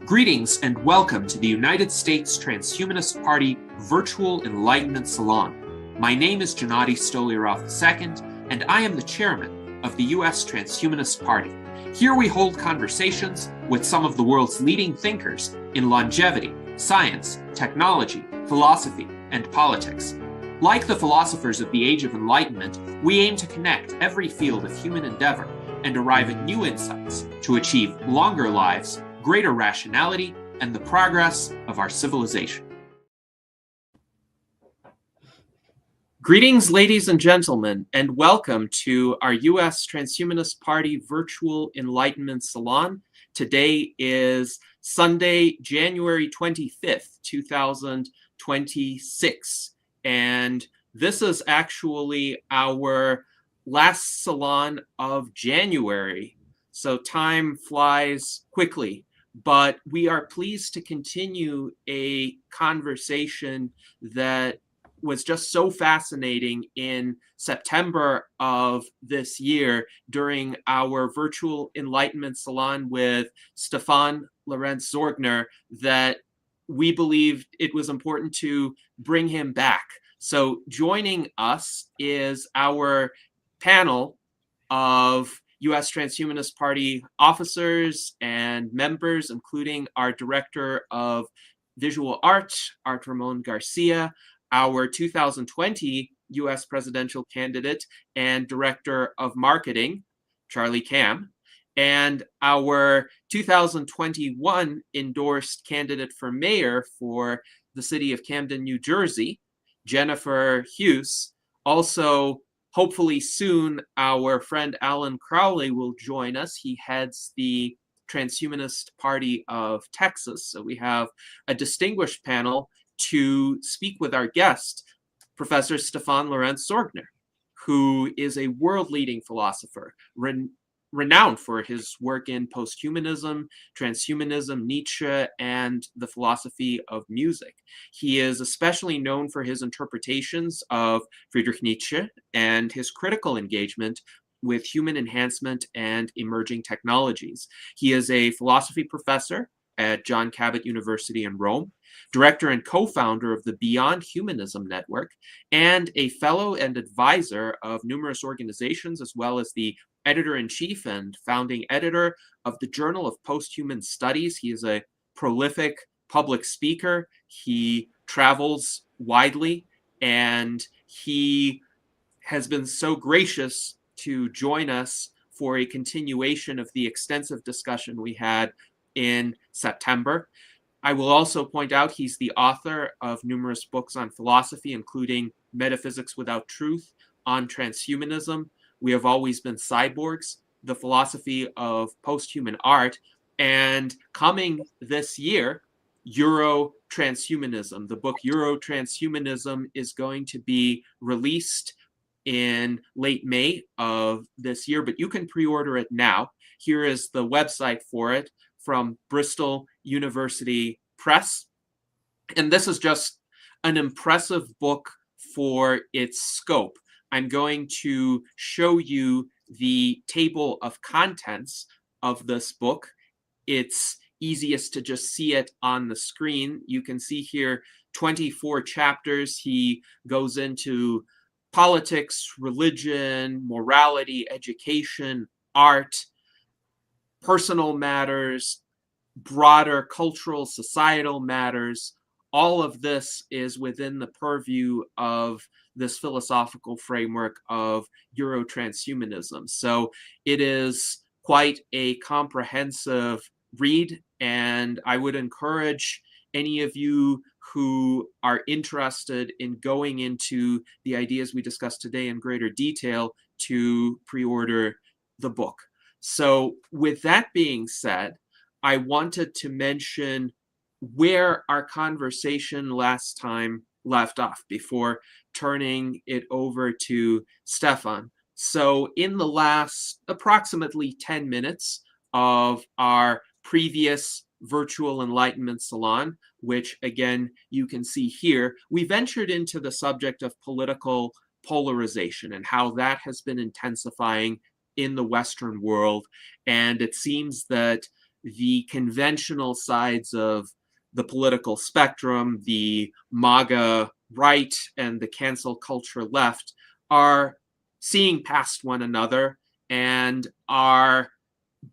Greetings and welcome to the United States Transhumanist Party Virtual Enlightenment Salon. My name is Gennady Stoliarov II, and I am the chairman of the U.S. Transhumanist Party. Here we hold conversations with some of the world's leading thinkers in longevity, science, technology, philosophy, and politics. Like the philosophers of the Age of Enlightenment, we aim to connect every field of human endeavor and arrive at new insights to achieve longer lives, greater rationality, and the progress of our civilization. Greetings, ladies and gentlemen, and welcome to our U.S. Transhumanist Party Virtual Enlightenment Salon. Today is Sunday, January 25th, 2026, and this is actually our last salon of January, so time flies quickly. But we are pleased to continue a conversation that was just so fascinating in September of this year during our Virtual Enlightenment Salon with Stefan Lorenz Sorgner that we believed it was important to bring him back. So joining us is our panel of U.S. Transhumanist Party officers and members, including our Director of Visual Art, Art Ramon Garcia, our 2020 U.S. presidential candidate and Director of Marketing, Charlie Kam, and our 2021 endorsed candidate for mayor for the city of Camden, New Jersey, Jennifer Hughes. Also, hopefully soon, our friend Alan Crowley will join us. He heads the Transhumanist Party of Texas. So we have a distinguished panel to speak with our guest, Professor Stefan Lorenz Sorgner, who is a world-leading philosopher, renowned for his work in posthumanism, transhumanism, Nietzsche, and the philosophy of music. He is especially known for his interpretations of Friedrich Nietzsche and his critical engagement with human enhancement and emerging technologies. He is a philosophy professor at John Cabot University in Rome, director and co-founder of the Beyond Humanism Network, and a fellow and advisor of numerous organizations, as well as the editor-in-chief and founding editor of the Journal of Posthuman Studies. He is a prolific public speaker. He travels widely, and he has been so gracious to join us for a continuation of the extensive discussion we had in September. I will also point out he's the author of numerous books on philosophy, including Metaphysics Without Truth, on transhumanism, We Have Always Been Cyborgs, the philosophy of posthuman art, and coming this year, Euro-Transhumanism. The book Euro-Transhumanism is going to be released in late May of this year, but you can pre-order it now. Here is the website for it from Bristol University Press. And this is just an impressive book for its scope. I'm going to show you the table of contents of this book. It's easiest to just see it on the screen. You can see here 24 chapters. He goes into politics, religion, morality, education, art, personal matters, broader cultural, societal matters. All of this is within the purview of this philosophical framework of Euro-Transhumanism. So it is quite a comprehensive read, and I would encourage any of you who are interested in going into the ideas we discussed today in greater detail to pre-order the book. So with that being said, I wanted to mention where our conversation last time left off before turning it over to Stefan. So in the last approximately 10 minutes of our previous Virtual Enlightenment Salon, which again you can see here, we ventured into the subject of political polarization and how that has been intensifying in the Western world. And it seems that the conventional sides of the political spectrum, the MAGA right and the cancel culture left, are seeing past one another and are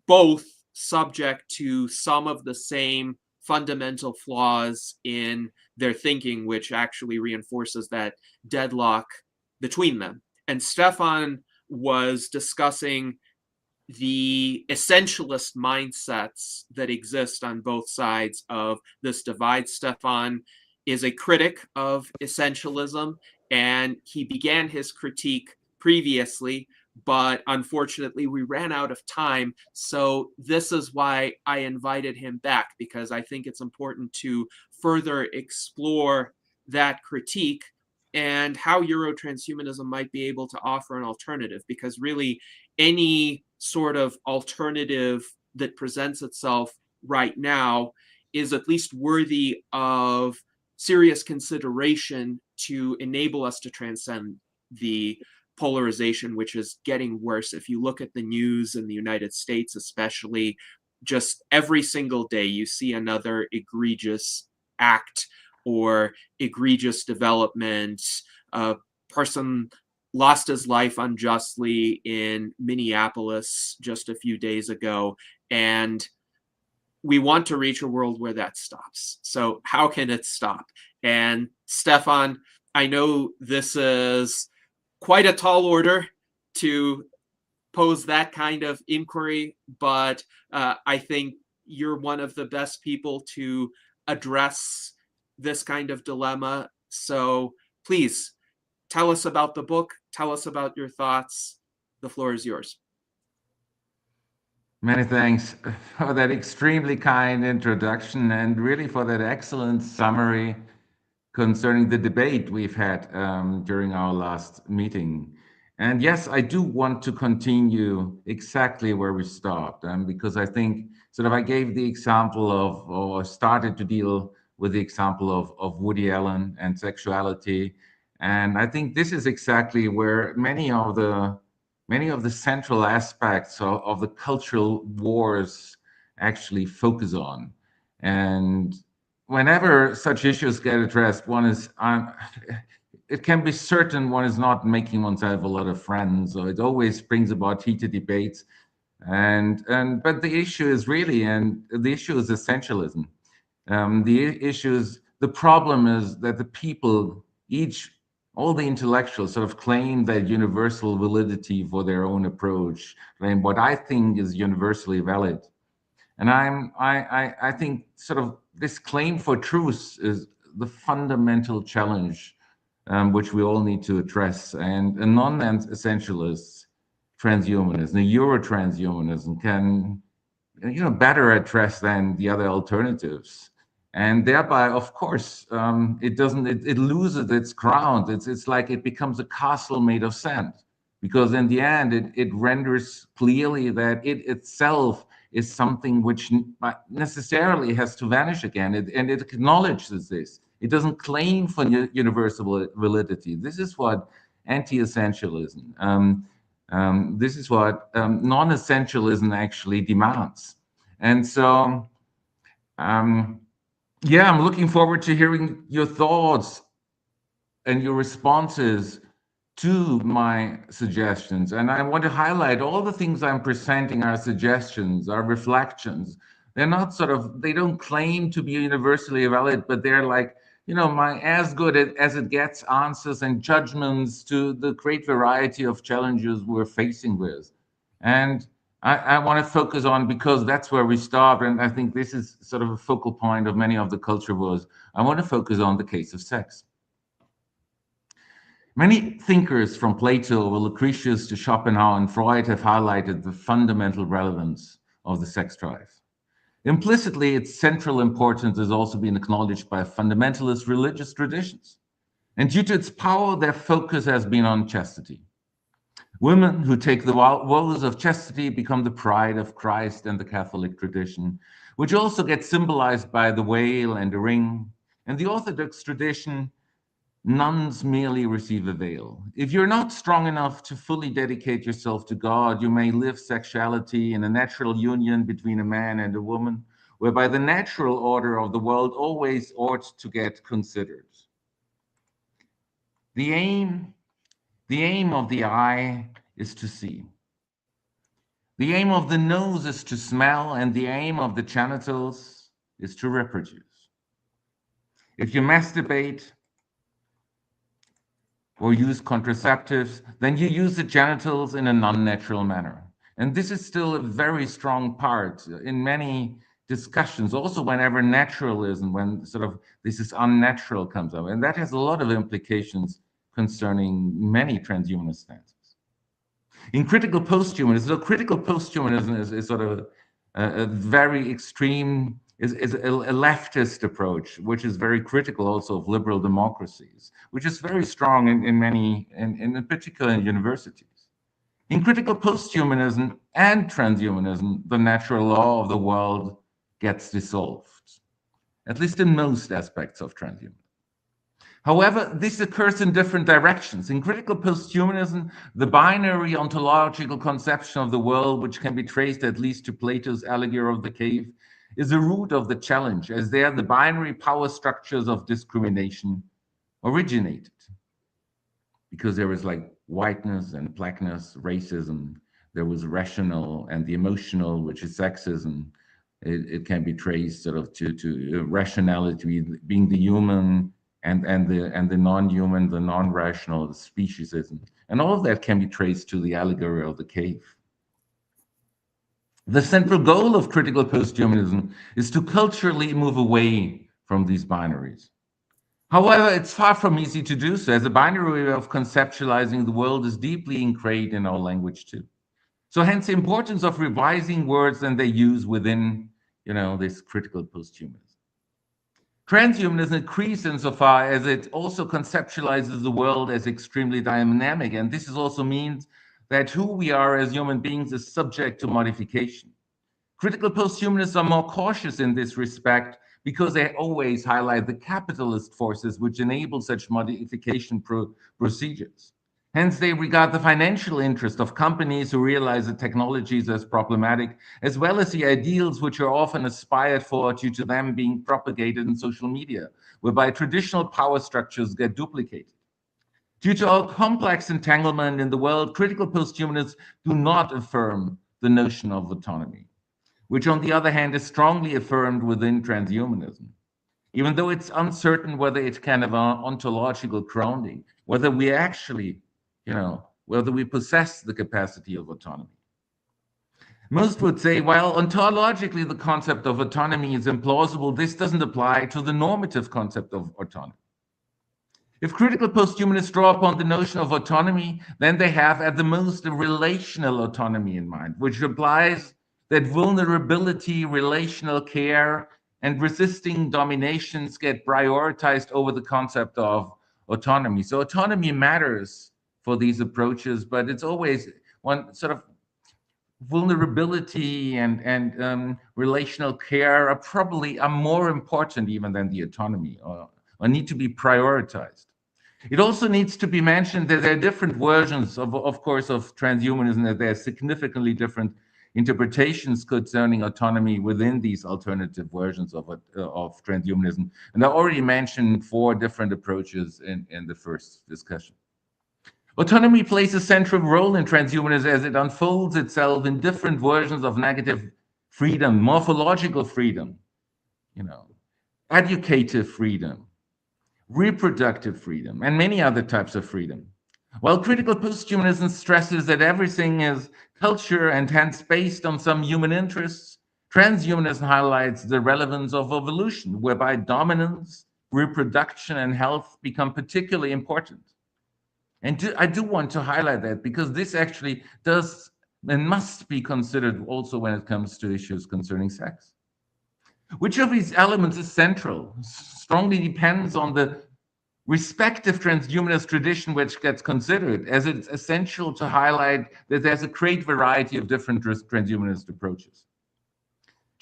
both subject to some of the same fundamental flaws in their thinking, which actually reinforces that deadlock between them. And Stefan was discussing the essentialist mindsets that exist on both sides of this divide. Stefan is a critic of essentialism, and he began his critique previously, but unfortunately we ran out of time. So this is why I invited him back, because I think it's important to further explore that critique and how Euro-Transhumanism might be able to offer an alternative, because really any sort of alternative that presents itself right now is at least worthy of serious consideration to enable us to transcend the polarization, which is getting worse. If you look at the news in the United States, especially, just every single day you see another egregious act or egregious development. A person lost his life unjustly in Minneapolis just a few days ago, and we want to reach a world where that stops. So how can it stop? And Stefan, I know this is quite a tall order to pose that kind of inquiry, but I think you're one of the best people to address this kind of dilemma. So please tell us about the book. Tell us about your thoughts. The floor is yours. Many thanks for that extremely kind introduction and really for that excellent summary concerning the debate we've had during our last meeting. And yes, I do want to continue exactly where we stopped, because I think sort of I gave the example of, or started to deal with the example of Woody Allen and sexuality. And I think this is exactly where many of the central aspects of the cultural wars actually focus on. And whenever such issues get addressed, it can be certain one is not making oneself a lot of friends, or it always brings about heated debates. And but the issue is really, and the issue is essentialism. The problem is that the people, all the intellectuals sort of claim that universal validity for their own approach, claim what I think is universally valid. And I think sort of this claim for truth is the fundamental challenge, which we all need to address. And a non-essentialist transhumanism, the Euro-transhumanism, can better address than the other alternatives, and thereby, of course, it loses its ground. It's like it becomes a castle made of sand, because in the end it renders clearly that it itself is something which necessarily has to vanish again, and it acknowledges this. It doesn't claim for universal validity. This is what anti-essentialism, this is what non-essentialism actually demands. And so, yeah, I'm looking forward to hearing your thoughts and your responses to my suggestions. And I want to highlight all the things I'm presenting are suggestions, are reflections. They're not they don't claim to be universally valid, but they're like, my as good as it gets answers and judgments to the great variety of challenges we're facing with. And I want to focus on, because that's where we start, and I think this is sort of a focal point of many of the culture wars. I want to focus on the case of sex. Many thinkers, from Plato over Lucretius to Schopenhauer and Freud, have highlighted the fundamental relevance of the sex drive. Implicitly, its central importance has also been acknowledged by fundamentalist religious traditions. And due to its power, their focus has been on chastity. Women who take the vows of chastity become the pride of Christ and the Catholic tradition, which also gets symbolized by the veil and the ring. And the Orthodox tradition nuns merely receive a veil. If you're not strong enough to fully dedicate yourself to God, you may live sexuality in a natural union between a man and a woman, whereby the natural order of the world always ought to get considered. The aim, the aim of the eye is to see. The aim of the nose is to smell, and the aim of the genitals is to reproduce. If you masturbate or use contraceptives, then you use the genitals in a non-natural manner. And this is still a very strong part in many discussions, also whenever naturalism, when sort of this is unnatural comes up. And that has a lot of implications concerning many transhumanist stances. In critical posthumanism, so critical posthumanism is sort of a very extreme, is a leftist approach, which is very critical also of liberal democracies, which is very strong in many, in particular in universities. In critical posthumanism and transhumanism, the natural law of the world gets dissolved, at least in most aspects of transhumanism. However, this occurs in different directions. In critical posthumanism, the binary ontological conception of the world, which can be traced at least to Plato's allegory of the cave, is the root of the challenge, as there the binary power structures of discrimination originated. Because there was like whiteness and blackness, racism, there was rational and the emotional, which is sexism. It can be traced sort of to rationality being the human, and the non-human, the non-rational, the speciesism. And all of that can be traced to the allegory of the cave. The central goal of critical posthumanism is to culturally move away from these binaries. However, it's far from easy to do so, as a binary way of conceptualizing the world is deeply ingrained in our language too. So hence the importance of revising words and their use within, this critical posthumanism. Transhumanism increases insofar as it also conceptualizes the world as extremely dynamic, and this also means that who we are as human beings is subject to modification. Critical posthumanists are more cautious in this respect because they always highlight the capitalist forces which enable such modification procedures. Hence, they regard the financial interest of companies who realize the technologies as problematic, as well as the ideals which are often aspired for due to them being propagated in social media, whereby traditional power structures get duplicated. Due to our complex entanglement in the world, critical posthumanists do not affirm the notion of autonomy, which on the other hand is strongly affirmed within transhumanism. Even though it's uncertain whether it's kind of an ontological grounding, whether we actually whether we possess the capacity of autonomy. Most would say, while ontologically the concept of autonomy is implausible, this doesn't apply to the normative concept of autonomy. If critical posthumanists draw upon the notion of autonomy, then they have at the most a relational autonomy in mind, which implies that vulnerability, relational care, and resisting dominations get prioritized over the concept of autonomy. So autonomy matters for these approaches, but it's always one sort of vulnerability and relational care are more important even than the autonomy, or need to be prioritized. It also needs to be mentioned that there are different versions of course, of transhumanism, that there are significantly different interpretations concerning autonomy within these alternative versions of transhumanism. And I already mentioned 4 different approaches in the first discussion. Autonomy plays a central role in transhumanism as it unfolds itself in different versions of negative freedom, morphological freedom, educative freedom, reproductive freedom, and many other types of freedom. While critical posthumanism stresses that everything is culture and hence based on some human interests, transhumanism highlights the relevance of evolution, whereby dominance, reproduction, and health become particularly important. And I do want to highlight that because this actually does and must be considered also when it comes to issues concerning sex. Which of these elements is central strongly depends on the respective transhumanist tradition which gets considered, as it's essential to highlight that there's a great variety of different transhumanist approaches.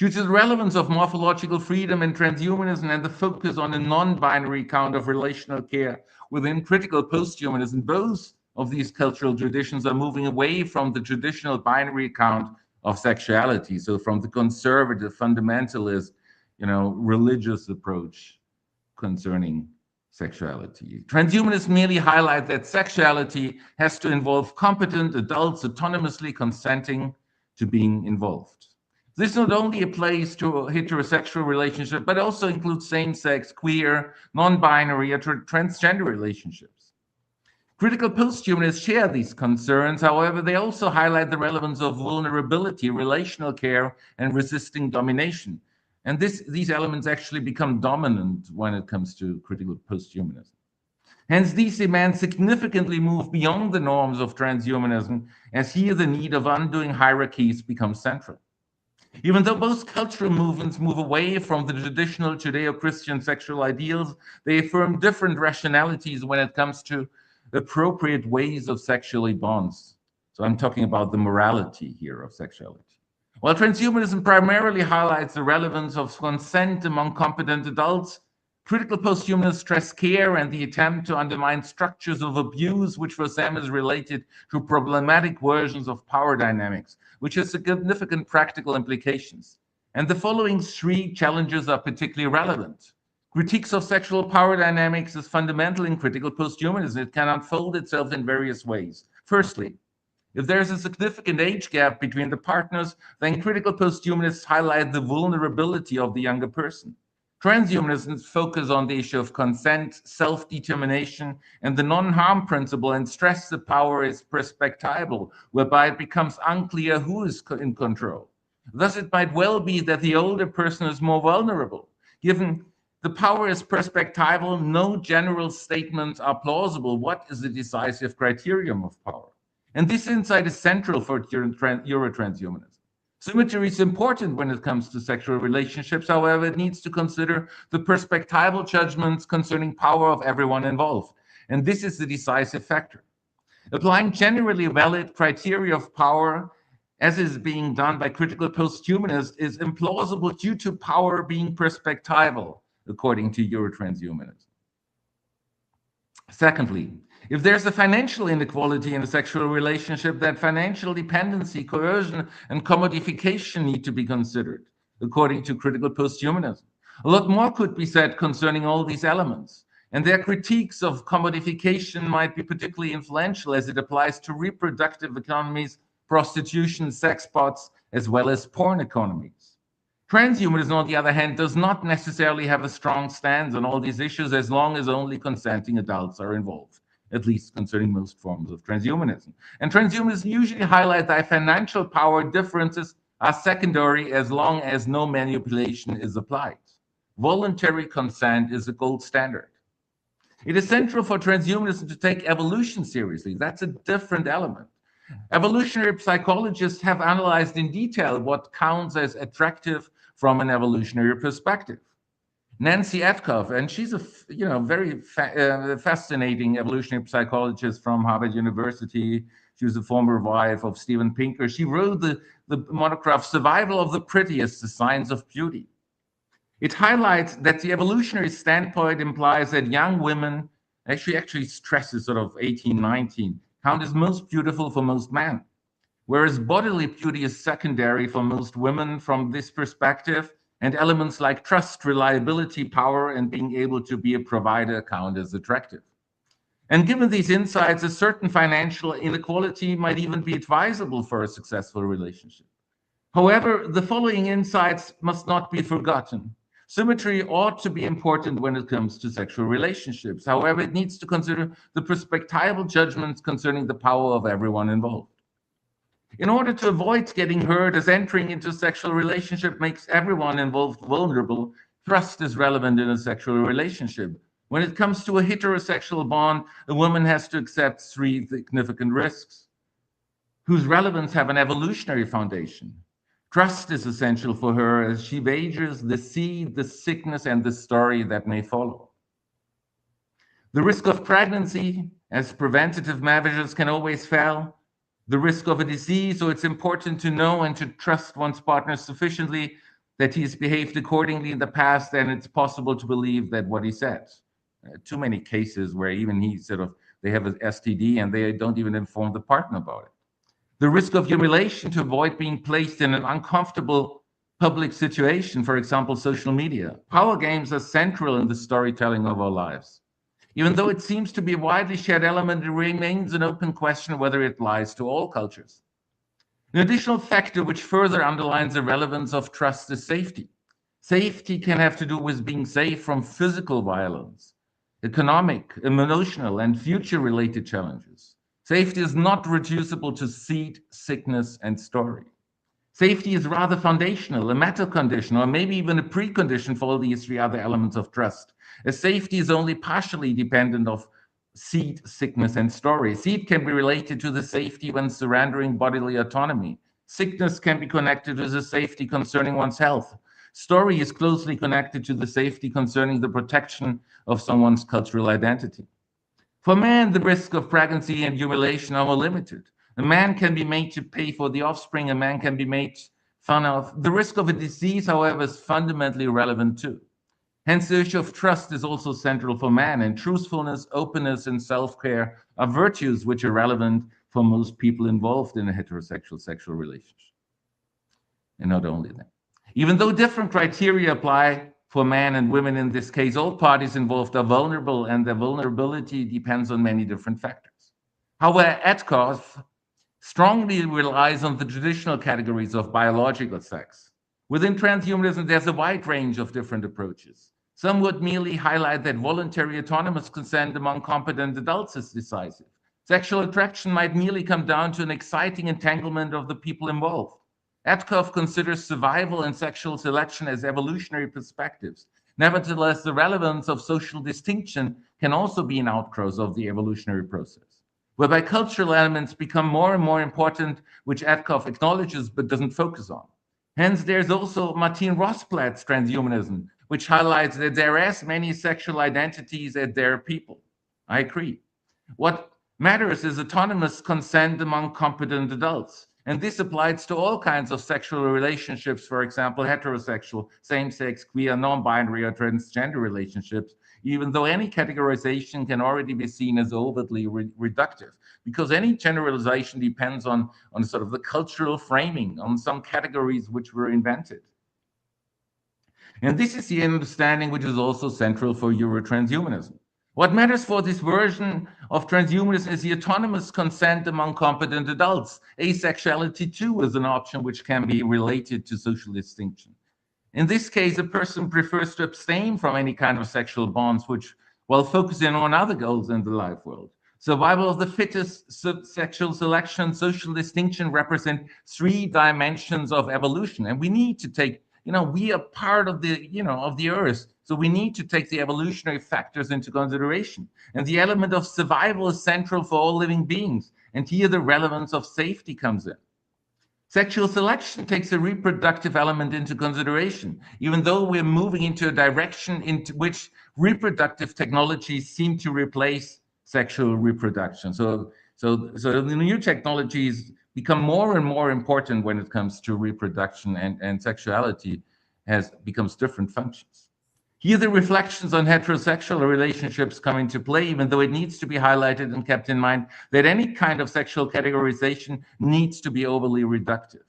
Due to the relevance of morphological freedom in transhumanism and the focus on a non-binary account of relational care within critical posthumanism, both of these cultural traditions are moving away from the traditional binary account of sexuality, so from the conservative, fundamentalist, religious approach concerning sexuality. Transhumanists merely highlight that sexuality has to involve competent adults autonomously consenting to being involved. This not only applies to a heterosexual relationship, but also includes same-sex, queer, non-binary, or transgender relationships. Critical posthumanists share these concerns. However, they also highlight the relevance of vulnerability, relational care, and resisting domination. And these elements actually become dominant when it comes to critical posthumanism. Hence, these demands significantly move beyond the norms of transhumanism, as here the need of undoing hierarchies becomes central. Even though both cultural movements move away from the traditional Judeo-Christian sexual ideals, they affirm different rationalities when it comes to appropriate ways of sexually bonds. So I'm talking about the morality here of sexuality. While transhumanism primarily highlights the relevance of consent among competent adults, critical posthumanists stress care and the attempt to undermine structures of abuse, which for them is related to problematic versions of power dynamics, which has significant practical implications. And the following three challenges are particularly relevant. Critiques of sexual power dynamics is fundamental in critical posthumanism. It can unfold itself in various ways. Firstly, if there's a significant age gap between the partners, then critical posthumanists highlight the vulnerability of the younger person. Transhumanists focus on the issue of consent, self-determination, and the non-harm principle, and stress the power is perspectival, whereby it becomes unclear who is in control. Thus, it might well be that the older person is more vulnerable. Given the power is perspectival, no general statements are plausible. What is the decisive criterion of power? And this insight is central for Euro-Transhumanism. Symmetry is important when it comes to sexual relationships. However, it needs to consider the perspectival judgments concerning power of everyone involved. And this is the decisive factor. Applying generally valid criteria of power, as is being done by critical posthumanists, is implausible due to power being perspectival, according to Euro-Transhumanism. Secondly, if there's a financial inequality in a sexual relationship, then financial dependency, coercion, and commodification need to be considered, according to critical posthumanism. A lot more could be said concerning all these elements, and their critiques of commodification might be particularly influential as it applies to reproductive economies, prostitution, sex bots, as well as porn economies. Transhumanism, on the other hand, does not necessarily have a strong stance on all these issues as long as only consenting adults are involved, at least concerning most forms of transhumanism. And transhumanists usually highlight that financial power differences are secondary as long as no manipulation is applied. Voluntary consent is the gold standard. It is central for transhumanism to take evolution seriously. That's a different element. Evolutionary psychologists have analyzed in detail what counts as attractive from an evolutionary perspective. Nancy Etkoff, and she's a very fascinating evolutionary psychologist from Harvard University. She was the former wife of Steven Pinker. She wrote the monograph Survival of the Prettiest, The Science of Beauty. It highlights that the evolutionary standpoint implies that young women, actually stresses sort of 18, 19, count as most beautiful for most men, whereas bodily beauty is secondary for most women from this perspective, and elements like trust, reliability, power, and being able to be a provider count as attractive. And given these insights, a certain financial inequality might even be advisable for a successful relationship. However, the following insights must not be forgotten. Symmetry ought to be important when it comes to sexual relationships. However, it needs to consider the perspectival judgments concerning the power of everyone involved. In order to avoid getting hurt, as entering into a sexual relationship makes everyone involved vulnerable, trust is relevant in a sexual relationship. When it comes to a heterosexual bond, a woman has to accept three significant risks, whose relevance have an evolutionary foundation. Trust is essential for her as she wagers the seed, the sickness, and the story that may follow. The risk of pregnancy, as preventative measures can always fail, the risk of a disease, so it's important to know and to trust one's partner sufficiently that he's behaved accordingly in the past, then it's possible to believe that what he said. Too many cases where even they have an STD and they don't even inform the partner about it. The risk of humiliation to avoid being placed in an uncomfortable public situation, for example, social media. Power games are central in the storytelling of our lives. Even though it seems to be a widely shared element, it remains an open question whether it applies to all cultures. An additional factor which further underlines the relevance of trust is safety. Safety can have to do with being safe from physical violence, economic, emotional, and future-related challenges. Safety is not reducible to seed, sickness, and story. Safety is rather foundational, a meta condition, or maybe even a precondition for all these three other elements of trust. As safety is only partially dependent of seed, sickness, and story. Seed can be related to the safety when surrendering bodily autonomy. Sickness can be connected to the safety concerning one's health. Story is closely connected to the safety concerning the protection of someone's cultural identity. For man, the risk of pregnancy and humiliation are more limited. A man can be made to pay for the offspring, a man can be made fun of. The risk of a disease, however, is fundamentally relevant too. Hence, the issue of trust is also central for man, and truthfulness, openness, and self-care are virtues which are relevant for most people involved in a heterosexual sexual relationship. And not only that. Even though different criteria apply for men and women in this case, all parties involved are vulnerable, and their vulnerability depends on many different factors. However, Etkoff strongly relies on the traditional categories of biological sex. Within transhumanism, there's a wide range of different approaches. Some would merely highlight that voluntary autonomous consent among competent adults is decisive. Sexual attraction might merely come down to an exciting entanglement of the people involved. Etkoff considers survival and sexual selection as evolutionary perspectives. Nevertheless, the relevance of social distinction can also be an outgrowth of the evolutionary process, whereby cultural elements become more and more important, which Etkoff acknowledges but doesn't focus on. Hence, there's also Martin Rossblatt's transhumanism, which highlights that there are as many sexual identities as there are people. I agree. What matters is autonomous consent among competent adults. And this applies to all kinds of sexual relationships, for example, heterosexual, same-sex, queer, non-binary, or transgender relationships, even though any categorization can already be seen as overtly reductive, because any generalization depends on sort of the cultural framing, on some categories which were invented. And this is the understanding which is also central for Euro-Transhumanism. What matters for this version of transhumanism is the autonomous consent among competent adults. Asexuality, too, is an option which can be related to social distinction. In this case, a person prefers to abstain from any kind of sexual bonds, while focusing on other goals in the life world. Survival of the fittest, sexual selection, social distinction represent three dimensions of evolution. And we need to take, we are part of the earth. So we need to take the evolutionary factors into consideration. And the element of survival is central for all living beings. And here the relevance of safety comes in. Sexual selection takes a reproductive element into consideration, even though we're moving into a direction into which reproductive technologies seem to replace sexual reproduction. So the new technologies become more and more important when it comes to reproduction, and sexuality becomes different functions. Here, the reflections on heterosexual relationships come into play, even though it needs to be highlighted and kept in mind that any kind of sexual categorization needs to be overly reductive.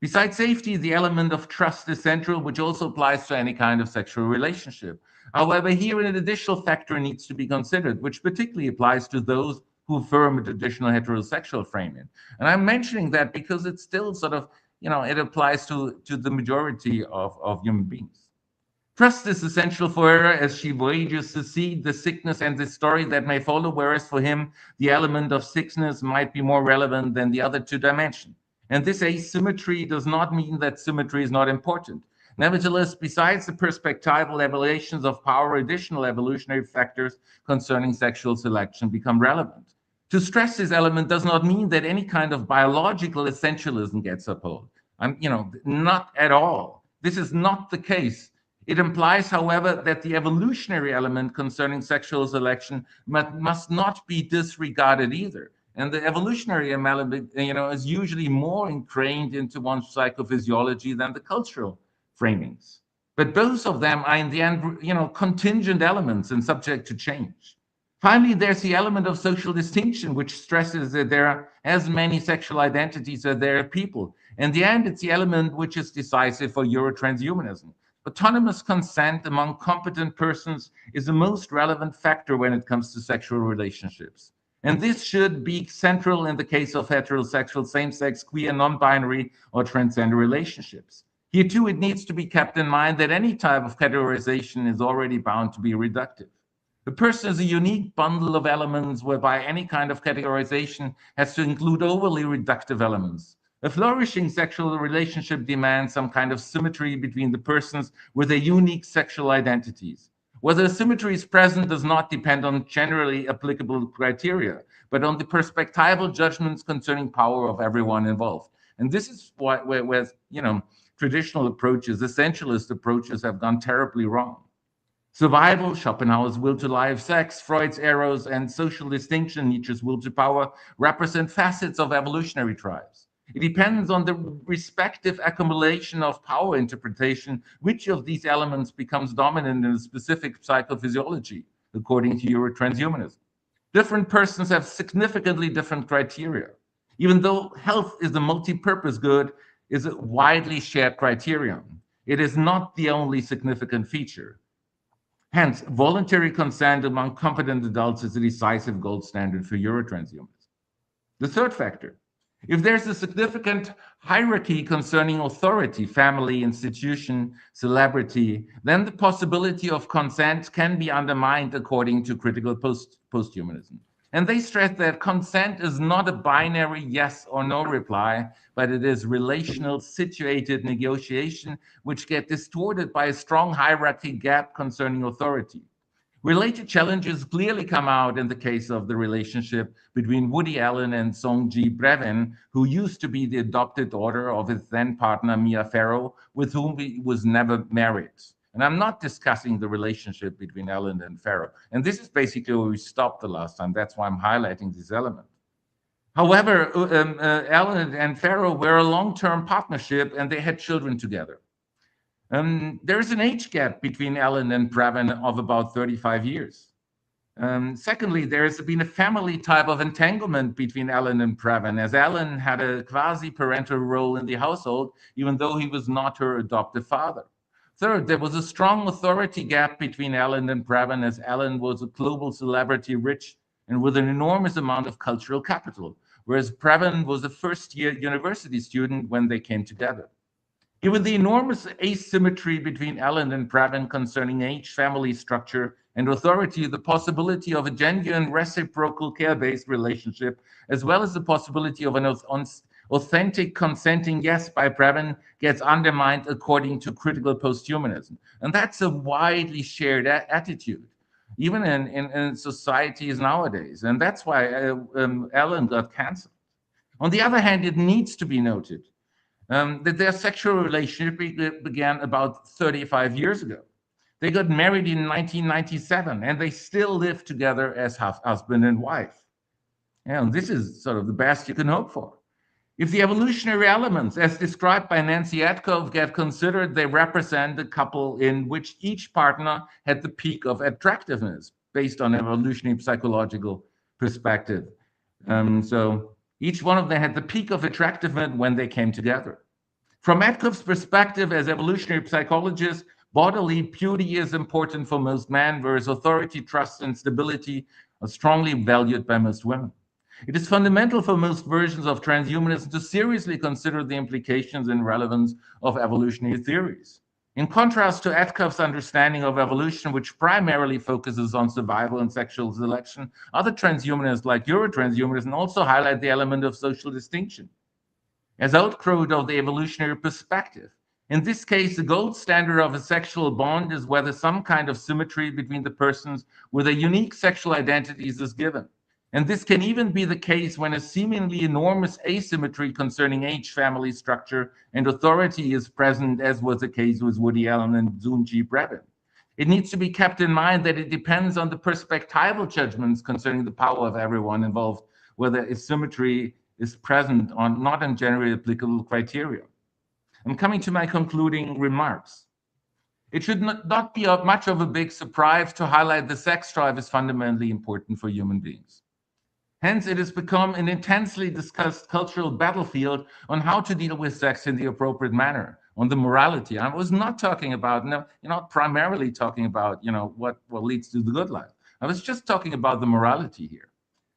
Besides safety, the element of trust is central, which also applies to any kind of sexual relationship. However, here an additional factor needs to be considered, which particularly applies to those who affirm a traditional heterosexual framing. And I'm mentioning that because it's still sort of, it applies to the majority of human beings. Trust is essential for her as she wages to see the sickness and the story that may follow, whereas for him, the element of sickness might be more relevant than the other two dimensions. And this asymmetry does not mean that symmetry is not important. Nevertheless, besides the perspectival evaluations of power, additional evolutionary factors concerning sexual selection become relevant. To stress this element does not mean that any kind of biological essentialism gets upheld. Not at all. This is not the case. It implies, however, that the evolutionary element concerning sexual selection must not be disregarded either. And the evolutionary element, is usually more ingrained into one's psychophysiology than the cultural framings. But both of them are in the end, contingent elements and subject to change. Finally, there's the element of social distinction, which stresses that there are as many sexual identities as there are people. In the end, it's the element which is decisive for Euro-Transhumanism. Autonomous consent among competent persons is the most relevant factor when it comes to sexual relationships. And this should be central in the case of heterosexual, same-sex, queer, non-binary, or transgender relationships. Here too, it needs to be kept in mind that any type of categorization is already bound to be reductive. The person is a unique bundle of elements whereby any kind of categorization has to include overly reductive elements. A flourishing sexual relationship demands some kind of symmetry between the persons with their unique sexual identities. Whether symmetry is present does not depend on generally applicable criteria, but on the perspectival judgments concerning power of everyone involved. And this is where traditional approaches, essentialist approaches, have gone terribly wrong. Survival, Schopenhauer's will to live, sex, Freud's eros, and social distinction, Nietzsche's will to power, represent facets of evolutionary tribes. It depends on the respective accumulation of power interpretation, which of these elements becomes dominant in a specific psychophysiology, according to Euro-Transhumanism. Different persons have significantly different criteria. Even though health is a multi-purpose good, is a widely shared criterion. It is not the only significant feature. Hence, voluntary consent among competent adults is a decisive gold standard for Euro-Transhumanism. The third factor, if there's a significant hierarchy concerning authority, family, institution, celebrity, then the possibility of consent can be undermined according to critical posthumanism. And they stress that consent is not a binary yes or no reply, but it is relational, situated negotiation, which get distorted by a strong hierarchy gap concerning authority. Related challenges clearly come out in the case of the relationship between Woody Allen and Song Ji-Brevin, who used to be the adopted daughter of his then partner Mia Farrow, with whom he was never married. And I'm not discussing the relationship between Allen and Farrow. And this is basically where we stopped the last time. That's why I'm highlighting this element. However, Allen and Farrow were a long-term partnership and they had children together. There's an age gap between Allen and Brevin of about 35 years. Secondly, there's been a family type of entanglement between Allen and Brevin, as Allen had a quasi-parental role in the household, even though he was not her adoptive father. Third, there was a strong authority gap between Allen and Brevin, as Allen was a global celebrity, rich and with an enormous amount of cultural capital, whereas Brevin was a first-year university student when they came together. Given the enormous asymmetry between Allen and Brevin concerning age, family structure, and authority, the possibility of a genuine reciprocal care-based relationship, as well as the possibility of an authentic consenting yes by Brevin, gets undermined according to critical posthumanism. And that's a widely shared attitude, even in societies nowadays. And that's why Allen got canceled. On the other hand, it needs to be noted that their sexual relationship began about 35 years ago. They got married in 1997, and they still live together as husband and wife. And this is sort of the best you can hope for. If the evolutionary elements, as described by Nancy Adcoe, get considered, they represent a couple in which each partner had the peak of attractiveness based on evolutionary psychological perspective. So each one of them had the peak of attractiveness when they came together. From Adcoe's perspective as evolutionary psychologist, bodily beauty is important for most men, whereas authority, trust, and stability are strongly valued by most women. It is fundamental for most versions of transhumanism to seriously consider the implications and relevance of evolutionary theories. In contrast to Adcoe's understanding of evolution, which primarily focuses on survival and sexual selection, other transhumanists like Euro-Transhumanism also highlight the element of social distinction as outgrowth of the evolutionary perspective. In this case, the gold standard of a sexual bond is whether some kind of symmetry between the persons with a unique sexual identities is given. And this can even be the case when a seemingly enormous asymmetry concerning age, family structure, and authority is present, as was the case with Woody Allen and Song Ji-Brevin. It needs to be kept in mind that it depends on the perspectival judgments concerning the power of everyone involved, whether asymmetry is present or not in generally applicable criteria. I'm coming to my concluding remarks. It should not be much of a big surprise to highlight the sex drive is fundamentally important for human beings. Hence, it has become an intensely discussed cultural battlefield on how to deal with sex in the appropriate manner, on the morality. I was not talking about, not primarily talking about, what leads to the good life. I was just talking about the morality here.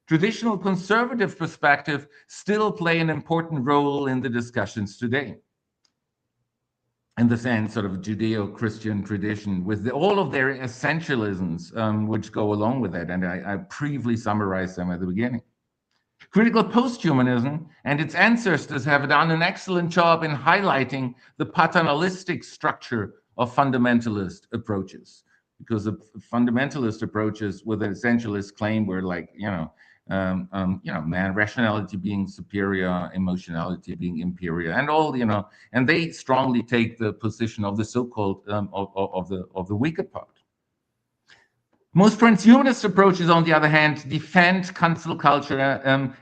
Traditional conservative perspectives still play an important role in the discussions today, in the sense sort of Judeo-Christian tradition, with all of their essentialisms which go along with it. And I briefly summarized them at the beginning. Critical posthumanism and its ancestors have done an excellent job in highlighting the paternalistic structure of fundamentalist approaches, because the fundamentalist approaches with an essentialist claim were like, man, rationality being superior, emotionality being inferior, and all, and they strongly take the position of the so-called of the weaker part. Most transhumanist approaches, on the other hand, defend cancel culture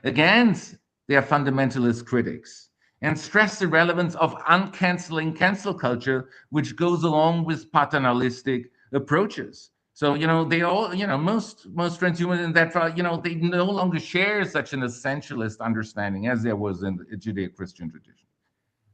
against their fundamentalist critics and stress the relevance of uncanceling cancel culture, which goes along with paternalistic approaches. So, they all, most transhumanists in that, they no longer share such an essentialist understanding as there was in the Judeo-Christian tradition.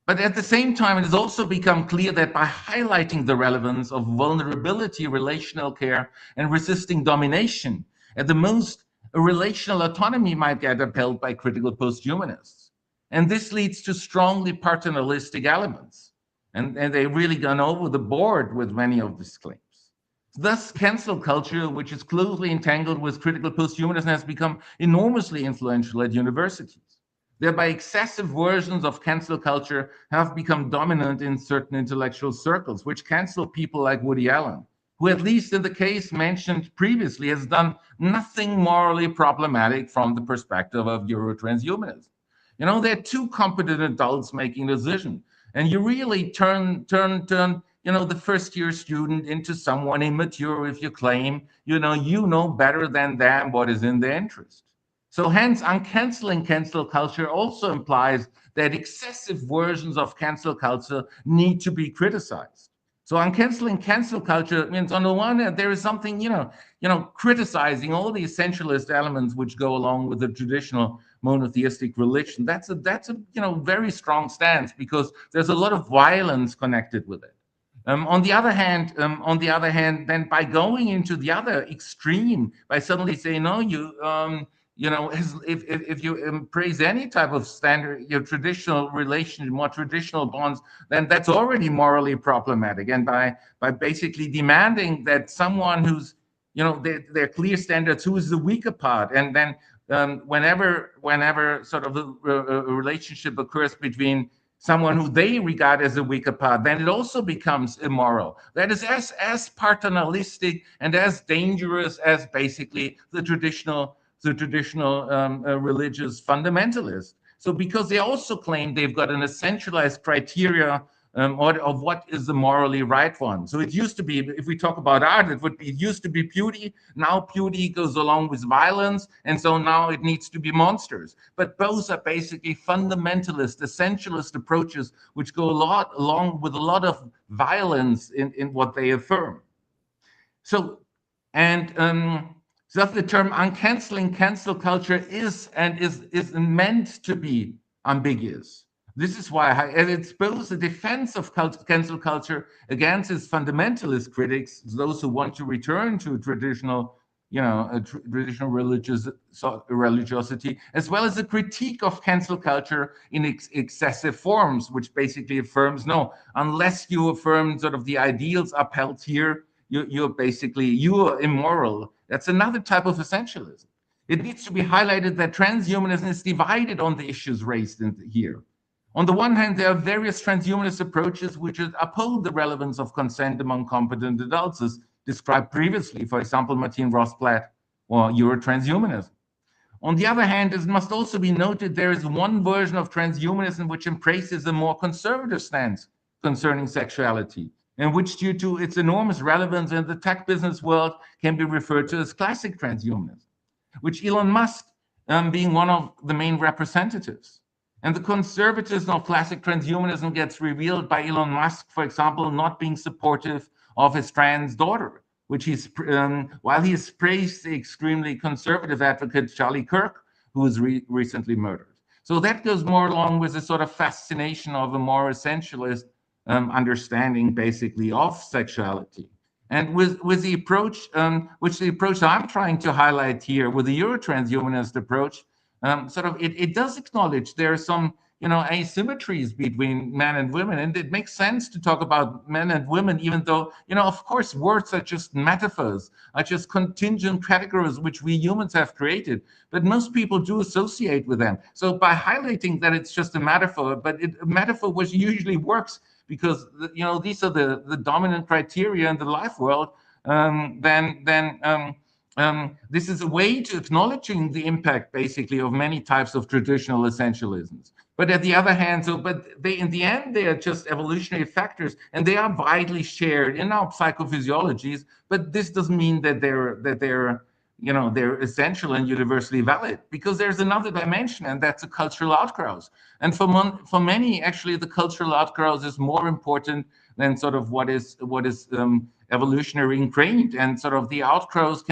But at the same time, it has also become clear that by highlighting the relevance of vulnerability, relational care, and resisting domination, at the most, a relational autonomy might get upheld by critical posthumanists. And this leads to strongly paternalistic elements. And they've really gone over the board with many of these claims. Thus, cancel culture, which is closely entangled with critical posthumanism, has become enormously influential at universities. Thereby, excessive versions of cancel culture have become dominant in certain intellectual circles, which cancel people like Woody Allen, who, at least in the case mentioned previously, has done nothing morally problematic from the perspective of Euro-Transhumanism. They're two competent adults making a decision, and you really turn the first-year student into someone immature if you claim, you know better than them what is in their interest. So hence, uncanceling cancel culture also implies that excessive versions of cancel culture need to be criticized. So uncanceling cancel culture means, on the one hand, there is something, criticizing all the essentialist elements which go along with the traditional monotheistic religion. That's a very strong stance, because there's a lot of violence connected with it. On the other hand, then by going into the other extreme, by suddenly saying, no, if you embrace any type of standard, your traditional relation, more traditional bonds, then that's already morally problematic. And by basically demanding that someone who's, their clear standards, who is the weaker part, and then whenever sort of a relationship occurs between someone who they regard as a weaker part, then it also becomes immoral. That is as paternalistic and as dangerous as basically the traditional religious fundamentalist. So because they also claim they've got an essentialized criteria of what is the morally right one. So it used to be, if we talk about art, it used to be beauty. Now beauty goes along with violence, and so now it needs to be monsters. But both are basically fundamentalist, essentialist approaches, which go along with a lot of violence in what they affirm. So, thus the term uncanceling cancel culture is meant to be ambiguous. This is why it's both a defense of cancel culture against its fundamentalist critics, those who want to return to traditional, traditional religiosity, as well as a critique of cancel culture in excessive forms, which basically affirms, no, unless you affirm sort of the ideals upheld here, you're immoral. That's another type of essentialism. It needs to be highlighted that transhumanism is divided on the issues raised here. On the one hand, there are various transhumanist approaches which uphold the relevance of consent among competent adults, as described previously, for example, Martin Rothblatt or Euro-Transhumanism. On the other hand, it must also be noted there is one version of transhumanism which embraces a more conservative stance concerning sexuality, and which, due to its enormous relevance in the tech business world, can be referred to as classic transhumanism, which Elon Musk being one of the main representatives. And the conservatism of classic transhumanism gets revealed by Elon Musk, for example, not being supportive of his trans daughter, which while he's praised the extremely conservative advocate Charlie Kirk, who was recently murdered. So that goes more along with the sort of fascination of a more essentialist understanding, basically, of sexuality. And with the approach, which the approach I'm trying to highlight here, with the Euro-Transhumanist approach, it does acknowledge there are some asymmetries between men and women, and it makes sense to talk about men and women, even though of course words are just metaphors, are just contingent categories which we humans have created, but most people do associate with them. So by highlighting that it's just a metaphor, but a metaphor which usually works because these are the dominant criteria in the life world, this is a way to acknowledging the impact, basically, of many types of traditional essentialisms. But at the other hand, in the end, they are just evolutionary factors, and they are widely shared in our psychophysiologies. But this doesn't mean that they're essential and universally valid, because there's another dimension, and that's the cultural outgrowths. And for many, actually, the cultural outgrowths is more important than sort of what is evolutionary ingrained. And sort of the outgrowths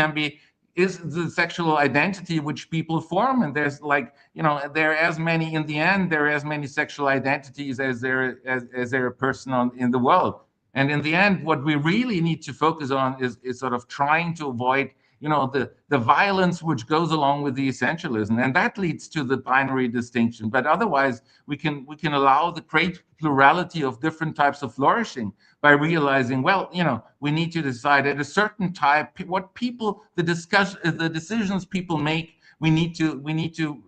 is the sexual identity which people form. And there's there are as many, in the end, there are as many sexual identities as there are person in the world. And in the end, what we really need to focus on is sort of trying to avoid the violence which goes along with the essentialism, and that leads to the binary distinction. But otherwise, we can allow the great plurality of different types of flourishing by realizing, well, we need to decide at a certain type what the decisions people make. We need to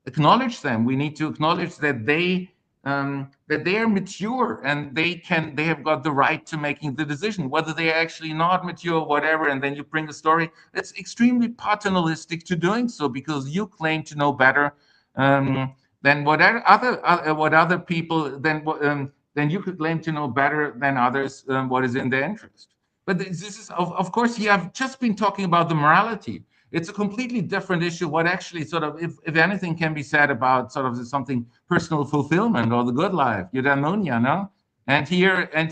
acknowledge them. We need to acknowledge that they are mature, and they have got the right to making the decision, whether they are actually not mature or whatever. And then you bring a story that's extremely paternalistic to doing so, because you claim to know better than what other people, then you could claim to know better than others what is in their interest. But this is, of course, you have just been talking about the morality. It's a completely different issue. What actually sort of, if anything, can be said about sort of something personal fulfillment or the good life, eudaimonia, no? And here in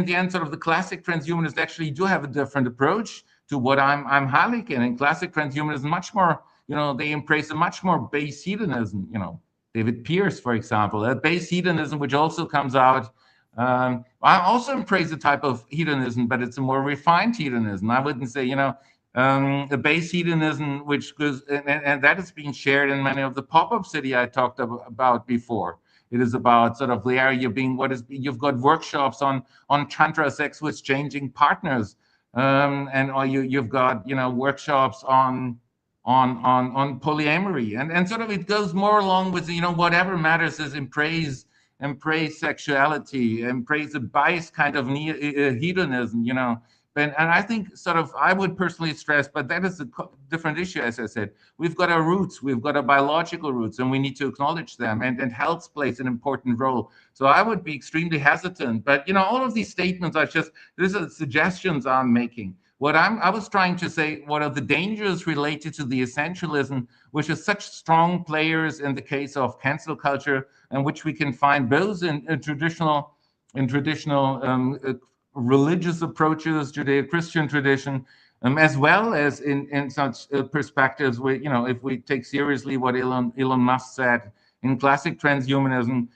the end, sort of the classic transhumanists actually do have a different approach to what I'm highlighting. In classic transhumanism, much more, they embrace a much more base hedonism. David Pearce, for example, that base hedonism, which also comes out. I also embrace a type of hedonism, but it's a more refined hedonism. I wouldn't say, the base hedonism, which goes, and that is being shared in many of the pop-up city I talked about before. It is about sort of there you've got workshops on tantra, sex with changing partners, or you've got workshops on polyamory, and sort of it goes more along with whatever matters is embrace sexuality, embrace a biased kind of hedonism, And I think sort of I would personally stress, but that is a different issue, as I said. We've got our roots, we've got our biological roots, and we need to acknowledge them. And health plays an important role. So I would be extremely hesitant. But all of these statements these are suggestions I'm making. I was trying to say, what are the dangers related to the essentialism, which is such strong players in the case of cancel culture, and which we can find both in traditional religious approaches, Judeo-Christian tradition, as well as in such perspectives where, if we take seriously what Elon Musk said in classic transhumanism.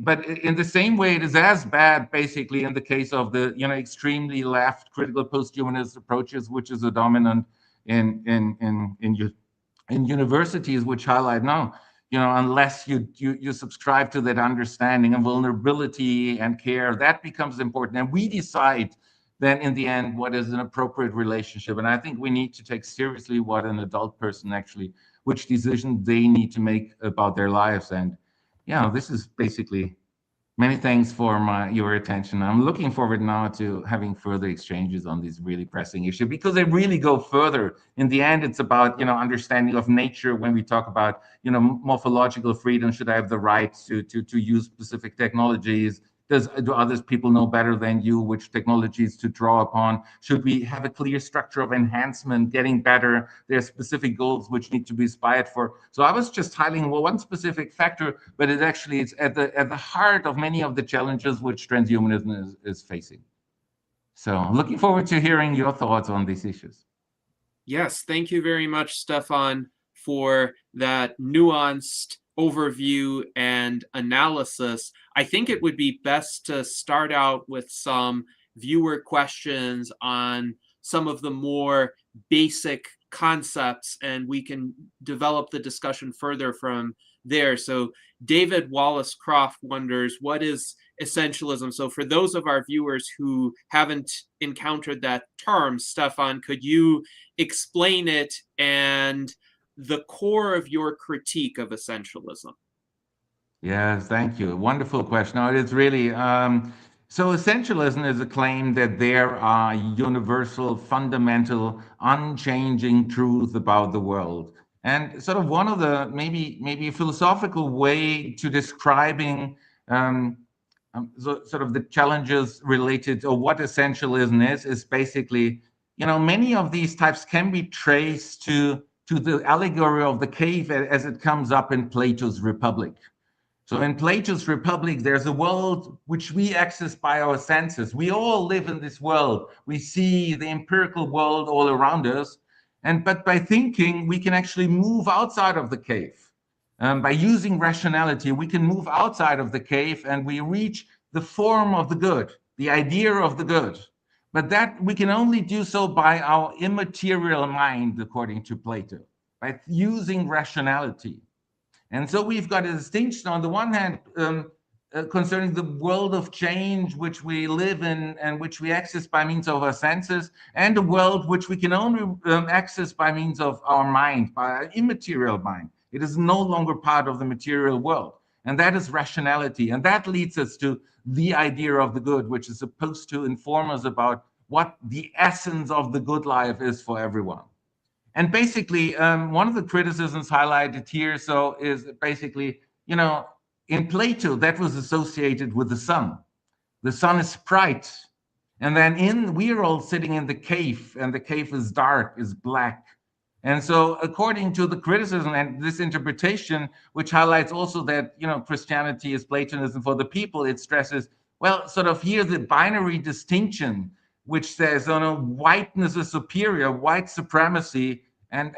But in the same way, it is as bad, basically, in the case of the extremely left critical post-humanist approaches, which is a dominant in universities, which highlight now, unless you subscribe to that understanding of vulnerability and care, that becomes important. And we decide then in the end what is an appropriate relationship. And I think we need to take seriously what an adult person actually, which decision they need to make about their lives. And this is basically, many thanks for your attention. I'm looking forward now to having further exchanges on these really pressing issues, because they really go further. In the end, it's about understanding of nature. When we talk about morphological freedom, should I have the right to use specific technologies? Do others people know better than you which technologies to draw upon? Should we have a clear structure of enhancement, getting better? There are specific goals which need to be aspired for. So I was just highlighting one specific factor, but it's at the heart of many of the challenges which transhumanism is facing. So looking forward to hearing your thoughts on these issues. Yes, thank you very much, Stefan, for that nuanced overview and analysis. I think it would be best to start out with some viewer questions on some of the more basic concepts, and we can develop the discussion further from there. So David Wallace Croft wonders, what is essentialism? So for those of our viewers who haven't encountered that term, Stefan, could you explain it and the core of your critique of essentialism? Yes, thank you. Wonderful question. No, it's really so. Essentialism is a claim that there are universal, fundamental, unchanging truths about the world, and sort of one of the maybe a philosophical way to describing sort of the challenges related to what essentialism is basically, many of these types can be traced to the allegory of the cave as it comes up in Plato's Republic. So in Plato's Republic, there's a world which we access by our senses. We all live in this world. We see the empirical world all around us. But by thinking, we can actually move outside of the cave. By using rationality, we can move outside of the cave and we reach the form of the good, the idea of the good. But that we can only do so by our immaterial mind, according to Plato, by using rationality. And so we've got a distinction on the one hand concerning the world of change which we live in and which we access by means of our senses, and a world which we can only access by means of our mind, by our immaterial mind. It is no longer part of the material world. And that is rationality. And that leads us to the idea of the good, which is supposed to inform us about what the essence of the good life is for everyone. And basically, one of the criticisms highlighted here is basically, in Plato, that was associated with the sun. The sun is bright. And then we are all sitting in the cave, and the cave is dark, is black. And so according to the criticism and this interpretation, which highlights also that, Christianity is Platonism for the people, it stresses, well, sort of here the binary distinction, which says, whiteness is superior, white supremacy, and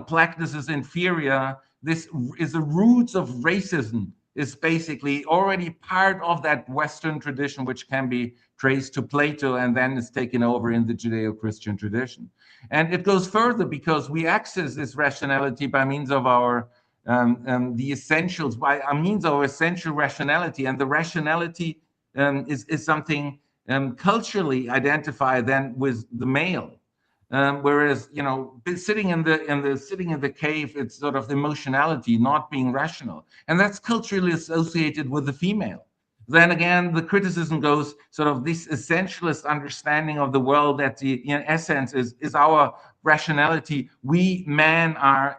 blackness is inferior. This is the roots of racism, is basically already part of that Western tradition, which can be traced to Plato and then is taken over in the Judeo-Christian tradition. And it goes further because we access this rationality by means of our the essentials, by means of our essential rationality, and the rationality is something culturally identified then with the male. Whereas sitting in the cave, it's sort of emotionality, not being rational, and that's culturally associated with the female. Then again, the criticism goes sort of this essentialist understanding of the world that in essence is our rationality. We men are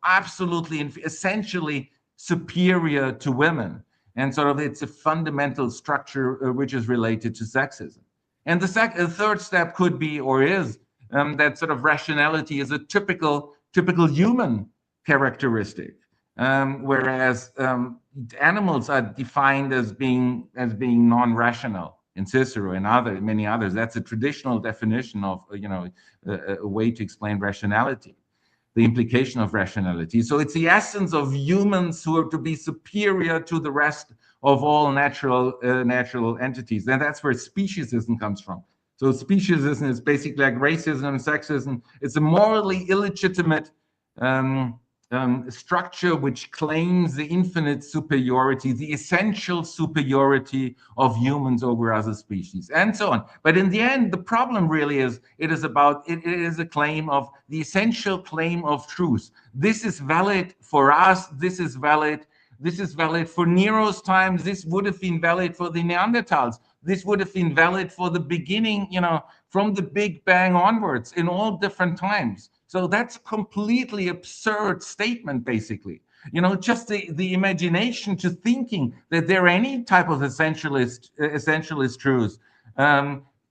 absolutely essentially superior to women, and sort of it's a fundamental structure which is related to sexism. And the third step could be, or is, that sort of rationality is a typical human characteristic, whereas animals are defined as being non-rational in Cicero and many others. That's a traditional definition of a way to explain rationality, the implication of rationality. So it's the essence of humans who are to be superior to the rest of all natural entities. And that's where speciesism comes from. So speciesism is basically like racism and sexism. It's a morally illegitimate structure which claims the infinite superiority, the essential superiority of humans over other species, and so on. But in the end, the problem really is it is a claim of the essential claim of truth. This is valid for us. This is valid for Nero's times. This would have been valid for the Neanderthals. This would have been valid for the beginning, from the Big Bang onwards in all different times. So that's a completely absurd statement, basically. Just the imagination to thinking that there are any type of essentialist truths,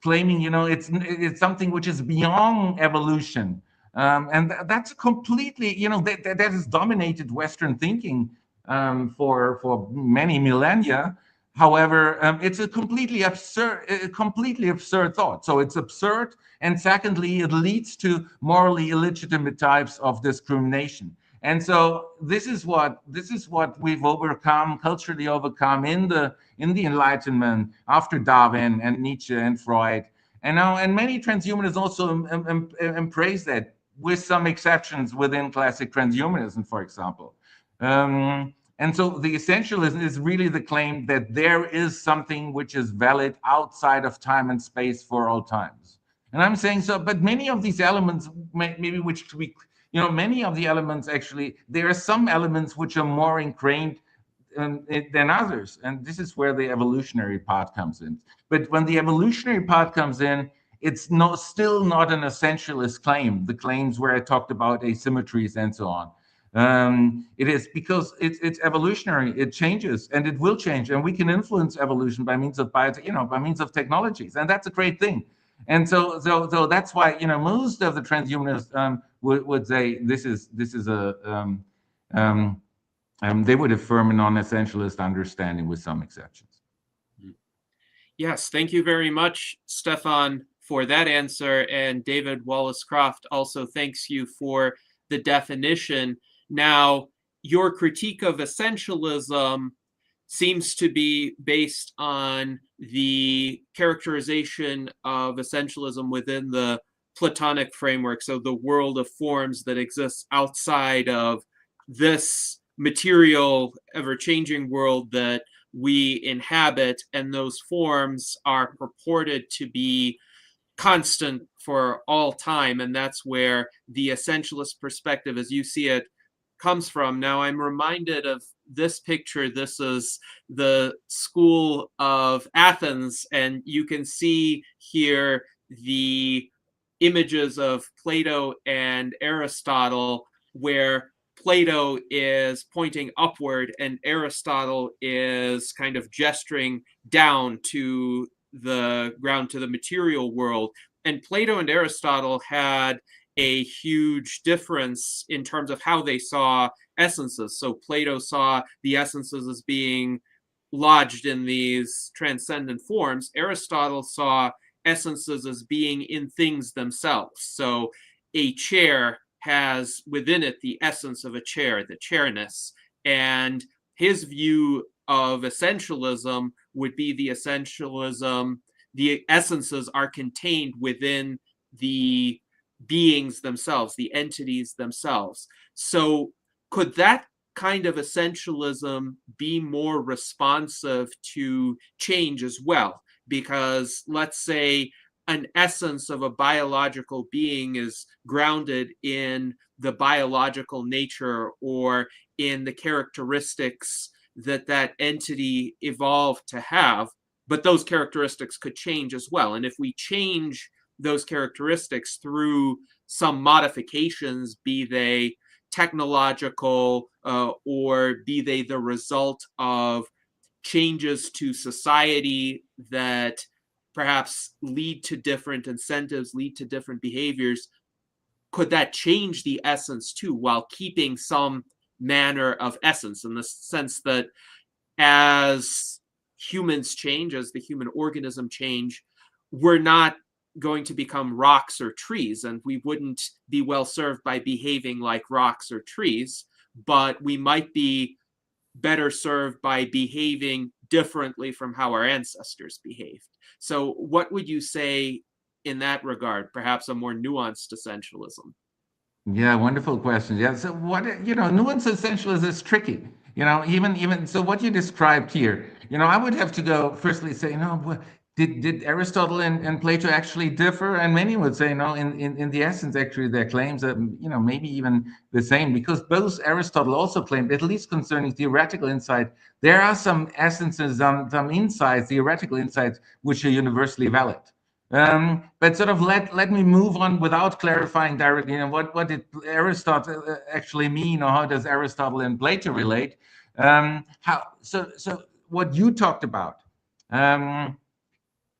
claiming, it's something which is beyond evolution. And that's completely, that has dominated Western thinking for many millennia. However, it's a completely absurd thought. So it's absurd, and secondly, it leads to morally illegitimate types of discrimination. And so this is what we've overcome, culturally overcome in the Enlightenment after Darwin and Nietzsche and Freud. And many transhumanists also embrace that, with some exceptions within classic transhumanism, for example. And so the essentialism is really the claim that there is something which is valid outside of time and space for all times. And I'm saying so, but many of these elements, maybe which we, many of the elements actually, there are some elements which are more ingrained than others. And this is where the evolutionary part comes in. But when the evolutionary part comes in, it's still not an essentialist claim, the claims where I talked about asymmetries and so on. It is because it's evolutionary. It changes, and it will change, and we can influence evolution by means of by means of technologies, and that's a great thing. And so that's why most of the transhumanists would say this is a they would affirm a non-essentialist understanding with some exceptions. Yes, thank you very much, Stefan, for that answer. And David Wallace-Croft also thanks you for the definition. Now, your critique of essentialism seems to be based on the characterization of essentialism within the Platonic framework, so the world of forms that exists outside of this material, ever-changing world that we inhabit, and those forms are purported to be constant for all time, and that's where the essentialist perspective, as you see it, comes from. Now, I'm reminded of this picture. This is the School of Athens, and you can see here the images of Plato and Aristotle, where Plato is pointing upward and Aristotle is kind of gesturing down to the ground, to the material world. And Plato and Aristotle had a huge difference in terms of how they saw essences. So Plato saw the essences as being lodged in these transcendent forms. Aristotle saw essences as being in things themselves. So a chair has within it the essence of a chair, the chairness. And his view of essentialism would be the essences are contained within the beings themselves, the entities themselves. So could that kind of essentialism be more responsive to change as well? Because let's say an essence of a biological being is grounded in the biological nature or in the characteristics that that entity evolved to have, but those characteristics could change as well. And if we change those characteristics through some modifications, be they technological or be they the result of changes to society that perhaps lead to different incentives, lead to different behaviors, could that change the essence too, while keeping some manner of essence, in the sense that as humans change, as the human organism change, we're not going to become rocks or trees, and we wouldn't be well served by behaving like rocks or trees, but we might be better served by behaving differently from how our ancestors behaved. So what would you say in that regard, perhaps a more nuanced essentialism? Yeah, wonderful question. Yeah, so nuanced essentialism is tricky. Even so, what you described here, I would have to go firstly say, did Aristotle and Plato actually differ? And many would say, no, in the essence, actually, their claims are, maybe even the same, because both Aristotle also claimed, at least concerning theoretical insight, there are some essences, some insights, theoretical insights, which are universally valid. But sort of let me move on without clarifying directly, what did Aristotle actually mean, or how does Aristotle and Plato relate? So what you talked about, um,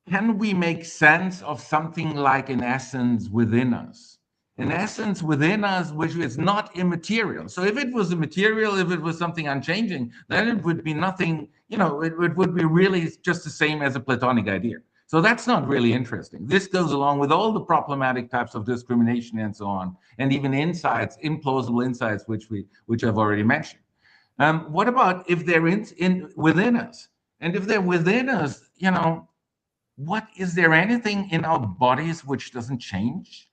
can we make sense of something like an essence within us? An essence within us which is not immaterial. So if it was immaterial, if it was something unchanging, then it would be nothing, it would be really just the same as a Platonic idea. So that's not really interesting. This goes along with all the problematic types of discrimination and so on, and even insights, implausible insights, which I've already mentioned. What about if they're in within us? And if they're within us, what is there anything in our bodies which doesn't change?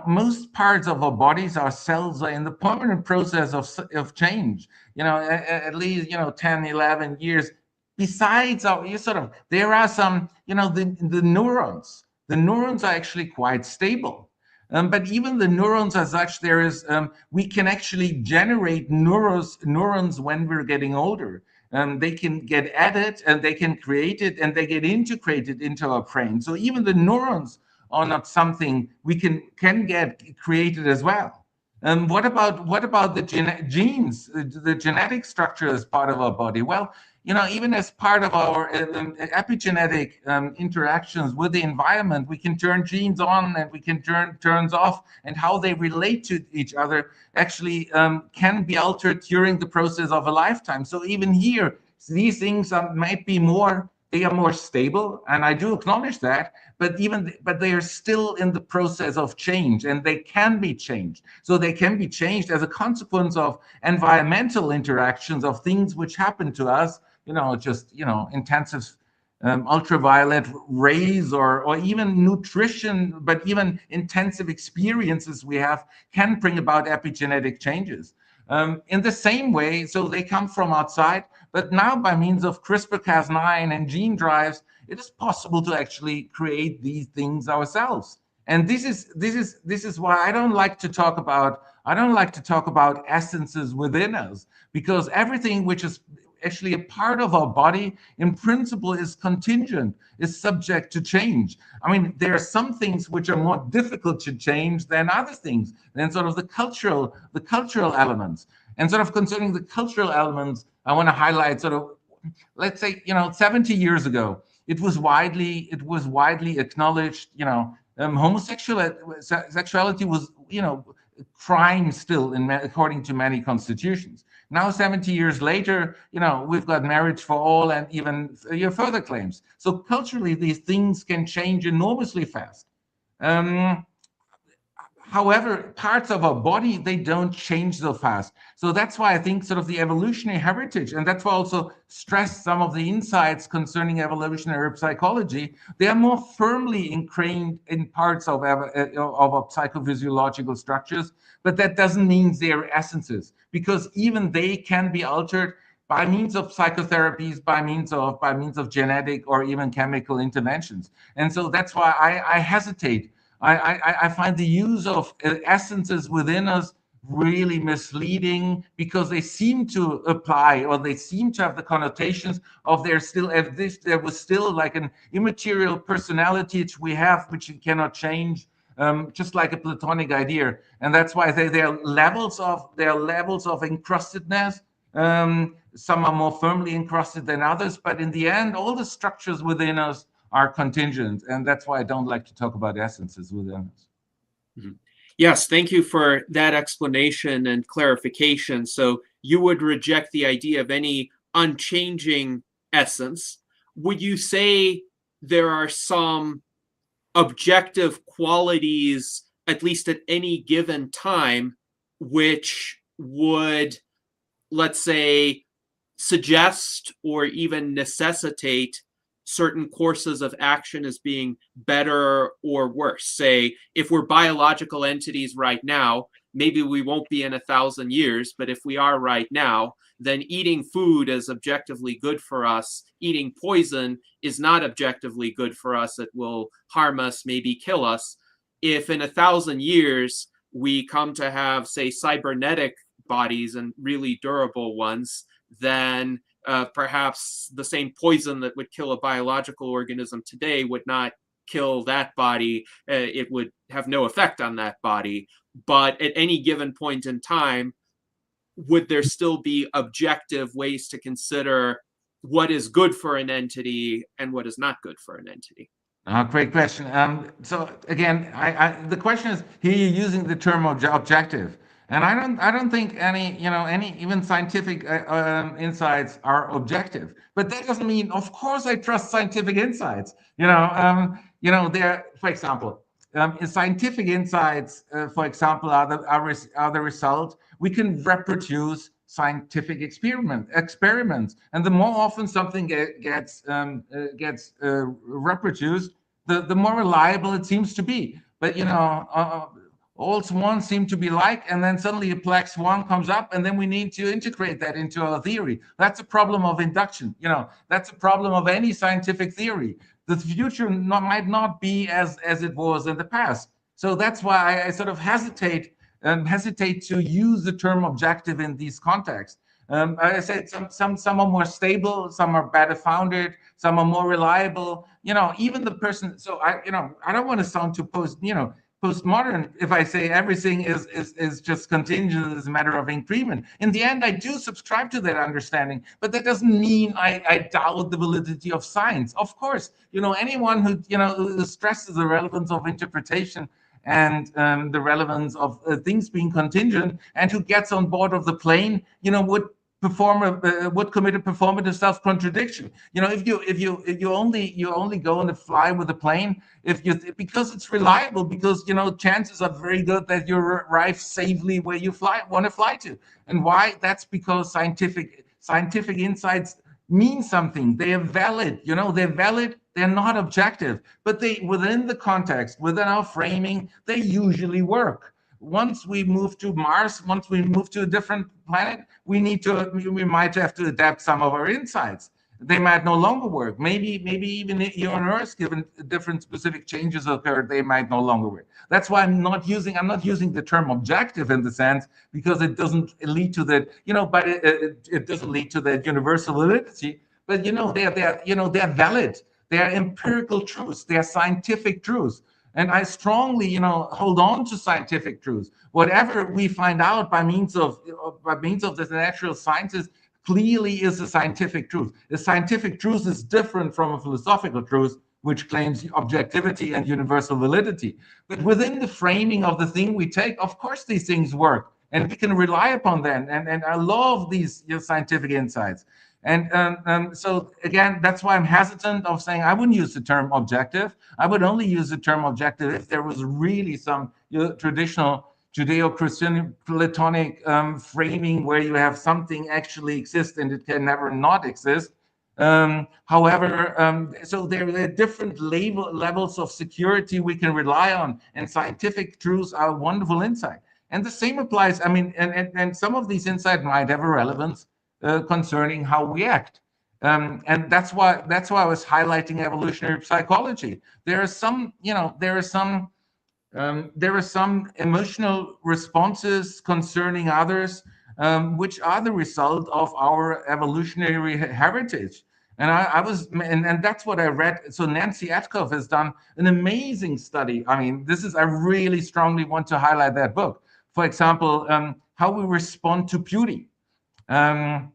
Most parts of our bodies, our cells are in the permanent process of change, at least, 10, 11 years. Besides our, there are some, the neurons. The neurons are actually quite stable. But even the neurons as such, we can actually generate neurons when we're getting older. They can get added and they can create it and they get integrated into our brain. So even the neurons are not something we can get created as well. What about the genes, the genetic structure as part of our body? Well, even as part of our epigenetic interactions with the environment, we can turn genes on and we can turn turns off, and how they relate to each other actually can be altered during the process of a lifetime. So even here, these things might be they are more stable, and I do acknowledge that, but they are still in the process of change, and they can be changed. So they can be changed as a consequence of environmental interactions, of things which happen to us, intensive ultraviolet rays, or even nutrition, but even intensive experiences we have can bring about epigenetic changes. In the same way, so they come from outside, but now by means of CRISPR-Cas9 and gene drives, it is possible to actually create these things ourselves. And this is why I don't like to talk about essences within us, because everything which is actually a part of our body in principle is contingent, is subject to change. I mean, there are some things which are more difficult to change than other things, than sort of the cultural elements. And sort of concerning the cultural elements, I want to highlight sort of, let's say, 70 years ago, it was widely acknowledged, homosexuality was, crime still according to many constitutions. Now, 70 years later, we've got marriage for all and even further claims. So culturally, these things can change enormously fast. Um, However, parts of our body, they don't change so fast. So that's why I think sort of the evolutionary heritage, and that's why I also stress some of the insights concerning evolutionary psychology, they are more firmly ingrained in parts of our psychophysiological structures, but that doesn't mean they're essences, because even they can be altered by means of psychotherapies, by means of genetic or even chemical interventions. And so that's why I hesitate. I find the use of essences within us really misleading, because they seem to apply, or they seem to have the connotations of there was still like an immaterial personality which we have, which we cannot change, just like a Platonic idea. And that's why there are levels of encrustedness. Some are more firmly encrusted than others, but in the end, all the structures within us are contingent, and that's why I don't like to talk about essences within us. Mhm. Yes, thank you for that explanation and clarification. So you would reject the idea of any unchanging essence. Would you say there are some objective qualities, at least at any given time, which would, let's say, suggest or even necessitate certain courses of action as being better or worse? Say, if we're biological entities right now, maybe we won't be in 1,000 years, but if we are right now, then eating food is objectively good for us. Eating poison is not objectively good for us. It will harm us, maybe kill us. If in 1,000 years we come to have, say, cybernetic bodies and really durable ones, then perhaps the same poison that would kill a biological organism today would not kill that body, it would have no effect on that body. But at any given point in time, would there still be objective ways to consider what is good for an entity and what is not good for an entity? Great question. So again, the question is here you're using the term objective, and I don't think any even scientific insights are objective. But that doesn't mean, of course, I trust scientific insights. There, for example, in scientific insights, for example, are the result we can reproduce scientific experiments, and the more often something gets reproduced, the more reliable it seems to be. But all swans seem to be like, and then suddenly a black swan comes up, and then we need to integrate that into our theory. That's a problem of induction. That's a problem of any scientific theory. The future might not be as it was in the past. So that's why I sort of hesitate to use the term objective in these contexts. I said some are more stable, some are better founded, some are more reliable. Even the person. So I don't want to sound too postmodern if I say everything is just contingent as a matter of increment. In the end, I do subscribe to that understanding, but that doesn't mean I doubt the validity of science. Of course, anyone who stresses the relevance of interpretation and the relevance of things being contingent, and who gets on board of the plane, would commit a performative self-contradiction. If you only go on a fly with a plane, because it's reliable, because chances are very good that you arrive safely where you want to fly to. And why? That's because scientific insights mean something. They are valid. They're valid. They're not objective, but within the context, within our framing, they usually work. Once we move to Mars, once we move to a different planet, we might have to adapt some of our insights. They might no longer work. Maybe even here on Earth, given different specific changes occur, they might no longer work. That's why I'm not using the term objective in the sense, because it doesn't lead to that, but it doesn't lead to that universal validity. But they're valid. They are empirical truths. They are scientific truths. And I strongly, hold on to scientific truths. Whatever we find out by means of the natural sciences clearly is a scientific truth. The scientific truth is different from a philosophical truth, which claims objectivity and universal validity. But within the framing of the thing we take, of course, these things work, and we can rely upon them. And I love these scientific insights. And so again, that's why I'm hesitant of saying I wouldn't use the term objective. I would only use the term objective if there was really some traditional Judeo-Christian Platonic framing where you have something actually exist and it can never not exist. However, so there are different levels of security we can rely on, and scientific truths are a wonderful insight. And the same applies. I mean, and some of these insights might have a relevance concerning how we act. And that's why I was highlighting evolutionary psychology. There are some emotional responses concerning others, which are the result of our evolutionary heritage. And that's what I read. So Nancy Atkoff has done an amazing study. I mean, I really strongly want to highlight that book. For example, how we respond to beauty. And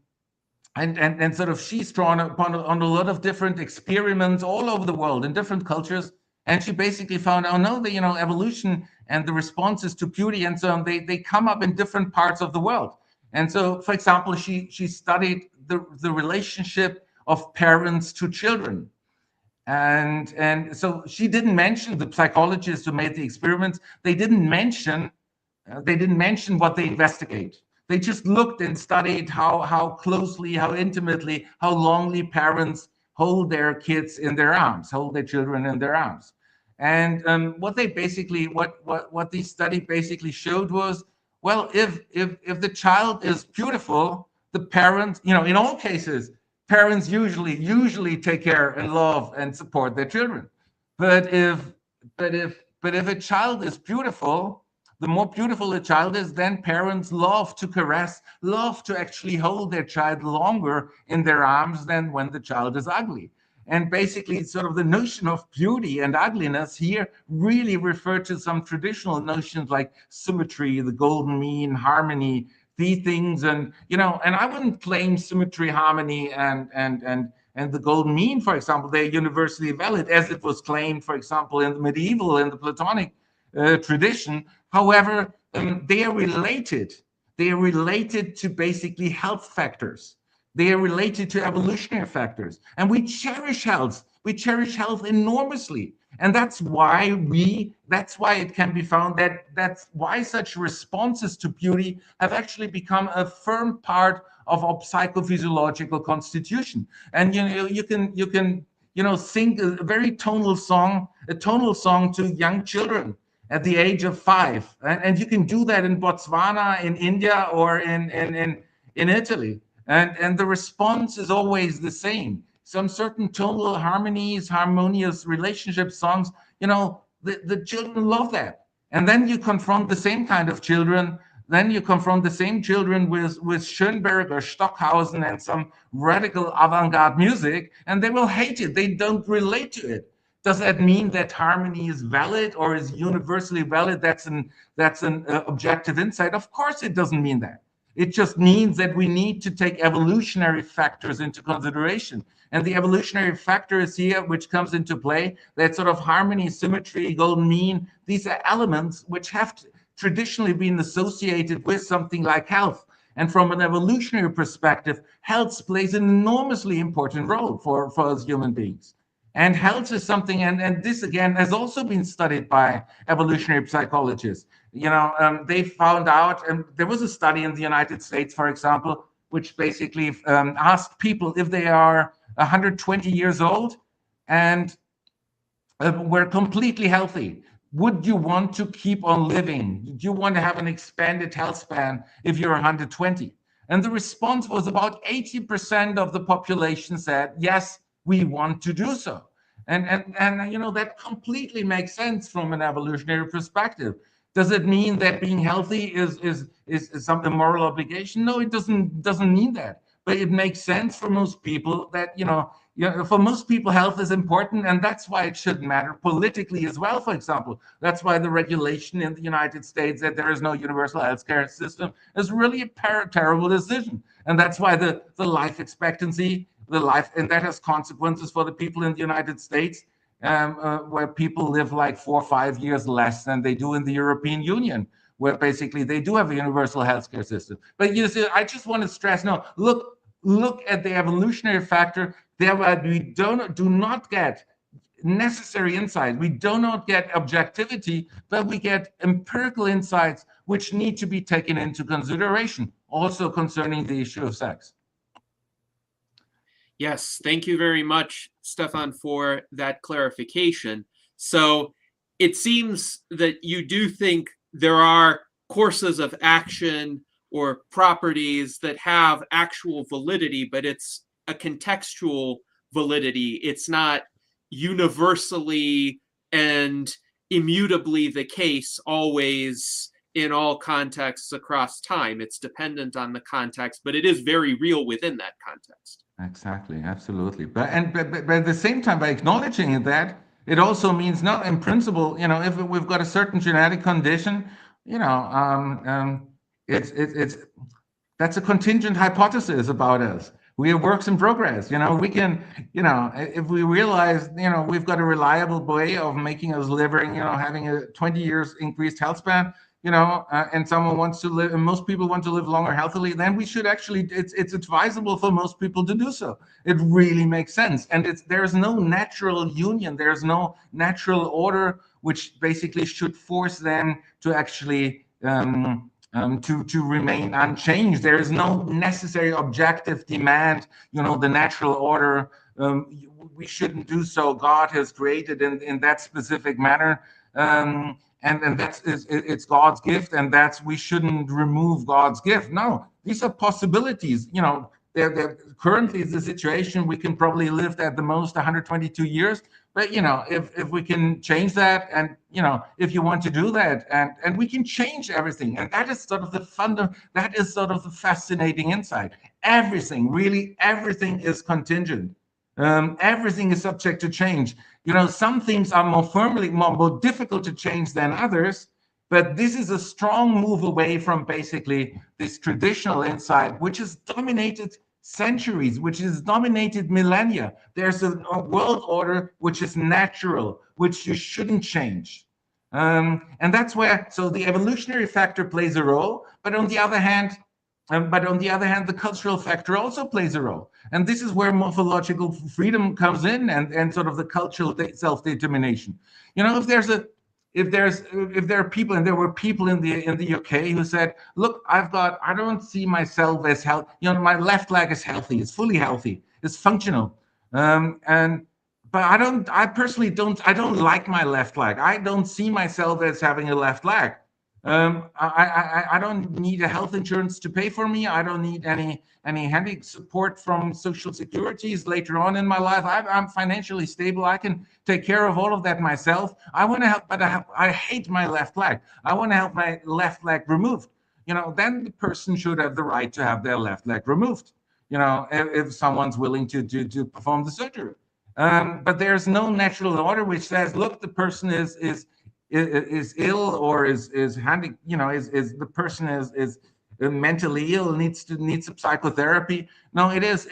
sort of she's drawn upon on a lot of different experiments all over the world in different cultures, and she basically found, oh no, evolution and the responses to beauty and so on, they come up in different parts of the world. And so, for example, she studied the relationship of parents to children. And so she didn't mention the psychologists who made the experiments. They didn't mention what they investigate. They just looked and studied how closely, how intimately, how longly parents hold their kids in their arms, hold their children in their arms. And what this study basically showed was, well, if the child is beautiful, the parents, in all cases, parents usually take care and love and support their children. But if a child is beautiful, the more beautiful a child is, then parents love to caress, love to actually hold their child longer in their arms than when the child is ugly. And basically, sort of the notion of beauty and ugliness here really refer to some traditional notions like symmetry, the golden mean, harmony, these things. And and I wouldn't claim symmetry, harmony, and the golden mean, for example, they're universally valid, as it was claimed, for example, in the medieval and the Platonic tradition. However, they are related. They are related to basically health factors. They are related to evolutionary factors. And we cherish health. We cherish health enormously. And that's why it can be found that's why such responses to beauty have actually become a firm part of our psychophysiological constitution. And you can sing a very tonal song to young children at the age of 5, and you can do that in Botswana, in India, or in Italy, and the response is always the same. Some certain tonal harmonies, harmonious relationship songs, the children love that. And then you confront the same kind of children. Then you confront the same children with Schoenberg or Stockhausen and some radical avant-garde music, and they will hate it. They don't relate to it. Does that mean that harmony is valid or is universally valid? That's an objective insight. Of course, it doesn't mean that. It just means that we need to take evolutionary factors into consideration. And the evolutionary factor is here, which comes into play, that sort of harmony, symmetry, golden mean. These are elements which have traditionally been associated with something like health. And from an evolutionary perspective, health plays an enormously important role for us human beings. And health is something, and this again has also been studied by evolutionary psychologists. They found out, and there was a study in the United States, for example, which basically asked people if they are 120 years old and were completely healthy. Would you want to keep on living? Do you want to have an expanded health span if you're 120? And the response was about 80% of the population said, yes, we want to do so. And that completely makes sense from an evolutionary perspective. Does it mean that being healthy is some moral obligation? No, it doesn't mean that. But it makes sense for most people that for most people, health is important, and that's why it should matter politically as well. For example, that's why the regulation in the United States that there is no universal healthcare system is really a terrible decision, and that's why the life expectancy, and that has consequences for the people in the United States, where people live like 4 or 5 years less than they do in the European Union, where basically they do have a universal healthcare system. But you see, I just want to stress, no, look at the evolutionary factor. Thereby, we do not get necessary insight. We do not get objectivity, but we get empirical insights which need to be taken into consideration, also concerning the issue of sex. Yes, thank you very much, Stefan, for that clarification. So it seems that you do think there are courses of action or properties that have actual validity, but it's a contextual validity. It's not universally and immutably the case always in all contexts across time. It's dependent on the context, but it is very real within that context. Exactly, absolutely. But at the same time, by acknowledging that, it also means, no, in principle, if we've got a certain genetic condition, it's that's a contingent hypothesis about us. We are works in progress. We can, if we realize, we've got a reliable way of making us living, having a 20 years increased health span, and someone wants to live, and most people want to live longer healthily, then we should actually, it's advisable for most people to do so. It really makes sense. And there's no natural union. There's no natural order, which basically should force them to actually, to remain unchanged. There is no necessary objective demand, the natural order. We shouldn't do so. God has created in that specific manner. And it's God's gift, and we shouldn't remove God's gift. No, these are possibilities. They're currently the situation, we can probably live at the most 122 years. But if we can change that, and if you want to do that, and we can change everything, and that is sort of the fascinating insight. Everything, really everything, is contingent. Everything is subject to change. Some things are more difficult to change than others, but this is a strong move away from basically this traditional insight, which has dominated centuries, which has dominated millennia. There's a world order which is natural, which you shouldn't change. And that's where, so the evolutionary factor plays a role, but on the other hand, the cultural factor also plays a role. And this is where morphological freedom comes in, and sort of the cultural self-determination. If there's a if there are people, and there were people in the UK who said, look, I don't see myself as healthy. My left leg is healthy, it's fully healthy, it's functional. And but I personally don't like my left leg. I don't see myself as having a left leg. I don't need a health insurance to pay for me. I don't need any handy support from social securities later on in my life. I'm financially stable. I can take care of all of that myself. I want to help, but I hate my left leg. I want to have my left leg removed. Then the person should have the right to have their left leg removed. If someone's willing to perform the surgery. But there's no natural order which says, look, the person is ill, or is handy, is the person is mentally ill, needs some psychotherapy. No, that's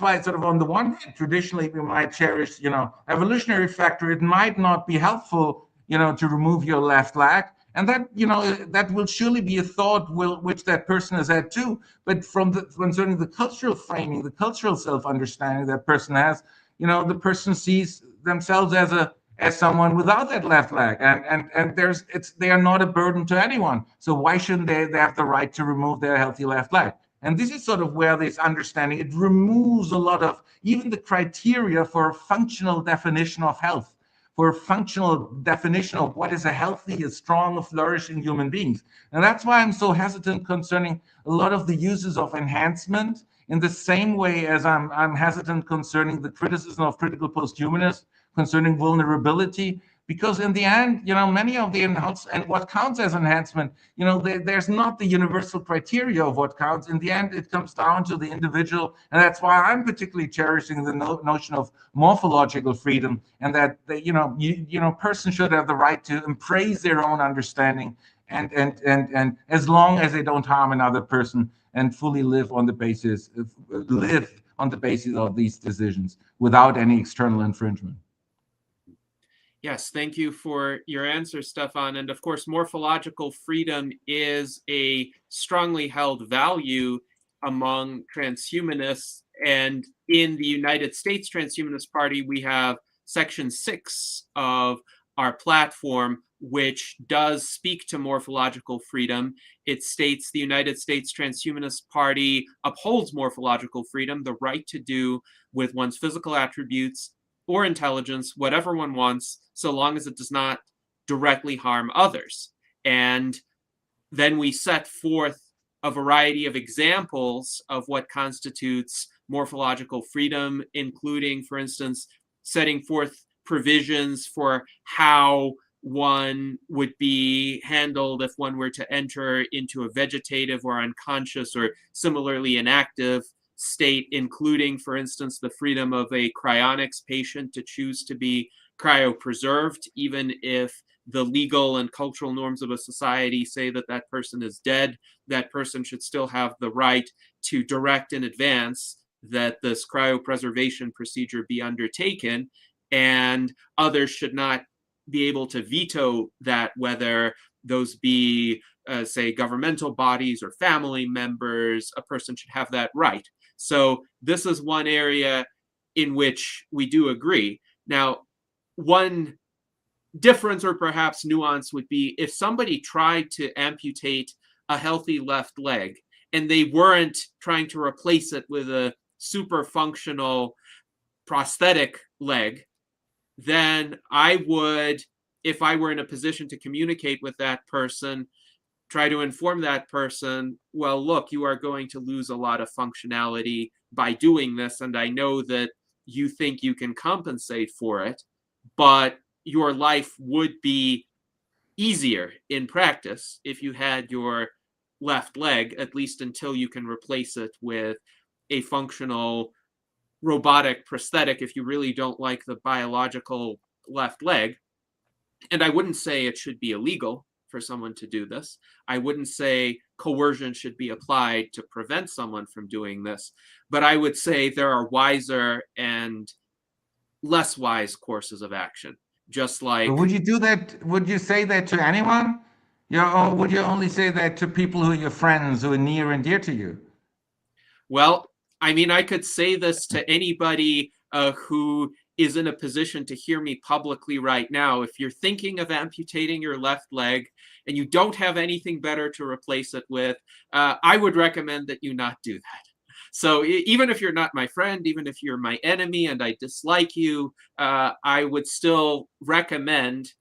why it's sort of, on the one hand, traditionally we might cherish, evolutionary factor. It might not be helpful, to remove your left leg. And that, that will surely be a thought which that person has had too. But concerning the cultural framing, the cultural self-understanding that person has, the person sees themselves as someone without that left leg, and they are not a burden to anyone. So why shouldn't they have the right to remove their healthy left leg? And this is sort of where this understanding, it removes a lot of even the criteria for a functional definition of health, for a functional definition of what is a healthy, a strong, a flourishing human beings. And that's why I'm so hesitant concerning a lot of the uses of enhancement, in the same way as I'm hesitant concerning the criticism of critical posthumanists concerning vulnerability, because in the end, many of the and what counts as enhancement, there's not the universal criteria of what counts. In the end, it comes down to the individual, and that's why I'm particularly cherishing the notion of morphological freedom, and that persons should have the right to embrace their own understanding, and as long as they don't harm another person, and fully live on the basis of these decisions without any external infringement. Yes, thank you for your answer, Stefan. And of course, morphological freedom is a strongly held value among transhumanists. And in the United States Transhumanist Party, we have Section 6 of our platform, which does speak to morphological freedom. It states the United States Transhumanist Party upholds morphological freedom, the right to do with one's physical attributes or intelligence whatever one wants, so long as it does not directly harm others. And then we set forth a variety of examples of what constitutes morphological freedom, including, for instance, setting forth provisions for how one would be handled if one were to enter into a vegetative or unconscious or similarly inactive state, including, for instance, the freedom of a cryonics patient to choose to be cryopreserved, even if the legal and cultural norms of a society say that that person is dead. That person should still have the right to direct in advance that this cryopreservation procedure be undertaken, and others should not be able to veto that, whether those be, say, governmental bodies or family members. A person should have that right. So this is one area in which we do agree. Now, one difference or perhaps nuance would be if somebody tried to amputate a healthy left leg and they weren't trying to replace it with a super functional prosthetic leg, then I would, if I were in a position to communicate with that person, try to inform that person, well, look, you are going to lose a lot of functionality by doing this, and I know that you think you can compensate for it, but your life would be easier in practice if you had your left leg, at least until you can replace it with a functional robotic prosthetic if you really don't like the biological left leg. And I wouldn't say it should be illegal for someone to do this. I wouldn't say coercion should be applied to prevent someone from doing this. But I would say there are wiser and less wise courses of action. Just But like, would you do that? Would you say that to anyone? Or would you only say that to people who are your friends, who are near and dear to you? well, I mean, I could say this to anybody who is in a position to hear me publicly right now. If you're thinking of amputating your left leg and you don't have anything better to replace it with, I would recommend that you not do that. So even if you're not my friend, even if you're my enemy and I dislike you, I would still recommend,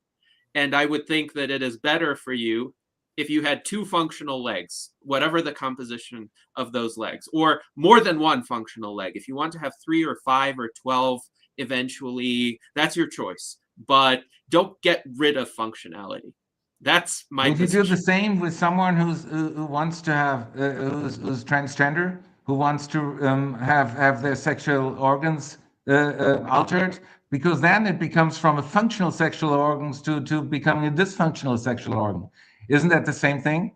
and I would think that it is better for you if you had two functional legs, whatever the composition of those legs, or more than one functional leg. If you want to have 3 or 5 or 12 eventually, that's your choice. But don't get rid of functionality. That's my Would you do the position. same with someone who wants to have who's transgender, who wants to have their sexual organs altered? Because then it becomes from a functional sexual organs to becoming a dysfunctional sexual organ. Isn't that the same thing?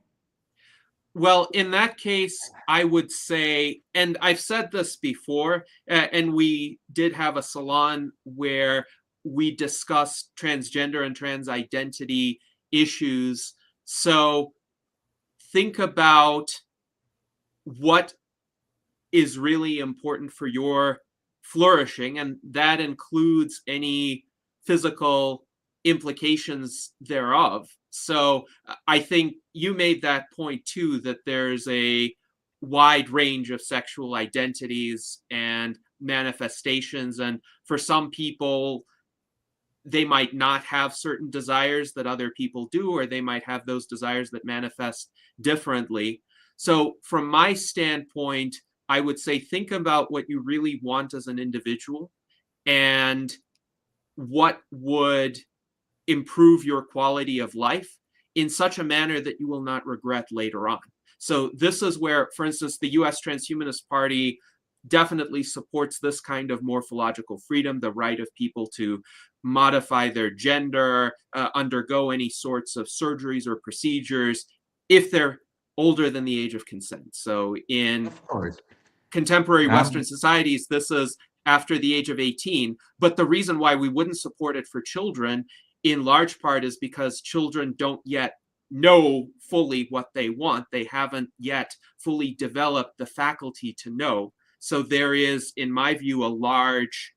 Well, in that case, I would say, and I've said this before, and we did have a salon where we discussed transgender and trans identity issues. So think about what is really important for your flourishing, and that includes any physical implications thereof. So I think you made that point too, that there's a wide range of sexual identities and manifestations. And for some people, they might not have certain desires that other people do, or they might have those desires that manifest differently. So, from my standpoint, I would say think about what you really want as an individual and what would improve your quality of life in such a manner that you will not regret later on. So, this is where, for instance, the US Transhumanist Party definitely supports this kind of morphological freedom, the right of people to modify their gender, undergo any sorts of surgeries or procedures if they're older than the age of consent. So in Of course. contemporary Western Um, societies, this is after the age of 18. But the reason why we wouldn't support it for children, in large part, is because children don't yet know fully what they want. They haven't yet fully developed the faculty to know. So there is, in my view, a large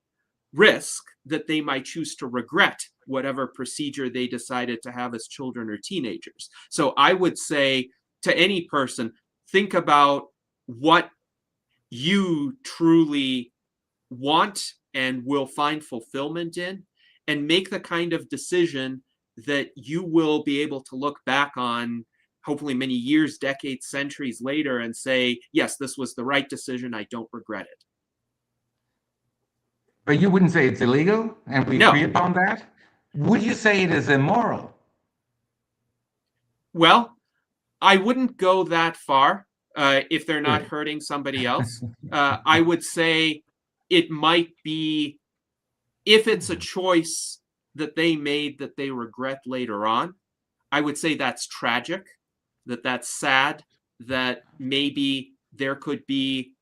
risk that they might choose to regret whatever procedure they decided to have as children or teenagers. So I would say to any person, think about what you truly want and will find fulfillment in, and make the kind of decision that you will be able to look back on hopefully many years, decades, centuries later and say, yes, this was the right decision. I don't regret it. but you wouldn't say it's illegal, and we agree No. upon that. Would you say it is immoral? Well, I wouldn't go that far if they're not Good. hurting somebody else. I would say it might be, if it's a choice that they made that they regret later on, I would say that's tragic, that's sad, that maybe there could be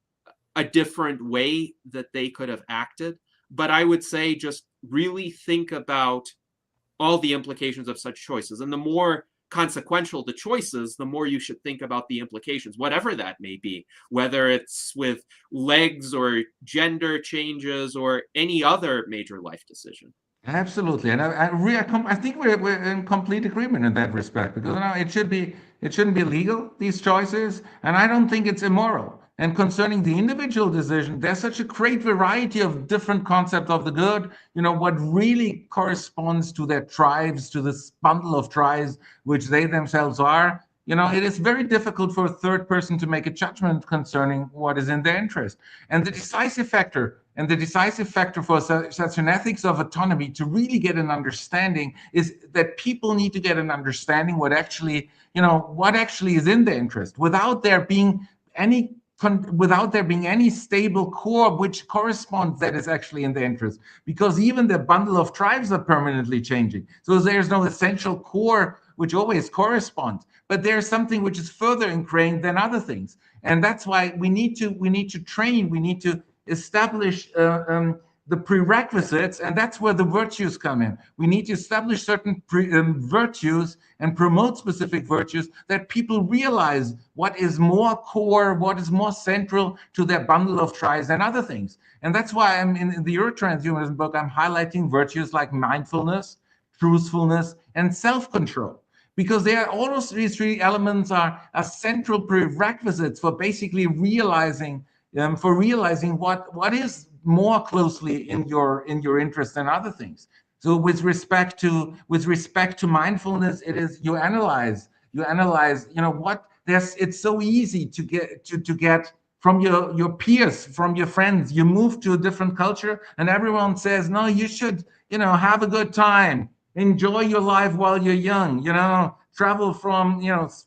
a different way that they could have acted. But I would say just really think about all the implications of such choices. And the more consequential the choices, the more you should think about the implications, whatever that may be, whether it's with legs or gender changes or any other major life decision. Absolutely, and I think we're in complete agreement in that respect, because it shouldn't be legal, these choices, and I don't think it's immoral. And concerning the individual decision, there's such a great variety of different concepts of the good. What really corresponds to their tribes, to this bundle of tribes which they themselves are. It is very difficult for a third person to make a judgment concerning what is in their interest. And the decisive factor for such an ethics of autonomy to really get an understanding is that people need to get an understanding what actually is in their interest, without there being any without there being any stable core which corresponds that is actually in the interest, because even the bundle of tribes are permanently changing. So there's no essential core which always corresponds, but there's something which is further ingrained than other things. And that's why we need to train, we need to establish the prerequisites, and that's where the virtues come in. We need to establish certain virtues and promote specific virtues that people realize what is more core, what is more central to their bundle of tribes than other things. And that's why I'm in the Euro-Transhumanism book, I'm highlighting virtues like mindfulness, truthfulness, and self-control. Because all of these three elements are central prerequisites for basically realizing what is more closely in your interest than other things. So with respect to mindfulness, it is you analyze, what there's. It's so easy to get from your peers, from your friends. You move to a different culture, and everyone says, no, you should, have a good time, enjoy your life while you're young, travel from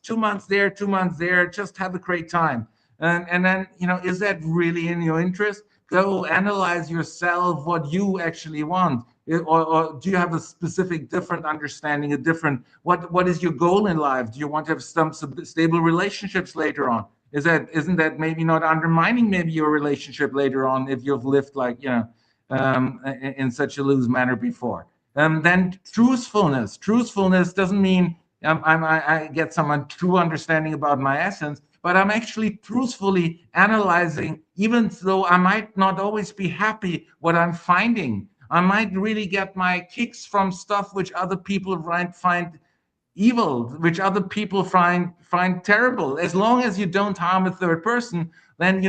2 months there, 2 months there, just have a great time. And then, is that really in your interest? Go analyze yourself what you actually want. Or do you have a specific different understanding, what is your goal in life? Do you want to have some stable relationships later on? Isn't that maybe not undermining maybe your relationship later on if you've lived like, in such a loose manner before? Then truthfulness. Truthfulness doesn't mean I get some true understanding about my essence, but I'm actually truthfully analyzing, even though I might not always be happy what I'm finding. I might really get my kicks from stuff which other people find evil, which other people find terrible. As long as you don't harm a third person, then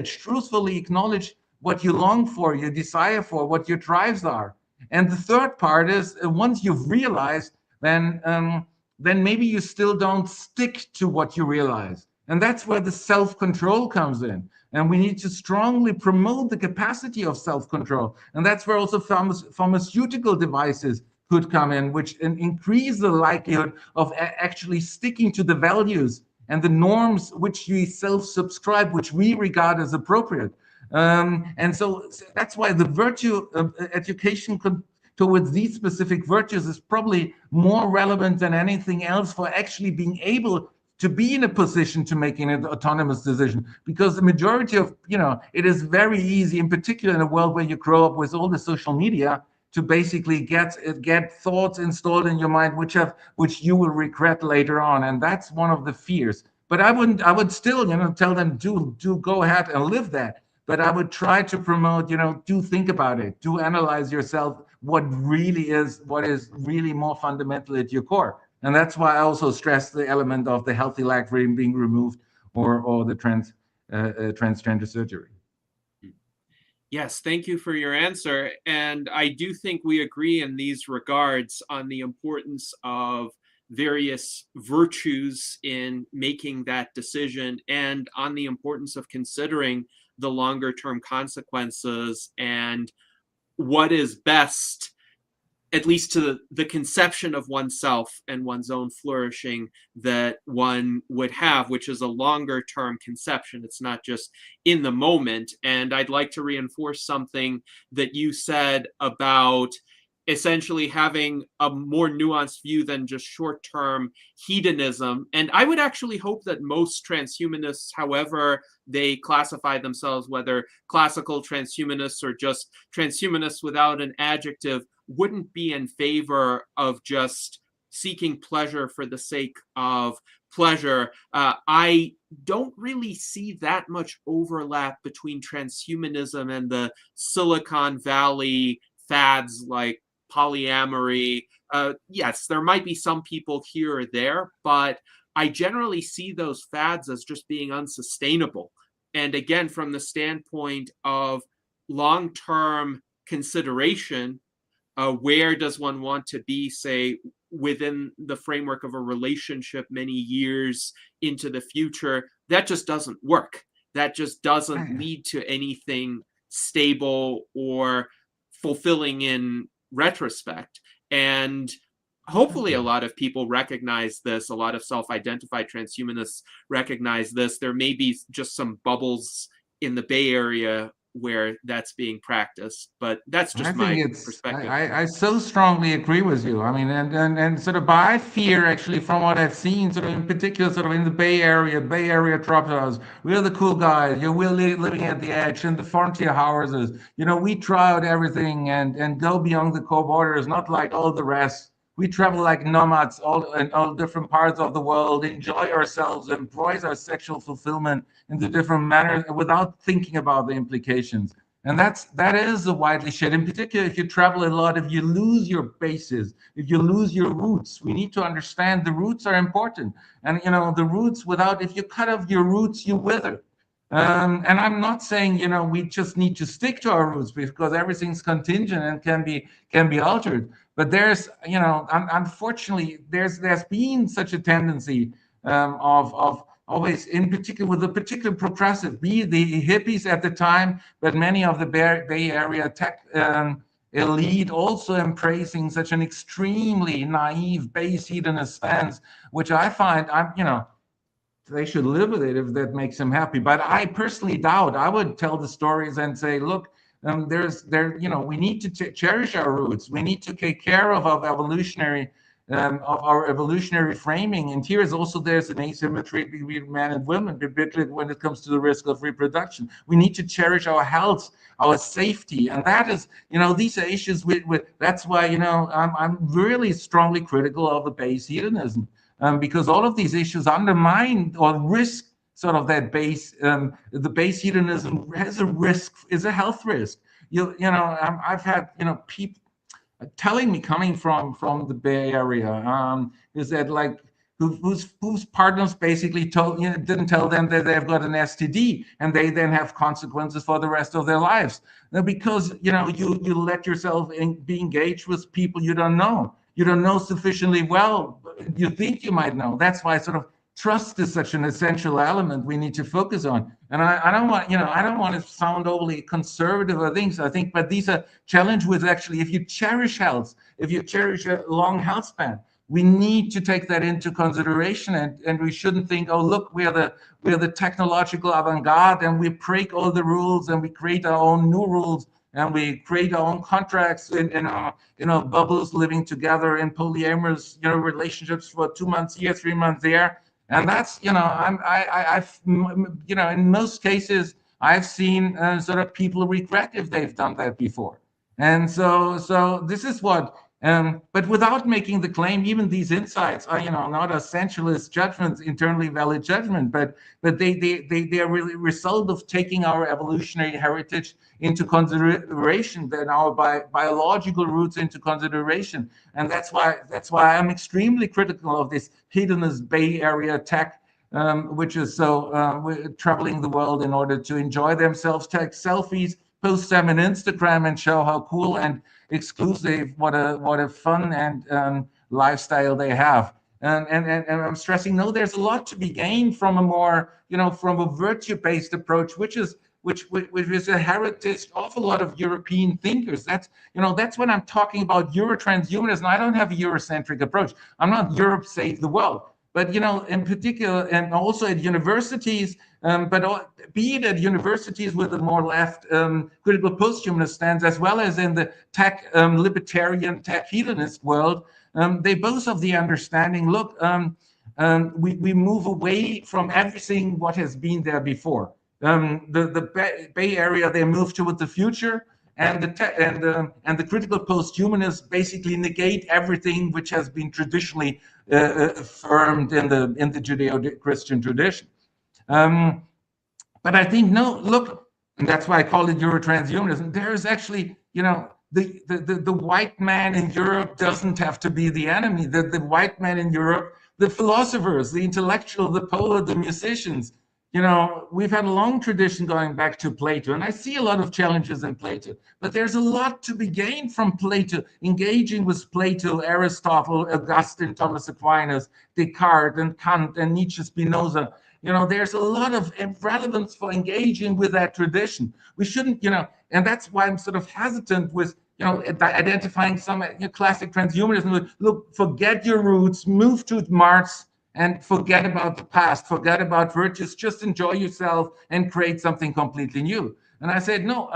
truthfully acknowledge what you long for, your desire for, what your drives are. And the third part is once you've realized, then maybe you still don't stick to what you realize. And that's where the self-control comes in. And we need to strongly promote the capacity of self-control. And that's where also pharmaceutical devices could come in, which increase the likelihood of actually sticking to the values and the norms which we self-subscribe, which we regard as appropriate. And so that's why the virtue education towards these specific virtues is probably more relevant than anything else for actually being able to be in a position to making an autonomous decision. Because the majority of, it is very easy, in particular in a world where you grow up with all the social media, to basically get thoughts installed in your mind which you will regret later on. And that's one of the fears. But I would still, tell them, do go ahead and live that. But I would try to promote, do think about it, do analyze yourself, what is really more fundamental at your core. And that's why I also stress the element of the healthy lack being removed, or the transgender surgery. Yes, thank you for your answer. And I do think we agree in these regards on the importance of various virtues in making that decision, and on the importance of considering the longer term consequences and what is best, at least to the conception of oneself and one's own flourishing that one would have, which is a longer term conception. It's not just in the moment. And I'd like to reinforce something that you said about essentially having a more nuanced view than just short-term hedonism. And I would actually hope that most transhumanists, however they classify themselves, whether classical transhumanists or just transhumanists without an adjective, wouldn't be in favor of just seeking pleasure for the sake of pleasure. I don't really see that much overlap between transhumanism and the Silicon Valley fads like polyamory. Yes, there might be some people here or there, but I generally see those fads as just being unsustainable. And again, from the standpoint of long-term consideration, where does one want to be, say, within the framework of a relationship many years into the future? That just doesn't work. That just doesn't lead to anything stable or fulfilling in retrospect. And hopefully a lot of people recognize this. A lot of self-identified transhumanists recognize this. There may be just some bubbles in the Bay Area where that's being practiced, but that's I just think my it's perspective. I so strongly agree with you. I mean, and sort of, but I fear actually from what I've seen, sort of in particular, sort of in the Bay Area tropicals, we're the cool guys. You know, we're living at the edge in the frontier houses. You know, we try out everything and go beyond the core borders, not like all the rest. We travel like nomads all in all different parts of the world, enjoy ourselves, embrace our sexual fulfillment in the different manners without thinking about the implications. And that is a widely shared. In particular, if you travel a lot, if you lose your bases, if you lose your roots, we need to understand the roots are important. And you know, the roots without, if you cut off your roots, you wither. And I'm not saying, you know, we just need to stick to our roots because everything's contingent and can be altered. But there's, you know, unfortunately, there's been such a tendency of always, in particular, with the particular progressive, be the hippies at the time, but many of the Bay Area tech elite also embracing such an extremely naive, base hedonist stance, which I find, you know, they should live with it if that makes them happy. But I personally doubt. I would tell the stories and say, look, you know, we need to cherish our roots. We need to take care of our evolutionary framing. And here is also there's an asymmetry between men and women, particularly when it comes to the risk of reproduction. We need to cherish our health, our safety, and that is, you know, these are issues with that's why, you know, I'm really strongly critical of the base hedonism. Because all of these issues undermine or risk sort of that base. The base hedonism has a risk, is a health risk. You know, I've had, you know, people telling me coming from the Bay Area, is that like whose partners basically told, you know, didn't tell them that they've got an STD and they then have consequences for the rest of their lives. Because, you know, you let yourself be engaged with people you don't know. You don't know sufficiently well. You think you might know. That's why sort of trust is such an essential element we need to focus on. And I don't want, you know, I don't want to sound overly conservative or things, I think, but these are challenge with actually, if you cherish health, if you cherish a long health span, we need to take that into consideration, and we shouldn't think, oh, look, we're the technological avant-garde and we break all the rules and we create our own new rules and we create our own contracts in our, you know, bubbles living together in polyamorous, you know, relationships for 2 months here, 3 months there. And that's, you know, I've, you know, in most cases, I've seen sort of people regret if they've done that before. And so this is what, but without making the claim, even these insights are, you know, not essentialist judgments, internally valid judgment, but they are really a result of taking our evolutionary heritage into consideration, then our biological roots into consideration. And that's why I'm extremely critical of this hedonist Bay Area tech, which is so traveling the world in order to enjoy themselves, take selfies, post them on Instagram, and show how cool and exclusive, what a fun and lifestyle they have. And I'm stressing, no, there's a lot to be gained from a more, you know, from a virtue-based approach, which is a heritage of a lot of European thinkers. That's, you know, that's when I'm talking about Euro-Transhumanism. I don't have a Eurocentric approach. I'm not Europe save the world. But, you know, in particular, and also at universities, but be it at universities with a more left critical post-humanist stance, as well as in the tech libertarian, tech hedonist world, they both have the understanding, look, we move away from everything what has been there before. The Bay Area, they move toward the future, and the critical post-humanists basically negate everything which has been traditionally affirmed in the Judeo-Christian tradition. But I think, no, look, and that's why I call it Euro-Transhumanism. There is actually, you know, the white man in Europe doesn't have to be the enemy. The white man in Europe, the philosophers, the intellectual, the poet, the musicians, you know, we've had a long tradition going back to Plato, and I see a lot of challenges in Plato, but there's a lot to be gained from Plato, engaging with Plato, Aristotle, Augustine, Thomas Aquinas, Descartes, and Kant, and Nietzsche, Spinoza. You know, there's a lot of relevance for engaging with that tradition. We shouldn't, you know, and that's why I'm sort of hesitant with identifying some classic transhumanism. Look, forget your roots, move to Mars, and forget about the past, forget about virtues, just enjoy yourself and create something completely new. And I said, no,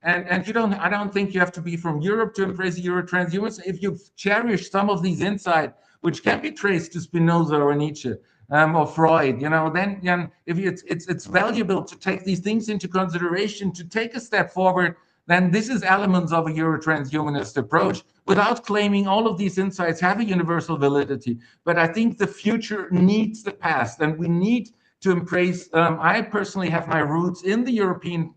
and I don't think you have to be from Europe to embrace Euro-Transhumanism. If you cherish some of these insights, which can be traced to Spinoza or Nietzsche, or Freud, then if it's valuable to take these things into consideration, to take a step forward, then this is elements of a Euro-transhumanist approach without claiming all of these insights have a universal validity. But I think the future needs the past, and we need to embrace. I personally have my roots in the European,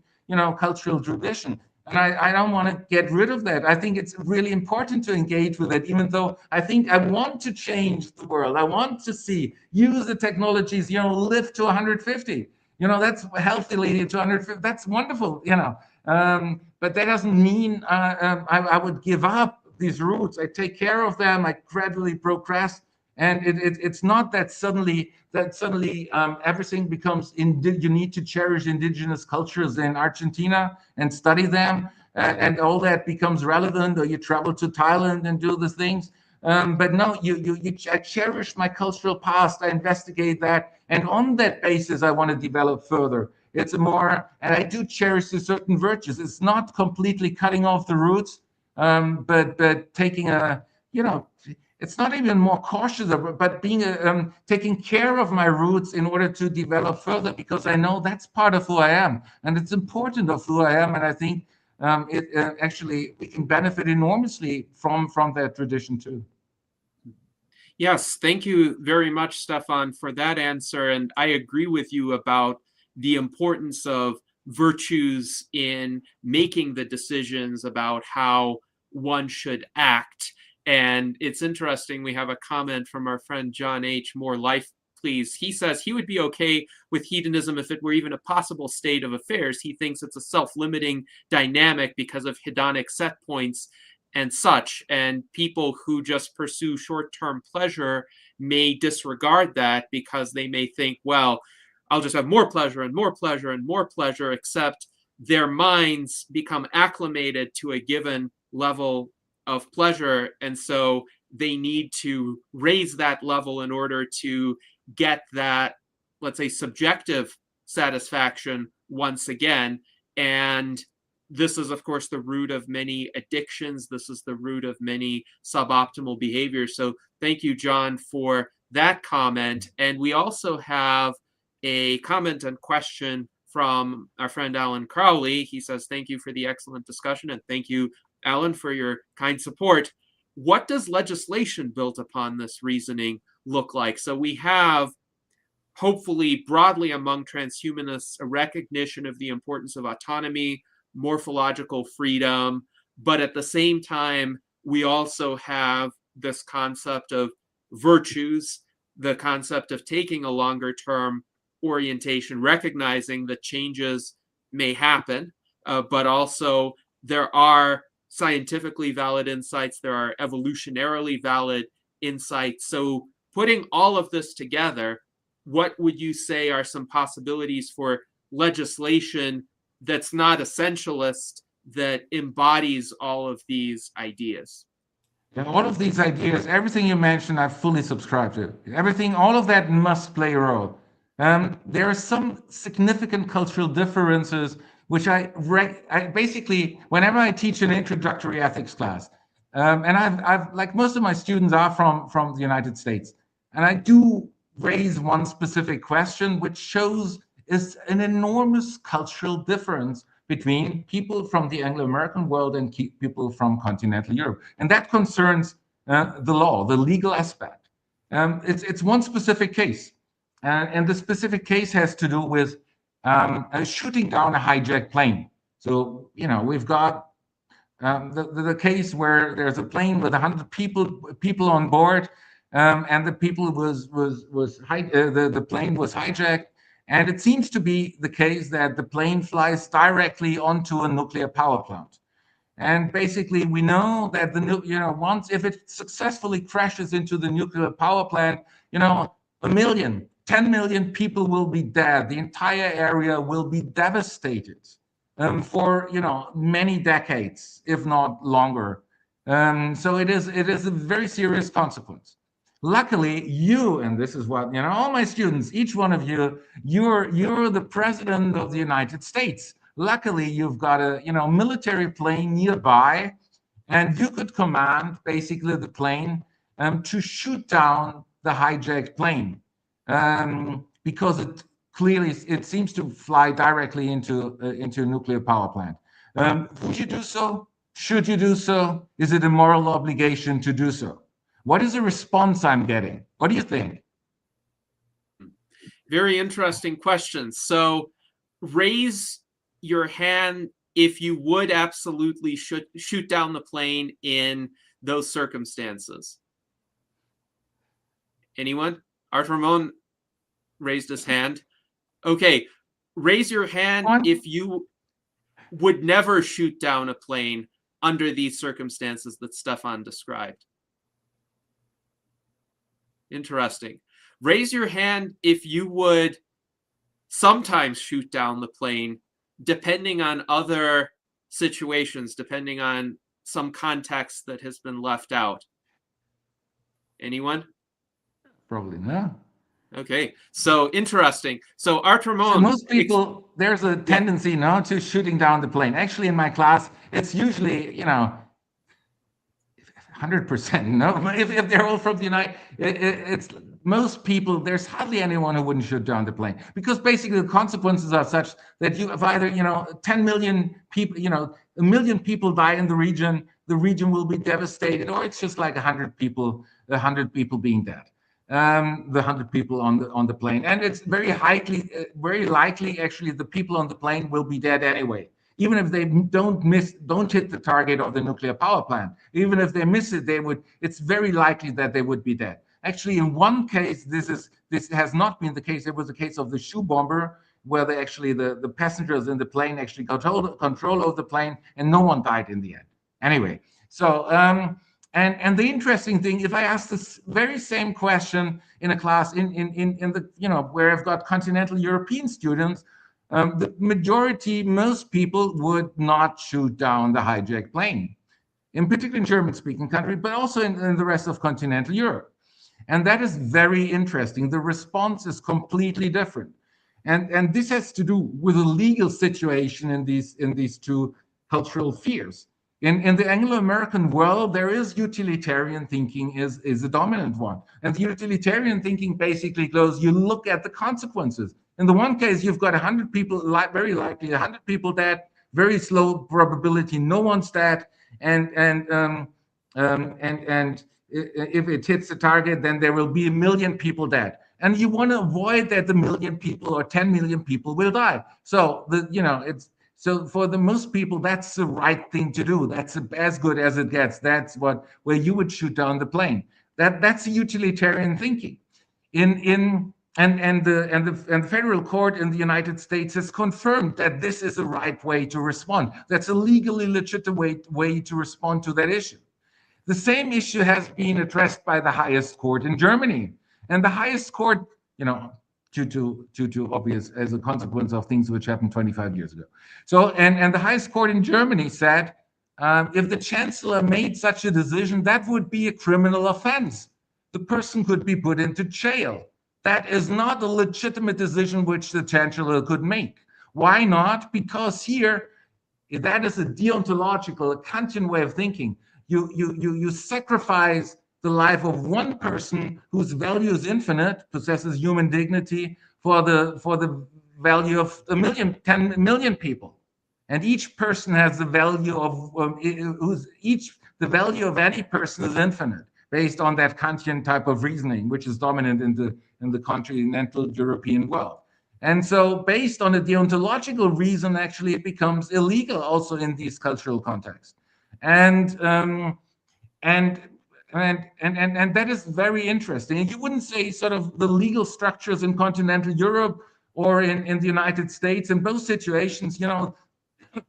cultural tradition, and I don't want to get rid of that. I think it's really important to engage with it, even though I think I want to change the world. I want to use the technologies, live to 150. That's healthily to 150. That's wonderful, but that doesn't mean I would give up these roots. I take care of them. I gradually progress, and it's not that suddenly everything becomes you need to cherish indigenous cultures in Argentina and study them, and all that becomes relevant, or you travel to Thailand and do the things. But no, I cherish my cultural past. I investigate that, and on that basis, I want to develop further. It's and I do cherish certain virtues. It's not completely cutting off the roots, but taking it's not even more cautious, but being taking care of my roots in order to develop further, because I know that's part of who I am, and it's important of who I am, and I think actually we can benefit enormously from that tradition too. Yes, thank you very much, Stefan, for that answer. And I agree with you about the importance of virtues in making the decisions about how one should act. And it's interesting, we have a comment from our friend John H. More Life, Please. He says he would be okay with hedonism if it were even a possible state of affairs. He thinks it's a self-limiting dynamic because of hedonic set points and such, and people who just pursue short-term pleasure may disregard that because they may think, well, I'll just have more pleasure and more pleasure and more pleasure, except their minds become acclimated to a given level of pleasure, and so they need to raise that level in order to get that, let's say, subjective satisfaction once again. And this is, of course, the root of many addictions. This is the root of many suboptimal behaviors. So thank you, John, for that comment. And we also have a comment and question from our friend Alan Crowley. He says, thank you for the excellent discussion, and thank you, Alan, for your kind support. What does legislation built upon this reasoning look like? So we have, hopefully broadly among transhumanists, a recognition of the importance of autonomy, morphological freedom, but at the same time, we also have this concept of virtues, the concept of taking a longer term orientation, recognizing that changes may happen, but also there are scientifically valid insights, there are evolutionarily valid insights. So putting all of this together, what would you say are some possibilities for legislation that's not essentialist, that embodies all of these ideas? Yeah, all of these ideas, everything you mentioned, I fully subscribe to. Everything, all of that must play a role. There are some significant cultural differences, which I basically, whenever I teach an introductory ethics class, and I've like most of my students are from the United States, and I do raise one specific question, which shows is an enormous cultural difference between people from the Anglo-American world and people from continental Europe. And that concerns the law, the legal aspect. It's one specific case. And the specific case has to do with shooting down a hijacked plane. So, we've got the case where there's a plane with 100 people on board, and the people the plane was hijacked. And it seems to be the case that the plane flies directly onto a nuclear power plant. And basically, we know that once if it successfully crashes into the nuclear power plant, 10 million people will be dead. The entire area will be devastated. for many decades, if not longer. So it is a very serious consequence. Luckily, you, and this is what all my students, each one of you, you're the president of the United States. Luckily, you've got a military plane nearby, and you could command basically the plane to shoot down the hijacked plane, because it seems to fly directly into a nuclear power plant. Would you do so? Should you do so? Is it a moral obligation to do so? What is the response I'm getting? What do you think? Very interesting question. So raise your hand if you would absolutely shoot down the plane in those circumstances. Anyone? Art Ramon raised his hand. Okay, raise your hand if you would never shoot down a plane under these circumstances that Stefan described. Interesting. Raise your hand if you would sometimes shoot down the plane, depending on other situations, depending on some context that has been left out. Anyone? Probably no. Okay, so interesting. So Art Ramon, so most people, there's a tendency now to shooting down the plane. Actually, in my class, it's usually 100%. No, if they're all from the United, it's most people. There's hardly anyone who wouldn't shoot down the plane, because basically the consequences are such that you have either 10 million people, 1 million people die in the region will be devastated, or it's just like 100 people being dead. The 100 people on the plane, and it's very likely actually the people on the plane will be dead anyway, even if they don't hit the target of the nuclear power plant. Even if they miss it, it's very likely that they would be dead. Actually, in one case, this has not been the case. It was a case of the shoe bomber, where the passengers in the plane actually got control of the plane, and no one died in the end. Anyway, so and the interesting thing, if I ask this very same question in a class in the where I've got continental European students, the majority, most people would not shoot down the hijacked plane, in particular in German-speaking countries, but also in the rest of continental Europe. And that is very interesting. The response is completely different. And this has to do with the legal situation in these two cultural spheres. In the Anglo-American world, there is utilitarian thinking is a dominant one. And the utilitarian thinking basically goes, you look at the consequences. In the one case, you've got 100 people, very likely 100 people dead, very slow probability, no one's dead. And if it hits the target, then there will be 1 million people dead. And you want to avoid that the 1 million people or 10 million people will die. So So for the most people, that's the right thing to do. That's as good as it gets. That's where you would shoot down the plane. That's utilitarian thinking. And the federal court in the United States has confirmed that this is the right way to respond. That's a legally legitimate way to respond to that issue. The same issue has been addressed by the highest court in Germany, and the highest court, due to obvious as a consequence of things which happened 25 years ago. So, and the highest court in Germany said, if the chancellor made such a decision, that would be a criminal offense. The person could be put into jail. That is not a legitimate decision which the chancellor could make. Why not? Because here, that is a deontological, a Kantian way of thinking. You sacrifice the life of one person whose value is infinite, possesses human dignity, for the value of 10 million people. And each person has the value of the value of any person is infinite, based on that Kantian type of reasoning, which is dominant in the continental European world. And so, based on a deontological reason, actually, it becomes illegal also in these cultural contexts. And that is very interesting. And you wouldn't say sort of the legal structures in continental Europe or in the United States, in both situations,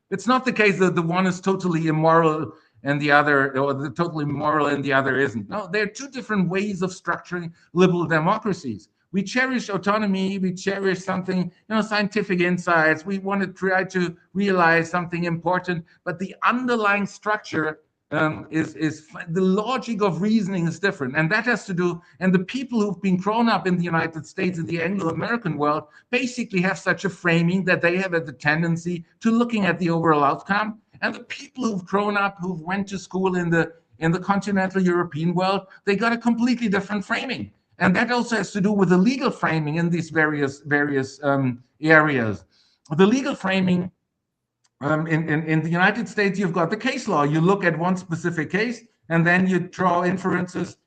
it's not the case that the one is totally immoral and the other, or the totally moral and the other isn't. No, there are two different ways of structuring liberal democracies. We cherish autonomy. We cherish something, scientific insights. We want to try to realize something important, but the underlying structure is the logic of reasoning is different, and that has to do. And the people who've been grown up in the United States, in the Anglo-American world, basically have such a framing that they have a tendency to looking at the overall outcome. And the people who've grown up, who've went to school in the continental European world, they got a completely different framing. And that also has to do with the legal framing in these various areas. The legal framing in the United States, you've got the case law. You look at one specific case, and then you draw inferences,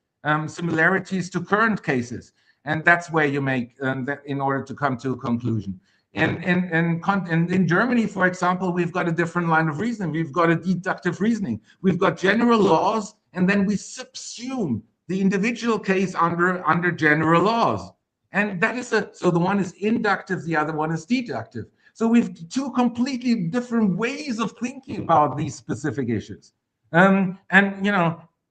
similarities to current cases, and that's where you make that in order to come to a conclusion. In Germany, for example, we've got a different line of reasoning. We've got a deductive reasoning. We've got general laws, and then we subsume the individual case under general laws. And that is so the one is inductive, the other one is deductive. So we've two completely different ways of thinking about these specific issues. And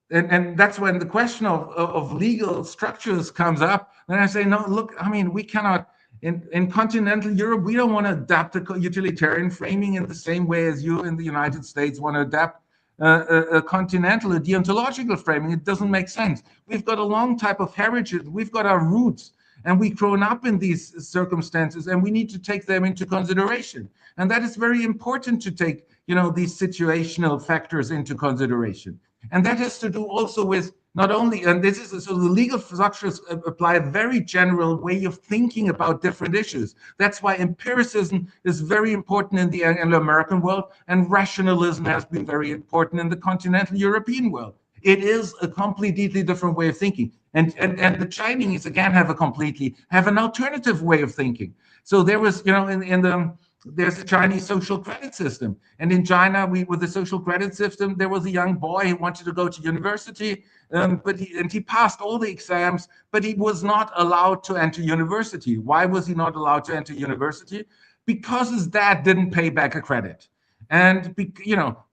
that's when the question of legal structures comes up. And I say, no, look, I mean, we cannot, in continental Europe, we don't want to adapt a utilitarian framing in the same way as you in the United States want to adapt a continental, a deontological framing. It doesn't make sense. We've got a long type of heritage. We've got our roots. And we've grown up in these circumstances, and we need to take them into consideration. And that is very important to take, these situational factors into consideration. And that has to do also with not only, and this is, so the legal structures apply a very general way of thinking about different issues. That's why empiricism is very important in the Anglo-American world, and rationalism has been very important in the continental European world. It is a completely different way of thinking. And the Chinese, again, have an alternative way of thinking. So there was, there's a Chinese social credit system. And in China, with the social credit system, there was a young boy who wanted to go to university, but he passed all the exams, but he was not allowed to enter university. Why was he not allowed to enter university? Because his dad didn't pay back a credit. And,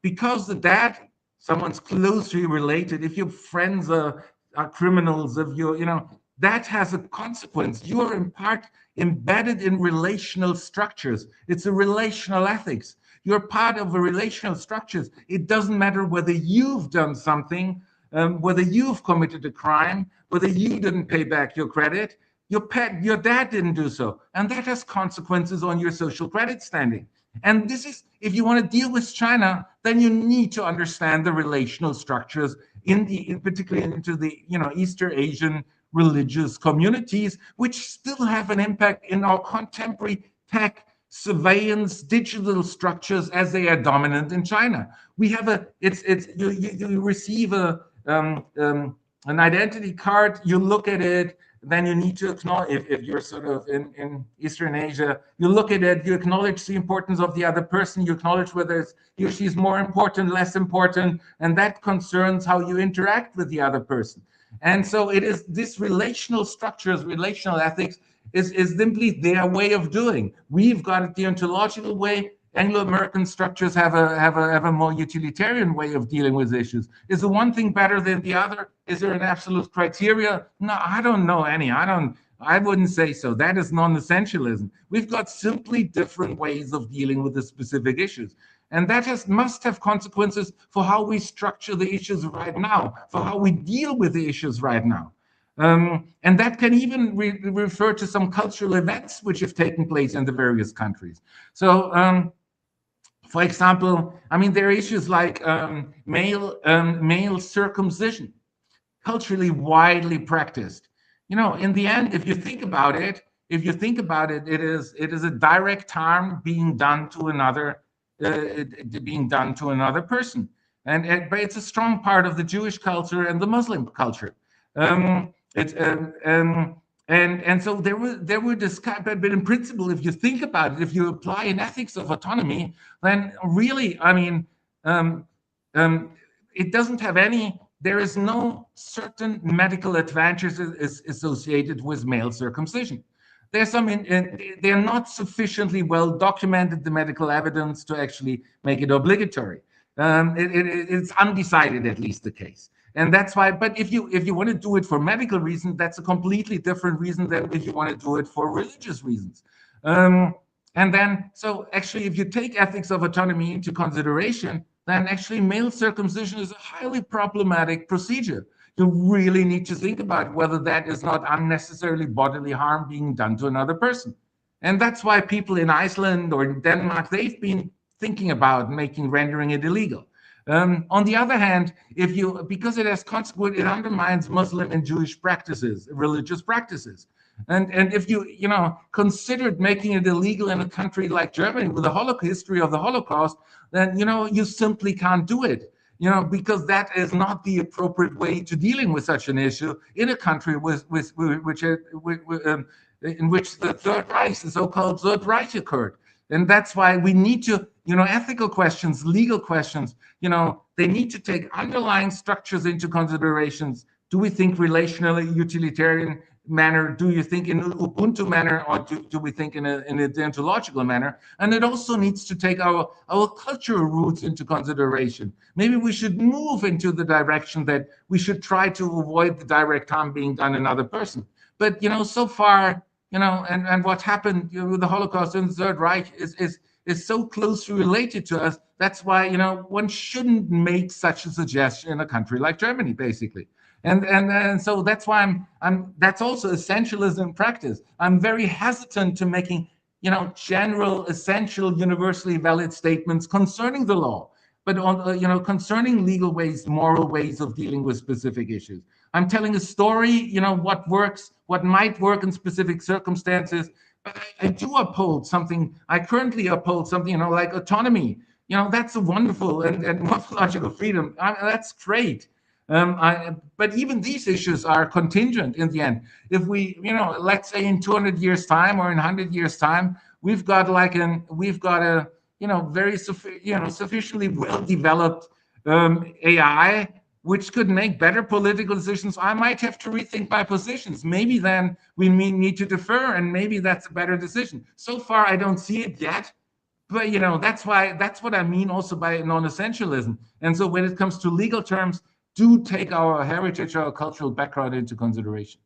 because the dad, someone's closely related, if your friends are criminals, if that has a consequence. You are in part embedded in relational structures. It's a relational ethics. You're part of a relational structures. It doesn't matter whether you've done something, whether you've committed a crime, whether you didn't pay back your credit, your dad didn't do so. And that has consequences on your social credit standing. And this is, if you want to deal with China, then you need to understand the relational structures in particularly into the Eastern Asian religious communities, which still have an impact in our contemporary tech surveillance digital structures as they are dominant in China. We have you receive an identity card, you look at it, then you need to acknowledge, if you're sort of in Eastern Asia, you look at it, you acknowledge the importance of the other person, you acknowledge whether he or she is more important, less important, and that concerns how you interact with the other person. And so it is this relational structures, relational ethics is simply their way of doing. We've got a deontological way. Anglo-American structures have a more utilitarian way of dealing with issues. Is the one thing better than the other? Is there an absolute criteria? No, I don't know any. I wouldn't say so. That is non-essentialism. We've got simply different ways of dealing with the specific issues. And that must have consequences for how we structure the issues right now, for how we deal with the issues right now. And that can even refer to some cultural events which have taken place in the various countries. So, for example, I mean, there are issues like male circumcision, culturally widely practiced. In the end, if you think about it, it is a direct harm being done to another person, but it's a strong part of the Jewish culture and the Muslim culture. And so there were discussed, but in principle, if you think about it, if you apply an ethics of autonomy, then really, I mean, it doesn't have any. There is no certain medical advantages associated with male circumcision. There's some, they're not sufficiently well documented, the medical evidence, to actually make it obligatory. It's undecided, at least, the case. And that's why, but if you want to do it for medical reasons, that's a completely different reason than if you want to do it for religious reasons. Um, and then, so actually, if you take ethics of autonomy into consideration, then actually male circumcision is a highly problematic procedure. You really need to think about whether that is not unnecessarily bodily harm being done to another person. And that's why people in Iceland or in Denmark, they've been thinking about rendering it illegal. On the other hand, because it has consequence, it undermines Muslim and Jewish practices, religious practices. And if you considered making it illegal in a country like Germany with a history of the Holocaust, then you simply can't do it. Because that is not the appropriate way to dealing with such an issue in a country in which the Third Reich, the so-called Third Reich, occurred. And that's why we need to, ethical questions, legal questions, they need to take underlying structures into considerations. Do we think relationally utilitarian manner? Do you think in an Ubuntu manner, or do we think in a deontological manner? And it also needs to take our cultural roots into consideration. Maybe we should move into the direction that we should try to avoid the direct harm being done another person. But so far, and what happened with the Holocaust and the Third Reich is so closely related to us. That's why one shouldn't make such a suggestion in a country like Germany, basically. And so that's why that's also essentialism in practice. I'm very hesitant to making general, essential, universally valid statements concerning the law, but on concerning legal ways, moral ways of dealing with specific issues. I'm telling a story, what works, what might work in specific circumstances. But I do uphold something. I currently uphold something, like autonomy. That's a wonderful and morphological freedom. That's great. But even these issues are contingent in the end. If we, let's say in 200 years' time or in 100 years' time, we've got a very sufficiently well-developed AI which could make better political decisions. I might have to rethink my positions. Maybe then we need to defer, and maybe that's a better decision. So far, I don't see it yet. But that's what I mean also by non-essentialism. And so when it comes to legal terms, do take our heritage, our cultural background into consideration.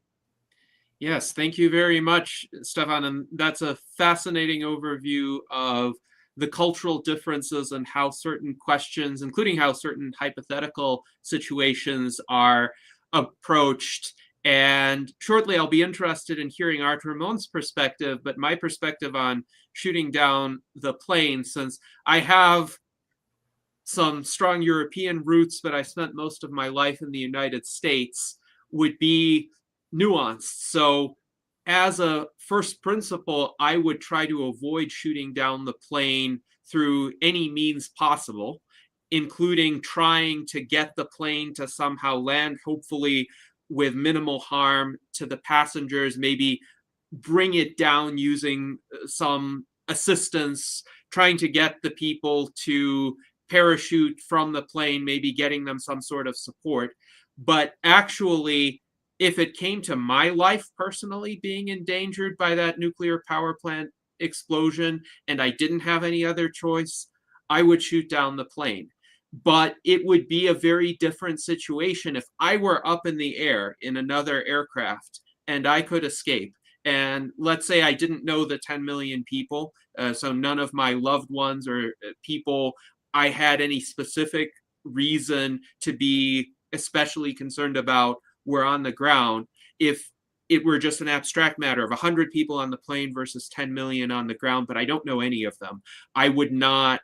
Yes, thank you very much, Stefan. And that's a fascinating overview of the cultural differences and how certain questions, including how certain hypothetical situations are approached. And shortly, I'll be interested in hearing Art Ramon's perspective, but my perspective on shooting down the plane, since I have some strong European roots, but I spent most of my life in the United States, would be nuanced. So as a first principle, I would try to avoid shooting down the plane through any means possible, including trying to get the plane to somehow land, hopefully with minimal harm to the passengers, maybe bring it down using some assistance, trying to get the people to parachute from the plane, maybe getting them some sort of support. But actually, if it came to my life personally being endangered by that nuclear power plant explosion and I didn't have any other choice, I would shoot down the plane. But it would be a very different situation if I were up in the air in another aircraft and I could escape. And let's say I didn't know the 10 million people, so none of my loved ones or people I had any specific reason to be especially concerned about were on the ground. If it were just an abstract matter of 100 people on the plane versus 10 million on the ground, but I don't know any of them, I would not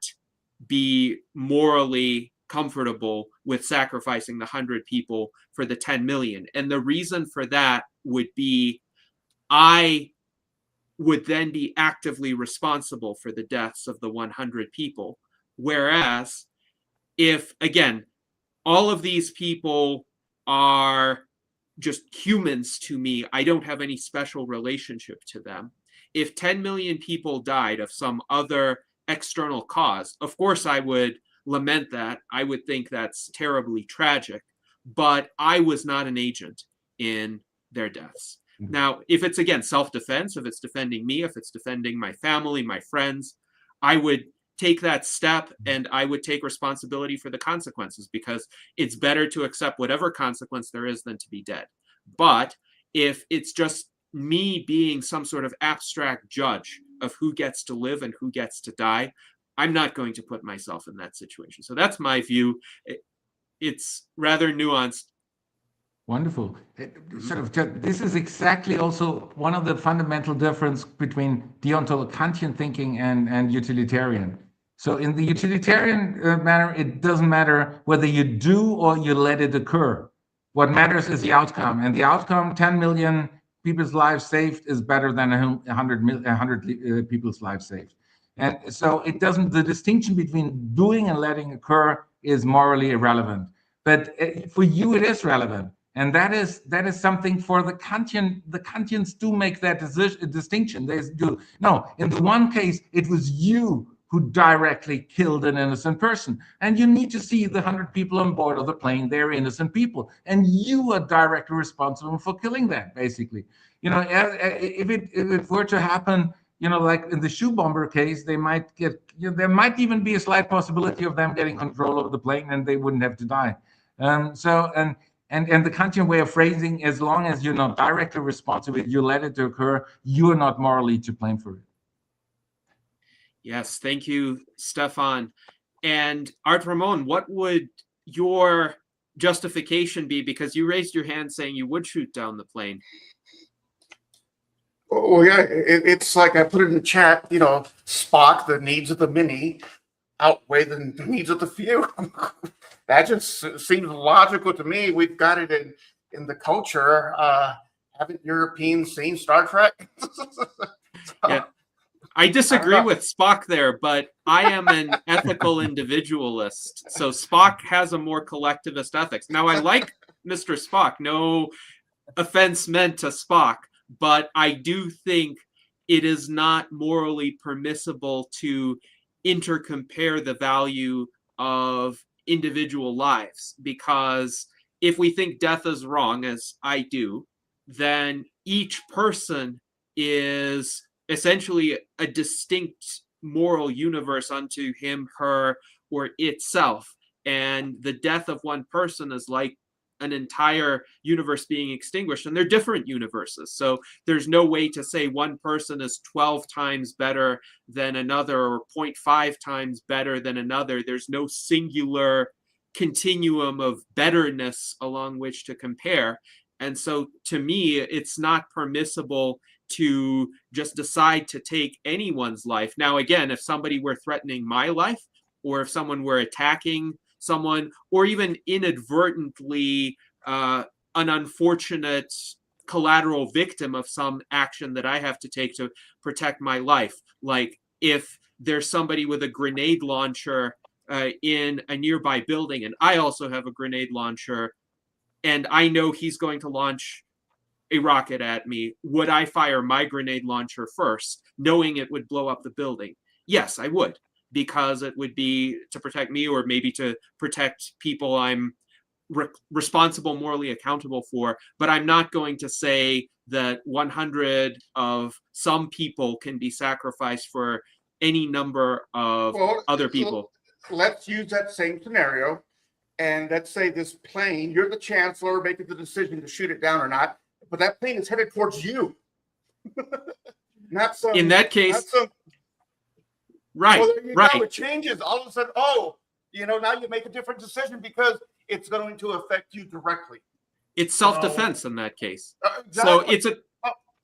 be morally comfortable with sacrificing the 100 people for the 10 million. And the reason for that would be I would then be actively responsible for the deaths of the 100 people. Whereas if, again, all of these people are just humans to me, I don't have any special relationship to them. If 10 million people died of some other external cause, of course I would lament that. I would think that's terribly tragic, but I was not an agent in their deaths. Now, if it's, again, self-defense, if it's defending me, if it's defending my family, my friends, I would take that step, and I would take responsibility for the consequences, because it's better to accept whatever consequence there is than to be dead. But if it's just me being some sort of abstract judge of who gets to live and who gets to die, I'm not going to put myself in that situation. So that's my view. It's rather nuanced. Wonderful. This is exactly also one of the fundamental difference between Kantian thinking and utilitarian. So in the utilitarian manner, it doesn't matter whether you do or you let it occur. What matters is the outcome, and the outcome, 10 million people's lives saved, is better than 100 people's lives saved. And so it doesn't. The distinction between doing and letting occur is morally irrelevant. But for you, it is relevant. And that is something for the Kantian. The Kantians do make that distinction. They do. No, in the one case, it was you who directly killed an innocent person. And you need to see the 100 people on board of the plane, they're innocent people. And you are directly responsible for killing them, basically. If it were to happen, like in the shoe bomber case, they might get, there might even be a slight possibility of them getting control of the plane and they wouldn't have to die. And the Kantian way of phrasing, as long as you're not directly responsible, you let it occur, you are not morally to blame for it. Yes, thank you, Stefan. And Art Ramon, what would your justification be? Because you raised your hand saying you would shoot down the plane. Oh, yeah, it's like I put it in the chat, Spock, the needs of the many outweigh the needs of the few. That just seems logical to me. We've got it in the culture. Haven't Europeans seen Star Trek? Yeah, I disagree with Spock there, but I am an ethical individualist. So Spock has a more collectivist ethics. Now, I like Mr. Spock. No offense meant to Spock, but I do think it is not morally permissible to intercompare the value of individual lives, because if we think death is wrong, as I do, then each person is essentially a distinct moral universe unto him, her, or itself. And the death of one person is like an entire universe being extinguished, and they're different universes. So there's no way to say one person is 12 times better than another or 0.5 times better than another. There's no singular continuum of betterness along which to compare. And so to me, it's not permissible to just decide to take anyone's life. Now, again, if somebody were threatening my life, or if someone were attacking someone, or even inadvertently an unfortunate collateral victim of some action that I have to take to protect my life, like if there's somebody with a grenade launcher in a nearby building, and I also have a grenade launcher, and I know he's going to launch a rocket at me, would I fire my grenade launcher first, knowing it would blow up the building? Yes, I would, because it would be to protect me, or maybe to protect people I'm responsible, morally accountable for. But I'm not going to say that 100 of some people can be sacrificed for any number of other people. Let's use that same scenario. And let's say this plane, you're the chancellor making the decision to shoot it down or not, but that plane is headed towards you. Not some. In that case, right, well, there you right. go. It changes. All of a sudden, now you make a different decision because it's going to affect you directly. It's self-defense in that case. Exactly. So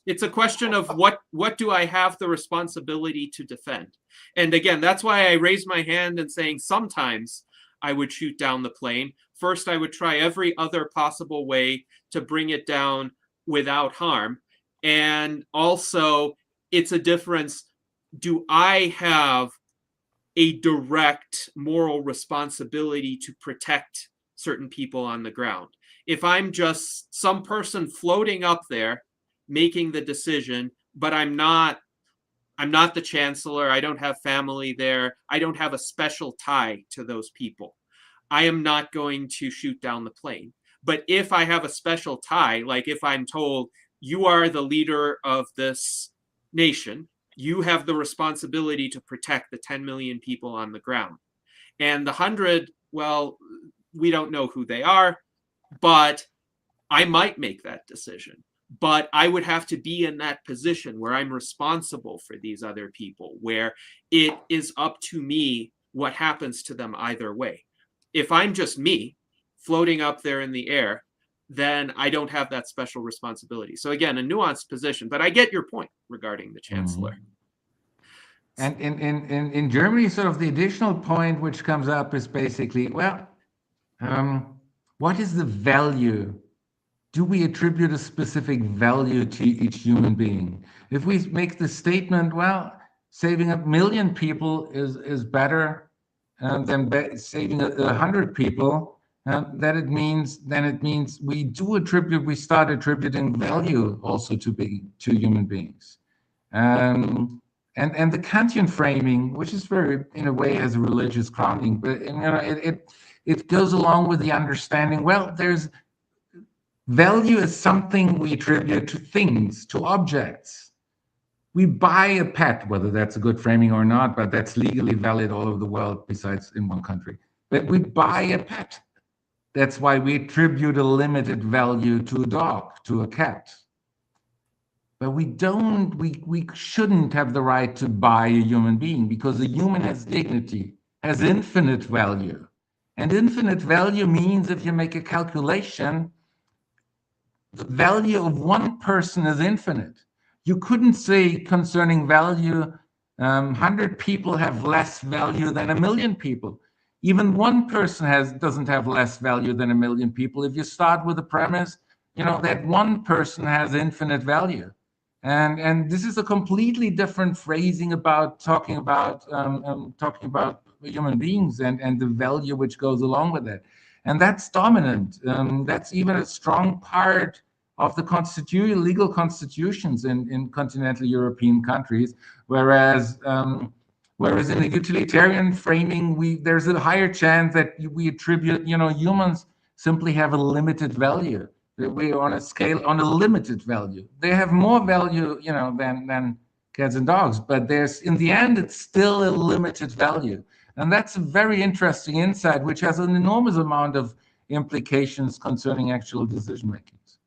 it's a question of what do I have the responsibility to defend? And again, that's why I raised my hand and saying sometimes I would shoot down the plane. First, I would try every other possible way to bring it down without harm. And also, it's a difference. Do I have a direct moral responsibility to protect certain people on the ground? If I'm just some person floating up there making the decision, but I'm not the chancellor, I don't have family there, I don't have a special tie to those people, I am not going to shoot down the plane. But if I have a special tie, like if I'm told you are the leader of this nation, you have the responsibility to protect the 10 million people on the ground. And the 100, well, we don't know who they are, but I might make that decision. But I would have to be in that position where I'm responsible for these other people, where it is up to me what happens to them either way. If I'm just me floating up there in the air, then I don't have that special responsibility. So again, a nuanced position, but I get your point regarding the chancellor. And in Germany, sort of the additional point which comes up is basically, well, what is the value? Do we attribute a specific value to each human being? If we make the statement, well, saving 1 million people is better than saving 100 people, then it means we start attributing value also to human beings. And the Kantian framing, which is very, in a way, has a religious grounding, but it goes along with the understanding, well, there's value is something we attribute to things, to objects. We buy a pet, whether that's a good framing or not, but that's legally valid all over the world, besides in one country. But we buy a pet. That's why we attribute a limited value to a dog, to a cat. But we shouldn't have the right to buy a human being, because a human has dignity, has infinite value. And infinite value means, if you make a calculation, the value of one person is infinite. You couldn't say concerning value, 100 people have less value than 1 million people. Even one person doesn't have less value than 1 million people. If you start with the premise, that one person has infinite value. And this is a completely different phrasing about talking about human beings and the value which goes along with it. And that's dominant. That's even a strong part of the legal constitutions in continental European countries, whereas in a utilitarian framing, there's a higher chance that we attribute, humans simply have a limited value. We're on a limited value. They have more value, than cats and dogs, but in the end, it's still a limited value. And that's a very interesting insight, which has an enormous amount of implications concerning actual decision makings.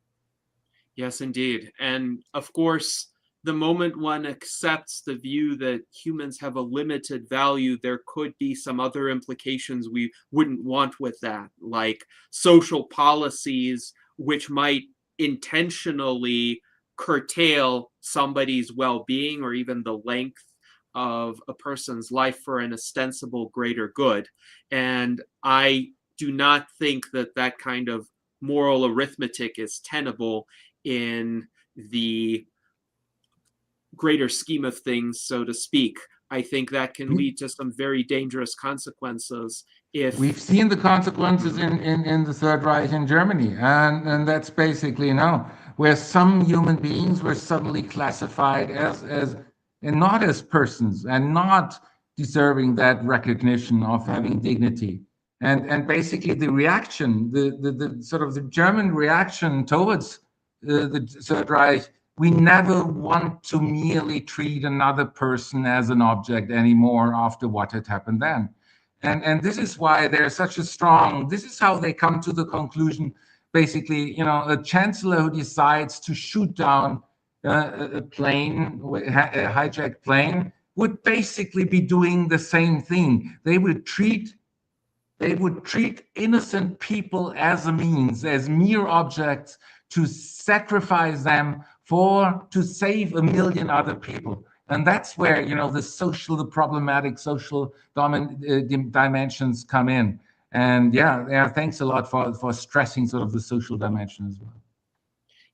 Yes, indeed. And of course, the moment one accepts the view that humans have a limited value, there could be some other implications we wouldn't want with that, like social policies which might intentionally curtail somebody's well-being or even the length of a person's life for an ostensible greater good. And I do not think that that kind of moral arithmetic is tenable in the greater scheme of things, so to speak. I think that can lead to some very dangerous consequences. If we've seen the consequences in the Third Reich in Germany, and that's basically where some human beings were suddenly classified as and not as persons and not deserving that recognition of having dignity. And basically the reaction, the sort of the German reaction towards the Third Reich, we never want to merely treat another person as an object anymore after what had happened then. And this is why there's such a strong, this is how they come to the conclusion, basically, a chancellor who decides to shoot down a plane, a hijacked plane, would basically be doing the same thing. They would treat innocent people as a means, as mere objects, to sacrifice them to save 1 million other people. And that's where, the problematic social dimensions come in. And thanks a lot for stressing sort of the social dimension as well.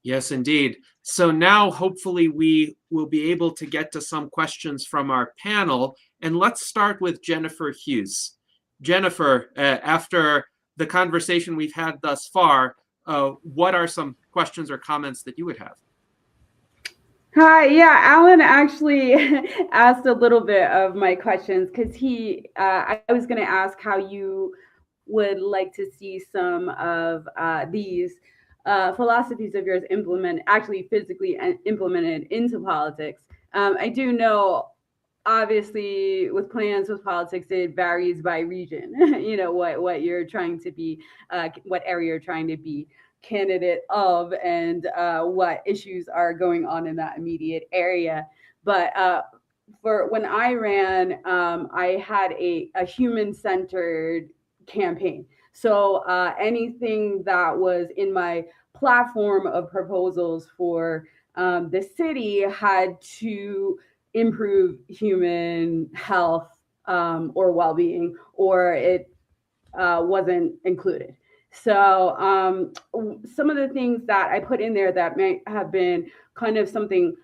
Yes, indeed. So now hopefully we will be able to get to some questions from our panel. And let's start with Jennifer Hughes. Jennifer, after the conversation we've had thus far, what are some questions or comments that you would have? Hi, yeah, Alan actually asked a little bit of my questions because I was going to ask how you would like to see some of these philosophies of yours actually physically implemented into politics. I do know, obviously, with plans with politics, it varies by region. What you're trying to be, what area you're trying to be candidate of, and what issues are going on in that immediate area. But for when I ran, I had a human centered campaign. So anything that was in my platform of proposals for the city had to improve human health or well-being, or it wasn't included. So some of the things that I put in there that may have been kind of something,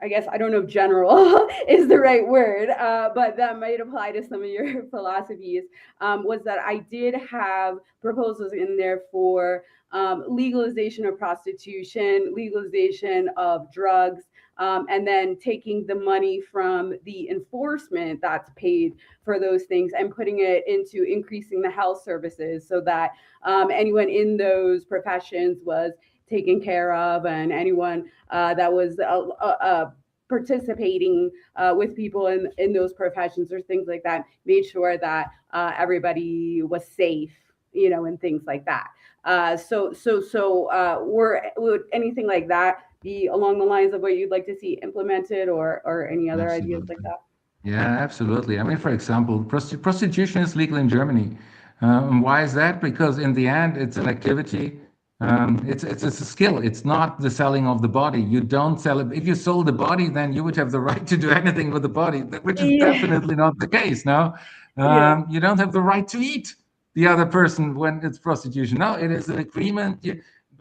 I guess, I don't know if general is the right word, but that might apply to some of your philosophies, was that I did have proposals in there for legalization of prostitution, legalization of drugs, and then taking the money from the enforcement that's paid for those things and putting it into increasing the health services so that anyone in those professions was taken care of, and anyone that was participating with people in those professions or things like that made sure that everybody was safe, and things like that. Would anything like that be along the lines of what you'd like to see implemented, or any other ideas like that? Yeah, absolutely. I mean, for example, prostitution is legal in Germany. Why is that? Because in the end, it's an activity. It's a skill. It's not the selling of the body. You don't sell it. If you sold the body, then you would have the right to do anything with the body, which is Yeah. definitely not the case. No, Yeah. you don't have the right to eat the other person when it's prostitution. No, it is an agreement.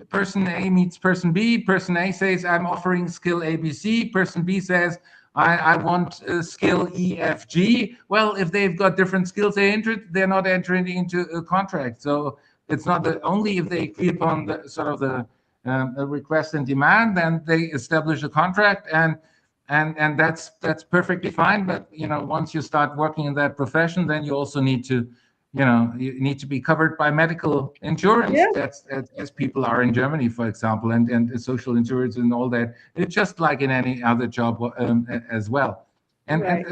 Person A meets person B. Person A says, I'm offering skill ABC. Person B says, I want skill EFG. Well, if they've got different skills they're not entering into a contract. So it's not only if they agree upon the sort of the request and demand, then they establish a contract, and that's perfectly fine. But once you start working in that profession, then you also need to you need to be covered by medical insurance. Yeah. That's as people are in Germany, for example, and social insurance and all that. It's just like in any other job as well. And Right.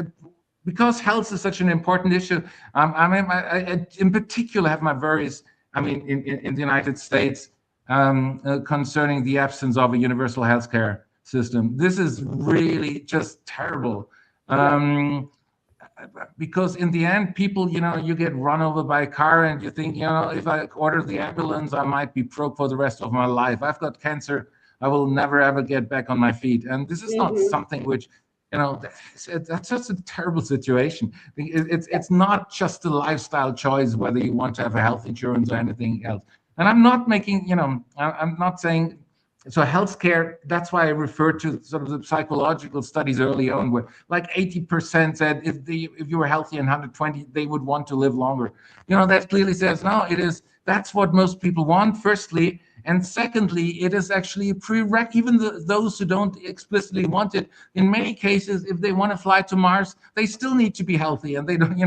because health is such an important issue, I in particular have my worries. I mean, in the United States, concerning the absence of a universal healthcare system. This is really just terrible. Yeah. Because in the end, people, you get run over by a car and you think, if I order the ambulance, I might be broke for the rest of my life. I've got cancer. I will never, ever get back on my feet. And this is not Mm-hmm. something which, that's just a terrible situation. It's not just a lifestyle choice, whether you want to have a health insurance or anything else. And I'm not making, I'm not saying, so healthcare, that's why I referred to sort of the psychological studies early on, where like 80% said if you were healthy and 120, they would want to live longer. That clearly says, no, that's what most people want, firstly. And secondly, it is actually a prereq, even those who don't explicitly want it. In many cases, if they want to fly to Mars, they still need to be healthy, and they don't,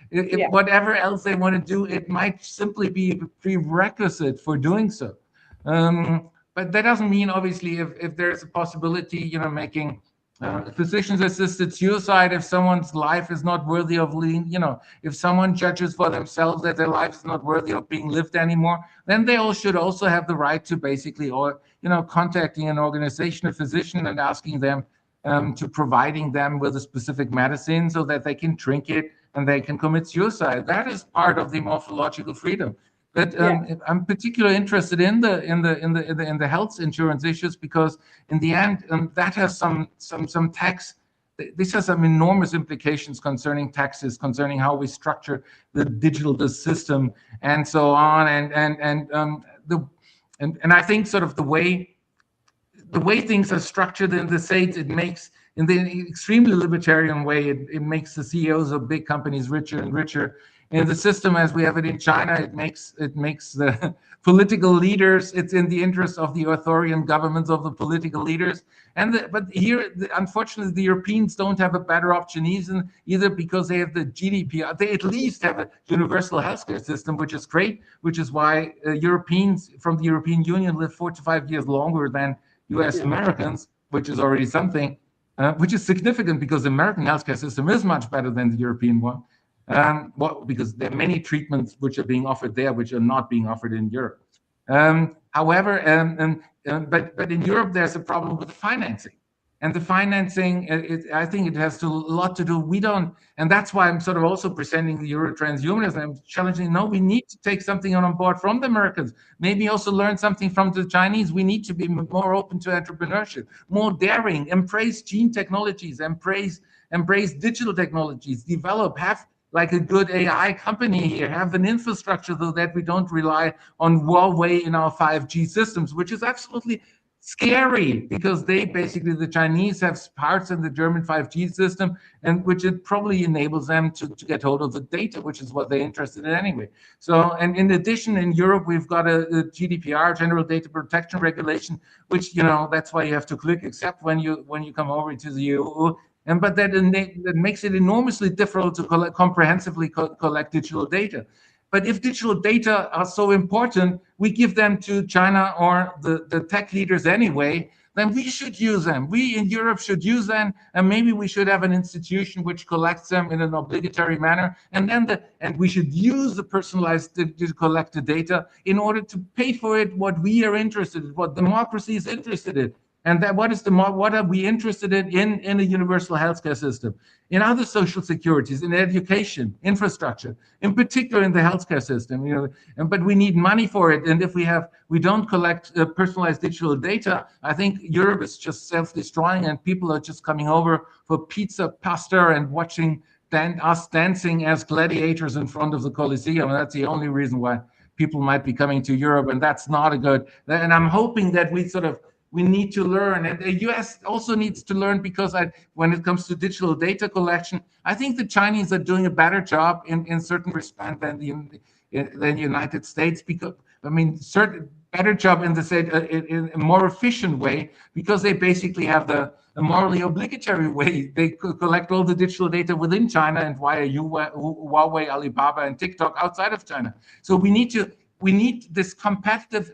if Yeah. whatever else they want to do, it might simply be a prerequisite for doing so. But that doesn't mean, obviously, if there's a possibility, making physicians-assisted suicide, if someone's life is not worthy of living, if someone judges for themselves that their life is not worthy of being lived anymore, then they all should also have the right to basically, or contacting an organization, a physician, and asking them to providing them with a specific medicine so that they can drink it and they can commit suicide. That is part of the morphological freedom. But Yeah. I'm particularly interested in the health insurance issues, because in the end, that has some tax. This has some enormous implications concerning taxes, concerning how we structure the digital system, and so on. And I think sort of the way things are structured in the States, it makes, in the extremely libertarian way, it makes the CEOs of big companies richer and richer. in the system as we have it in China. It makes the political leaders. It's in the interest of the authoritarian governments of the political leaders. But here, unfortunately, the Europeans don't have a better option either because they have the GDPR. They at least have a universal healthcare system, which is great. Which is why Europeans from the European Union live 4 to 5 years longer than U.S. Americans, which is already something. Which is significant because the American healthcare system is much better than the European one. Because there are many treatments which are being offered there, which are not being offered in Europe. However, but in Europe, there's a problem with the financing. And the financing, I think it has a lot to do. We don't, and that's why I'm sort of also presenting the Euro-Transhumanism. I'm challenging, no, we need to take something on board from the Americans, maybe also learn something from the Chinese. We need to be more open to entrepreneurship, more daring, embrace gene technologies, embrace digital technologies, have like a good AI company here, have an infrastructure so that we don't rely on Huawei in our 5G systems, which is absolutely scary because the Chinese have parts in the German 5G system, and which it probably enables them to get hold of the data, which is what they're interested in anyway. So, and in addition, in Europe, we've got a GDPR, General Data Protection Regulation, which, that's why you have to click accept when you come over to the EU. But that makes it enormously difficult to comprehensively collect digital data. But if digital data are so important, we give them to China or the tech leaders anyway, then we should use them. We in Europe should use them, and maybe we should have an institution which collects them in an obligatory manner, and we should use the personalized to collect the data in order to pay for it what we are interested in, what democracy is interested in. And what are we interested in a universal healthcare system, in other social securities, in education, infrastructure, in particular in the healthcare system, but we need money for it. And if we don't collect personalized digital data, I think Europe is just self-destroying, and people are just coming over for pizza, pasta, and watching us dancing as gladiators in front of the Colosseum. And that's the only reason why people might be coming to Europe, and that's not a good. And I'm hoping that we need to learn, and the US also needs to learn, because when it comes to digital data collection, I think the Chinese are doing a better job in certain respect than the United States, because certain better job in a more efficient way, because they basically have the morally obligatory way. They collect all the digital data within China and via Huawei, Alibaba, and TikTok outside of China. So we need this competitive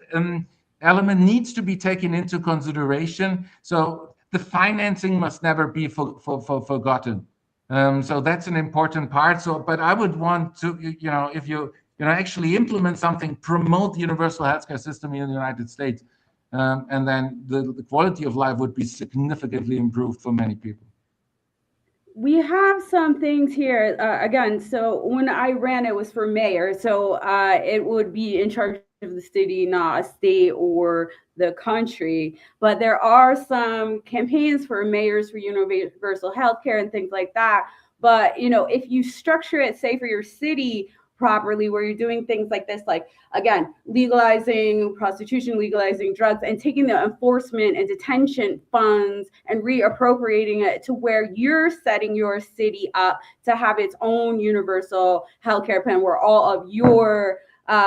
element needs to be taken into consideration. So the financing must never be forgotten. So that's an important part. But I would want to, if you actually implement something, promote the universal healthcare system in the United States, and then the quality of life would be significantly improved for many people. We have some things here again. So when I ran, it was for mayor. So it would be in charge of the city, not a state or the country. But there are some campaigns for mayors for universal healthcare and things like that. But if you structure it, say, for your city properly, where you're doing things like this, like, again, legalizing prostitution, legalizing drugs, and taking the enforcement and detention funds and reappropriating it to where you're setting your city up to have its own universal healthcare plan, where all of your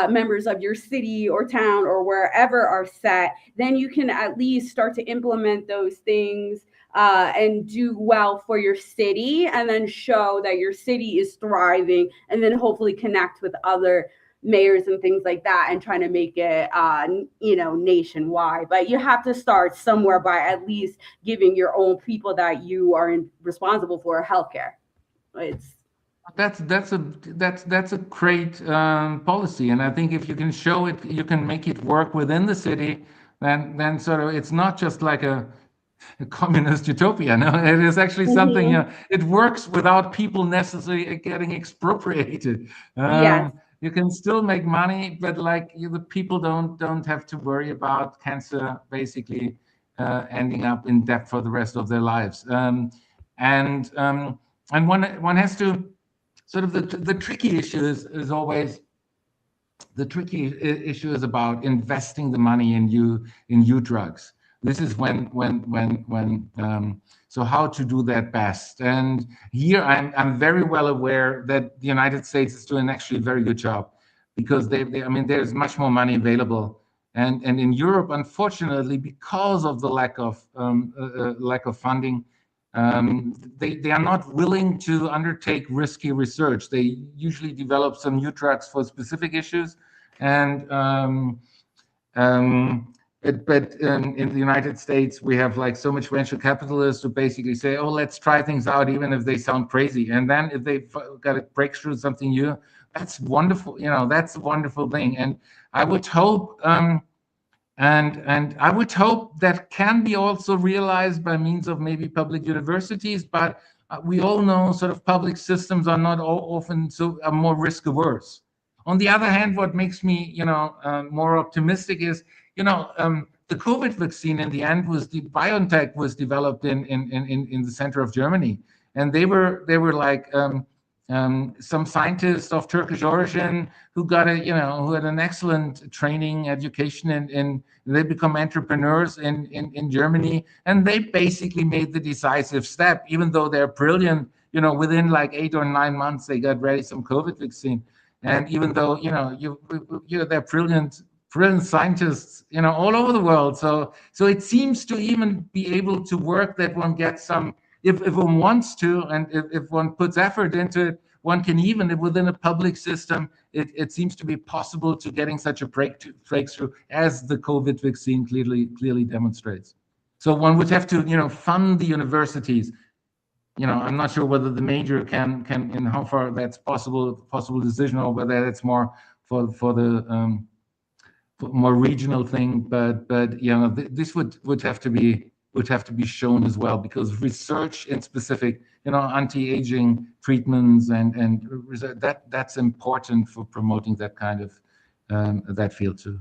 members of your city or town or wherever are set, then you can at least start to implement those things and do well for your city, and then show that your city is thriving, and then hopefully connect with other mayors and things like that, and trying to make it nationwide. But you have to start somewhere by at least giving your own people that you are responsible for healthcare. That's a great policy, and I think if you can show it, you can make it work within the city. Then sort of, it's not just like a communist utopia. No, it is actually something. It works without people necessarily getting expropriated. Yes. You can still make money, but the people don't have to worry about cancer basically ending up in debt for the rest of their lives. And one has to sort of the tricky issue is always. The tricky issue is about investing the money in new drugs. This is so how to do that best. And here I'm very well aware that the United States is doing actually a very good job, because I mean, there's much more money available. And in Europe, unfortunately, because of the lack of funding, they are not willing to undertake risky research. They usually develop some new drugs for specific issues, and in the United States, we have like so much venture capitalists who basically say, "Oh, let's try things out, even if they sound crazy." And then if they got a breakthrough, something new, that's wonderful. You know, that's a wonderful thing. And I would hope, and I would hope that can be also realized by means of maybe public universities. But we all know sort of public systems are not often are more risk averse. On the other hand, what makes me, more optimistic is, the COVID vaccine in the end BioNTech was developed in the center of Germany, and they were like some scientists of Turkish origin who who had an excellent training education, and they become entrepreneurs in Germany, and they basically made the decisive step, even though they're brilliant. Within like 8 or 9 months, they got ready some COVID vaccine. And even though they're brilliant scientists all over the world, so it seems to even be able to work, that one gets some, if one wants to, and if one puts effort into it, one can even, within a public system, it seems to be possible to getting such a breakthrough as the COVID vaccine clearly demonstrates. So one would have to fund the universities. I'm not sure whether the major can and how far that's possible decision, or whether it's more for the more regional thing. But this would have to be shown as well, because research in specific anti-aging treatments and that's important for promoting that kind of that field too.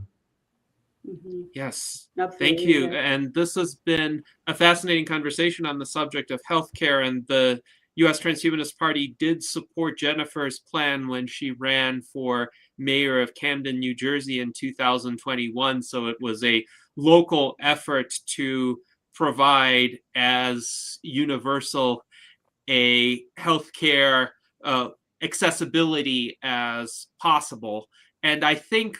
Mm-hmm. Yes, Absolutely, thank you. yeah. And this has been a fascinating conversation on the subject of healthcare. And the U.S. Transhumanist Party did support Jennifer's plan when she ran for mayor of Camden, New Jersey in 2021. So it was a local effort to provide as universal a healthcare accessibility as possible. And I think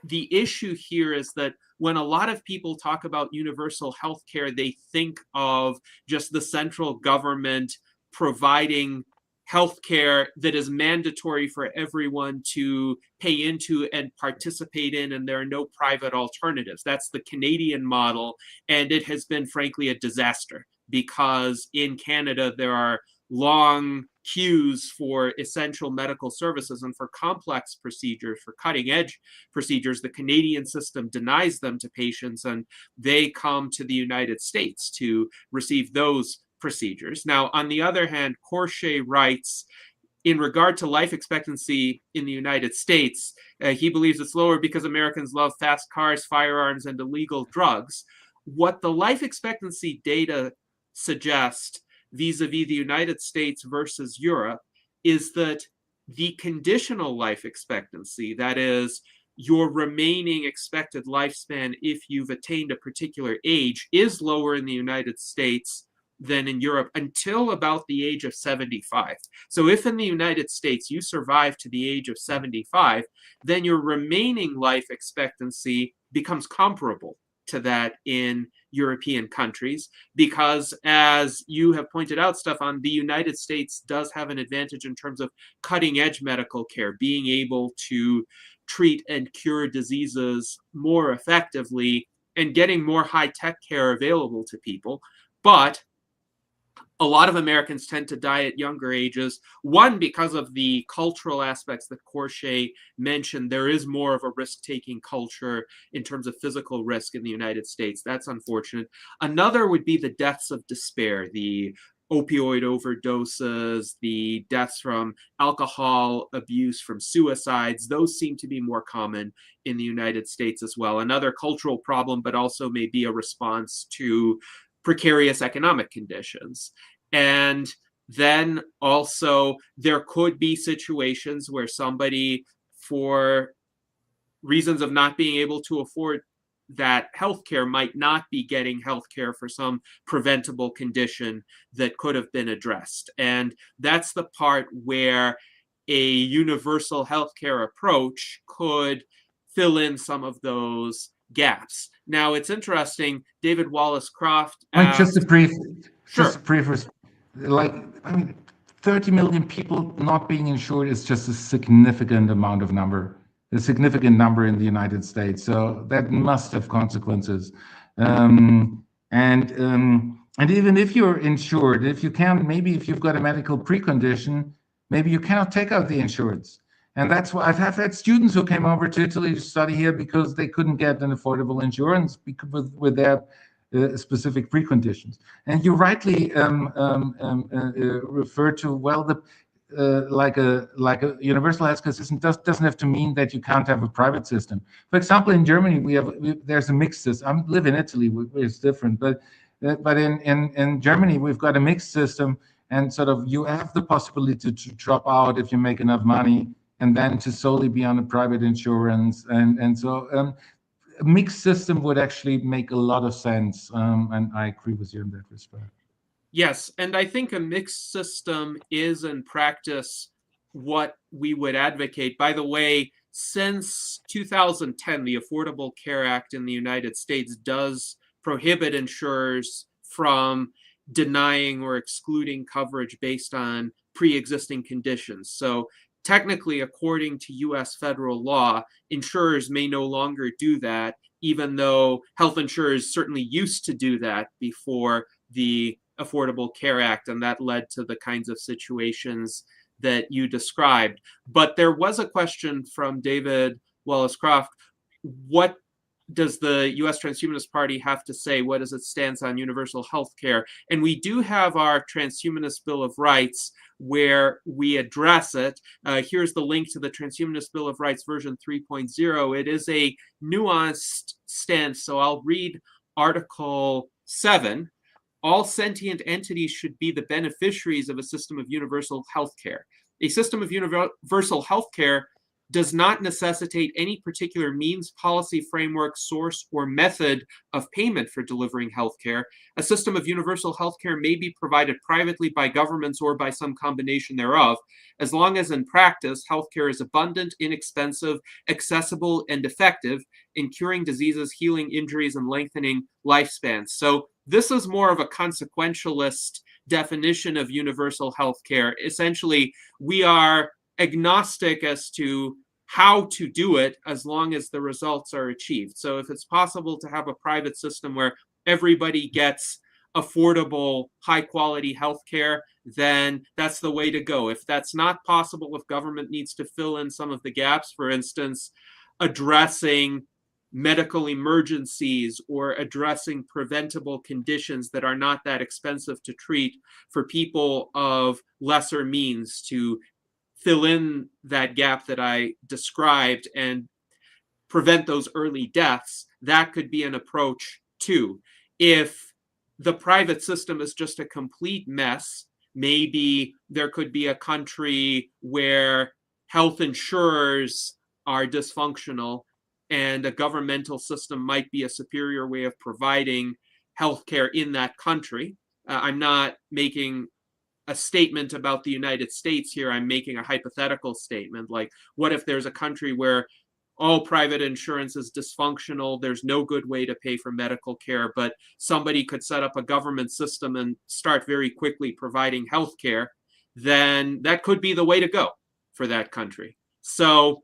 the issue here is that when a lot of people talk about universal health care, they think of just the central government providing health care that is mandatory for everyone to pay into and participate in, and there are no private alternatives. That's the Canadian model, and it has been, frankly, a disaster, because in Canada there are long queues for essential medical services, and for complex procedures, for cutting edge procedures, the Canadian system denies them to patients, and they come to the United States to receive those procedures. Now, on the other hand, Corshey writes, in regard to life expectancy in the United States, he believes it's lower because Americans love fast cars, firearms, and illegal drugs. What the life expectancy data suggest vis-a-vis the United States versus Europe is that the conditional life expectancy, that is, your remaining expected lifespan if you've attained a particular age, is lower in the United States than in Europe until about the age of 75. So if in the United States you survive to the age of 75, then your remaining life expectancy becomes comparable to that in European countries, because, as you have pointed out, Stefan, the United States does have an advantage in terms of cutting edge medical care, being able to treat and cure diseases more effectively and getting more high-tech care available to people. But a lot of Americans tend to die at younger ages. One, because of the cultural aspects that Corshey mentioned. There is more of a risk-taking culture in terms of physical risk in the United States. That's unfortunate. Another would be the deaths of despair, the opioid overdoses, the deaths from alcohol abuse, from suicides. Those seem to be more common in the United States as well. Another cultural problem, but also may be a response to precarious economic conditions. And then also there could be situations where somebody, for reasons of not being able to afford that healthcare might not be getting healthcare for some preventable condition that could have been addressed. And that's the part where a universal healthcare approach could fill in some of those gaps. Now, it's interesting, David Wallace Croft I mean, just a asked, brief, just a sure, brief, like, I mean, 30 million people not being insured is just a significant number in the United States. So that must have consequences. And even if you're insured, if you can, maybe if you've got a medical precondition, maybe you cannot take out the insurance. And that's why I've had students who came over to Italy to study here because they couldn't get an affordable insurance because with their specific preconditions. And you rightly refer to, well, the like a universal healthcare system doesn't have to mean that you can't have a private system. For example, in Germany, there's a mixed system. I live in Italy, where it's different, but in Germany, we've got a mixed system, and sort of you have the possibility to drop out if you make enough money, and then to solely be on a private insurance, and so a mixed system would actually make a lot of sense, and I agree with you in that respect. Yes, and I think a mixed system is in practice what we would advocate. By the way, since 2010, the Affordable Care Act in the United States does prohibit insurers from denying or excluding coverage based on pre-existing conditions. So technically, according to US federal law, insurers may no longer do that, even though health insurers certainly used to do that before the Affordable Care Act, and that led to the kinds of situations that you described. But there was a question from David Wallace Croft. What does the U.S. Transhumanist Party have to say? What is its stance on universal health care? And we do have our Transhumanist Bill of Rights where we address it. Here's the link to the Transhumanist Bill of Rights version 3.0. It is a nuanced stance, so I'll read Article 7. All sentient entities should be the beneficiaries of a system of universal health care. A system of universal health care does not necessitate any particular means, policy, framework, source, or method of payment for delivering healthcare. A system of universal healthcare may be provided privately by governments or by some combination thereof, as long as in practice healthcare is abundant, inexpensive, accessible, and effective in curing diseases, healing injuries, and lengthening lifespans. So this is more of a consequentialist definition of universal healthcare. Essentially, we are agnostic as to how to do it as long as the results are achieved. So if it's possible to have a private system where everybody gets affordable, high quality healthcare, then that's the way to go. If that's not possible, if government needs to fill in some of the gaps, for instance, addressing medical emergencies or addressing preventable conditions that are not that expensive to treat for people of lesser means, to fill in that gap that I described and prevent those early deaths, that could be an approach too. If the private system is just a complete mess, maybe there could be a country where health insurers are dysfunctional and a governmental system might be a superior way of providing healthcare in that country. I'm not making a statement about the United States here. I'm making a hypothetical statement. Like, what if there's a country where all private insurance is dysfunctional, there's no good way to pay for medical care, but somebody could set up a government system and start very quickly providing health care, then that could be the way to go for that country. So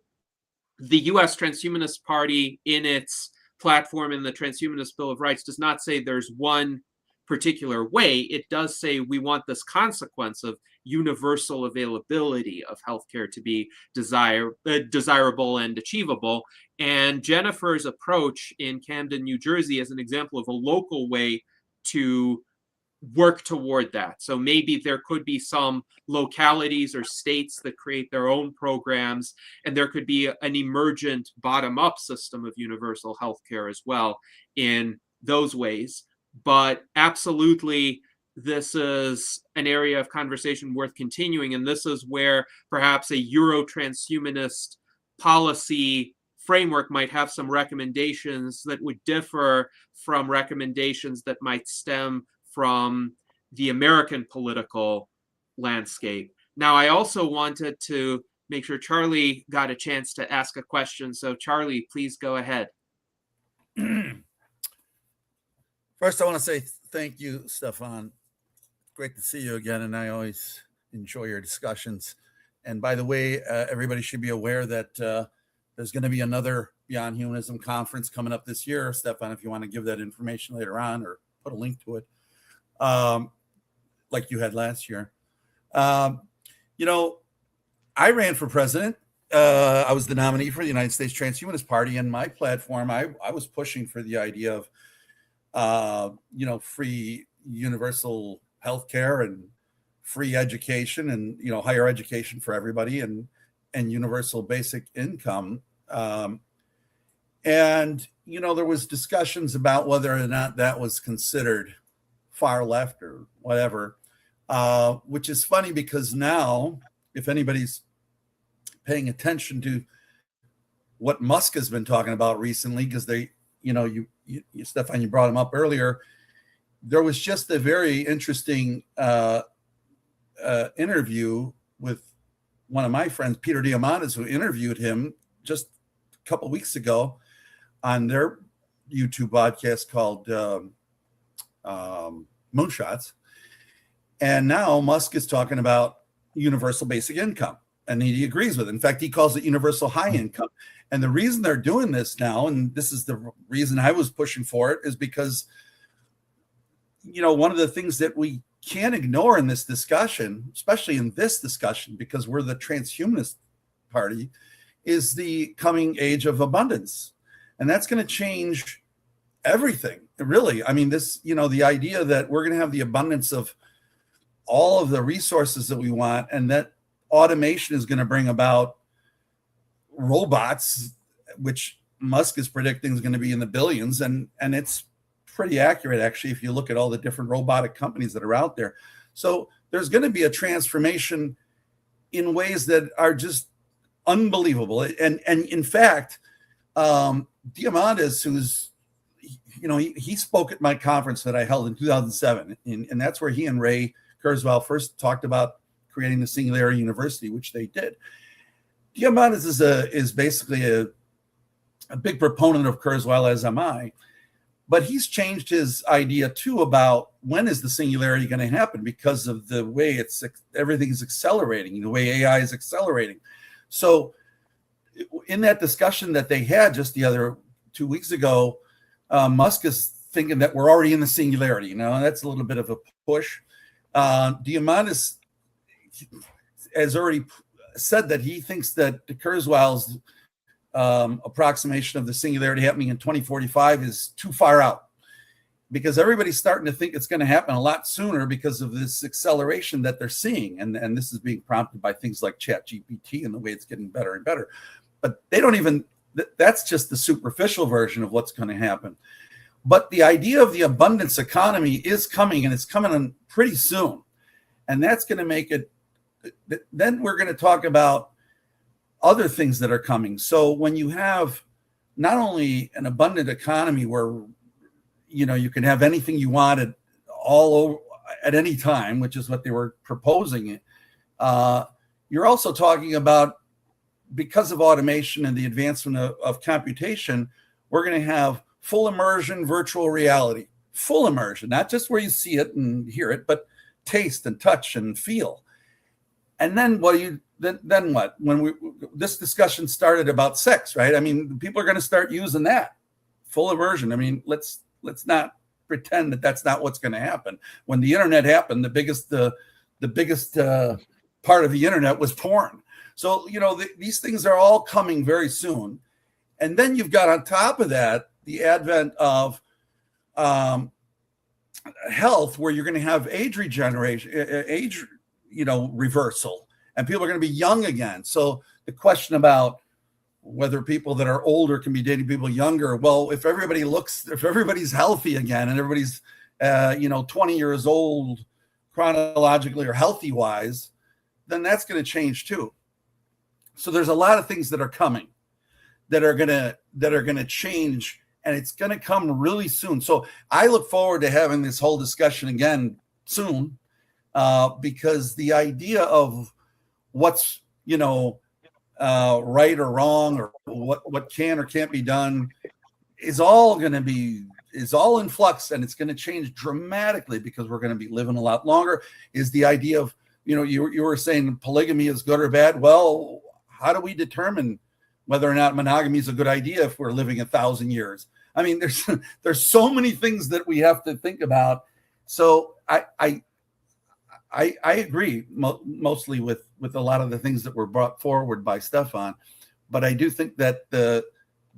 the US Transhumanist Party, in its platform in the Transhumanist Bill of Rights, does not say there's one particular way. It does say we want this consequence of universal availability of healthcare to be desirable and achievable. And Jennifer's approach in Camden, New Jersey, is an example of a local way to work toward that. So maybe there could be some localities or states that create their own programs, and there could be an emergent bottom-up system of universal healthcare as well in those ways. But absolutely, this is an area of conversation worth continuing, and this is where perhaps a Euro-Transhumanist policy framework might have some recommendations that would differ from recommendations that might stem from the American political landscape. Now, I also wanted to make sure Charlie got a chance to ask a question. So Charlie, please go ahead. First, I want to say thank you, Stefan. Great to see you again, and I always enjoy your discussions. And by the way, everybody should be aware that there's going to be another Beyond Humanism conference coming up this year. Stefan, if you want to give that information later on or put a link to it, like you had last year. You know, I ran for president. I was the nominee for the United States Transhumanist Party, and my platform, I was pushing for the idea of, you know, free universal healthcare and free education and, you know, higher education for everybody and universal basic income. And, you know, there was discussions about whether or not that was considered far left or whatever, which is funny because now, if anybody's paying attention to what Musk has been talking about recently, because they, you know, you Stefan, you brought him up earlier. There was just a very interesting interview with one of my friends, Peter Diamandis, who interviewed him just a couple of weeks ago on their YouTube podcast called Moonshots. And now Musk is talking about universal basic income, and he agrees with it. In fact, he calls it universal high income. And the reason they're doing this now, and this is the reason I was pushing for it, is because, you know, one of the things that we can't ignore in this discussion, especially in this discussion, because we're the Transhumanist Party, is the coming age of abundance. And that's going to change everything, really. I mean, this, you know, the idea that we're going to have the abundance of all of the resources that we want, and that automation is going to bring about robots, which Musk is predicting is going to be in the billions. And it's pretty accurate, actually, if you look at all the different robotic companies that are out there. So there's going to be a transformation in ways that are just unbelievable. And in fact, Diamandis, who's, you know, he spoke at my conference that I held in 2007, and that's where he and Ray Kurzweil first talked about creating the Singularity University, which they did. Diamandis is basically a big proponent of Kurzweil, as am I, but he's changed his idea too about when is the singularity going to happen, because of the way everything's accelerating, the way AI is accelerating. So in that discussion that they had just the other 2 weeks ago, Musk is thinking that we're already in the singularity. You know, that's a little bit of a push. Diamandis has already said that he thinks that Kurzweil's approximation of the singularity happening in 2045 is too far out, because everybody's starting to think it's going to happen a lot sooner because of this acceleration that they're seeing. And this is being prompted by things like ChatGPT and the way it's getting better and better. But they don't even, that's just the superficial version of what's going to happen. But the idea of the abundance economy is coming, and it's coming in pretty soon. And that's going to make it, then we're going to talk about other things that are coming. So when you have not only an abundant economy where, you know, you can have anything you want at any time, which is what they were proposing, you're also talking about, because of automation and the advancement of computation, we're going to have full immersion virtual reality, full immersion, not just where you see it and hear it, but taste and touch and feel. And then then what? When this discussion started about sex, right? I mean, people are going to start using that full immersion. I mean, let's not pretend that that's not what's going to happen. When the internet happened, the biggest part of the internet was porn. So, you know, these things are all coming very soon. And then you've got on top of that the advent of health, where you're going to have age regeneration, reversal, and people are going to be young again. So the question about whether people that are older can be dating people younger, well, if everybody's healthy again and everybody's 20 years old chronologically or healthy wise, then that's going to change too. So there's a lot of things that are coming. that are gonna change, and it's gonna come really soon. So I look forward to having this whole discussion again soon, because the idea of what's right or wrong, or what can or can't be done, is all in flux, and it's going to change dramatically because we're going to be living a lot longer. Is the idea of, you were saying polygamy is good or bad. Well, how do we determine whether or not monogamy is a good idea if we're living 1,000 years? I mean, there's so many things that we have to think about. So I agree mostly with a lot of the things that were brought forward by Stefan, but I do think that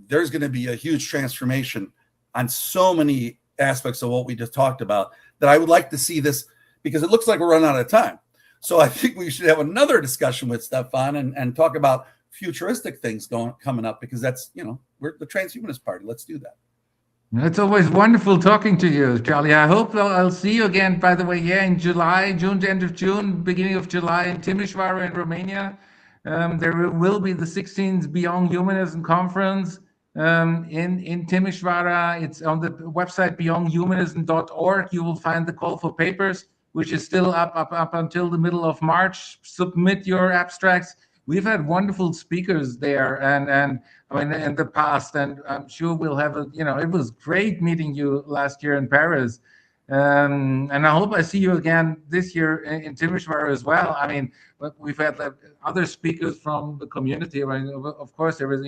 there's going to be a huge transformation on so many aspects of what we just talked about, that I would like to see this, because it looks like we're running out of time. So I think we should have another discussion with Stefan and talk about futuristic things coming up, because that's, we're the Transhumanist Party. Let's do that. It's always wonderful talking to you, Charlie. I hope I'll see you again, by the way, in July, end of June, beginning of July, in Timișoara in Romania. There will be the 16th Beyond Humanism Conference in Timișoara. It's on the website beyondhumanism.org. You will find the call for papers, which is still up until the middle of March. Submit your abstracts. We've had wonderful speakers there, and I mean, in the past, and I'm sure we'll have it was great meeting you last year in Paris. And I hope I see you again this year in Timișoara as well. I mean, we've had other speakers from the community. I mean, of course, there was,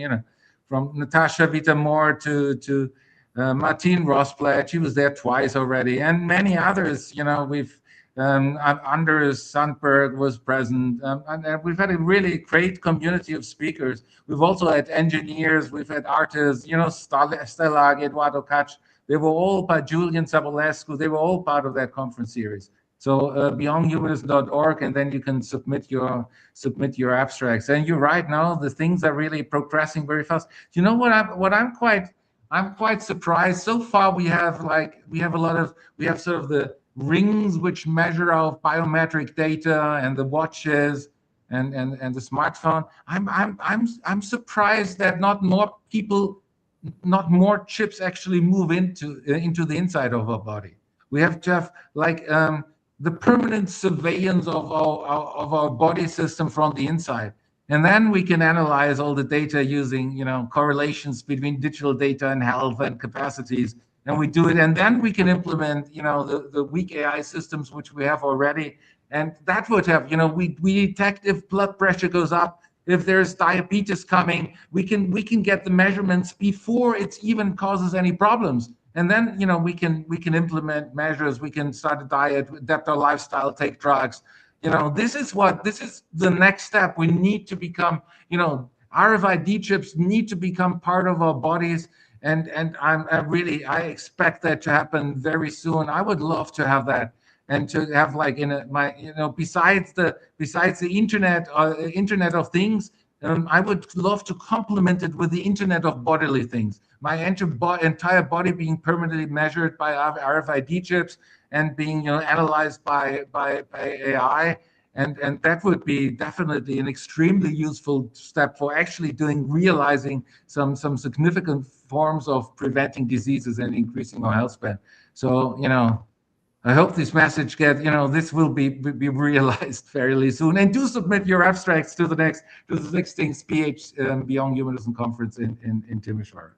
from Natasha Vita-Moore to Martine Rosblatt. She was there twice already, and many others. We've Anders Sandberg was present, and we've had a really great community of speakers. We've also had engineers, we've had artists, Stella, Eduardo Kach. They were all by Julian Sabolescu. They were all part of that conference series. So beyondhumanism.org, and then you can submit your abstracts. And you're right, now the things are really progressing very fast. You know what? I'm quite surprised. So far, we have sort of the rings which measure our biometric data, and the watches and the smartphone. I'm surprised that not more chips actually move into the inside of our body. We have to have the permanent surveillance of our body system from the inside, and then we can analyze all the data using correlations between digital data and health and capacities, and we do it, and then we can implement the weak AI systems which we have already, and that would have we detect if blood pressure goes up. If there's diabetes coming, we can get the measurements before it even causes any problems, and then we can implement measures. We can start a diet, adapt our lifestyle, take drugs. This is the next step. We need to become RFID chips need to become part of our bodies, and I expect that to happen very soon. I would love to have that. And to have besides the internet of things, I would love to complement it with the internet of bodily things. My entire body being permanently measured by RFID chips and being analyzed by AI, and that would be definitely an extremely useful step for actually realizing some significant forms of preventing diseases and increasing our health span. So I hope this message this will be realized fairly soon. And do submit your abstracts to the 16th Beyond Humanism Conference in Timișoara.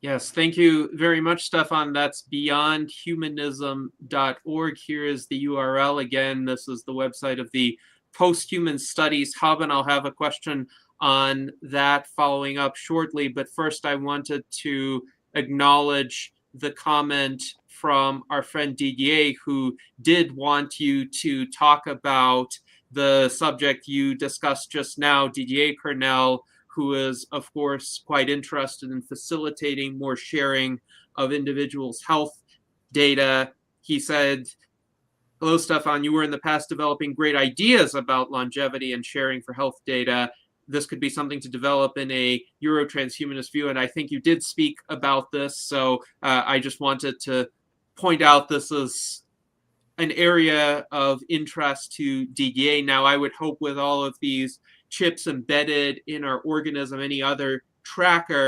Yes, thank you very much, Stefan. That's beyondhumanism.org. Here is the URL again. This is the website of the Posthuman Studies Hub, and I'll have a question on that following up shortly. But first, I wanted to acknowledge the comment from our friend Didier, who did want you to talk about the subject you discussed just now. Didier Cornell, who is, of course, quite interested in facilitating more sharing of individuals' health data. He said, "Hello, Stefan, you were in the past developing great ideas about longevity and sharing for health data. This could be something to develop in a Euro-Transhumanist view." And I think you did speak about this. So I just wanted to point out this is an area of interest to Didier. Now, I would hope with all of these chips embedded in our organism, any other tracker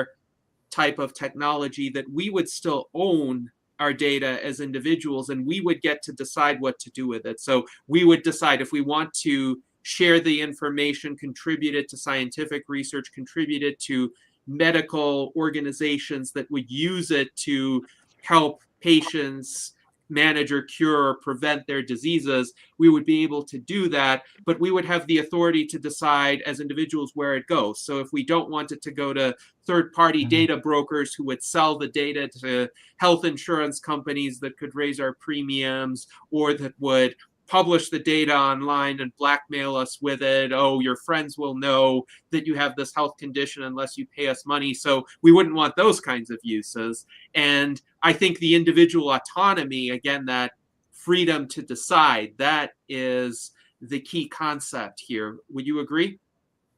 type of technology, that we would still own our data as individuals, and we would get to decide what to do with it. So we would decide if we want to share the information, contribute it to scientific research, contribute it to medical organizations that would use it to help patients manage or cure or prevent their diseases, we would be able to do that, but we would have the authority to decide as individuals where it goes. So if we don't want it to go to third-party data brokers who would sell the data to health insurance companies that could raise our premiums, or that would publish the data online and blackmail us with it. Oh, your friends will know that you have this health condition unless you pay us money. So we wouldn't want those kinds of uses. And I think the individual autonomy, again, that freedom to decide, that is the key concept here. Would you agree?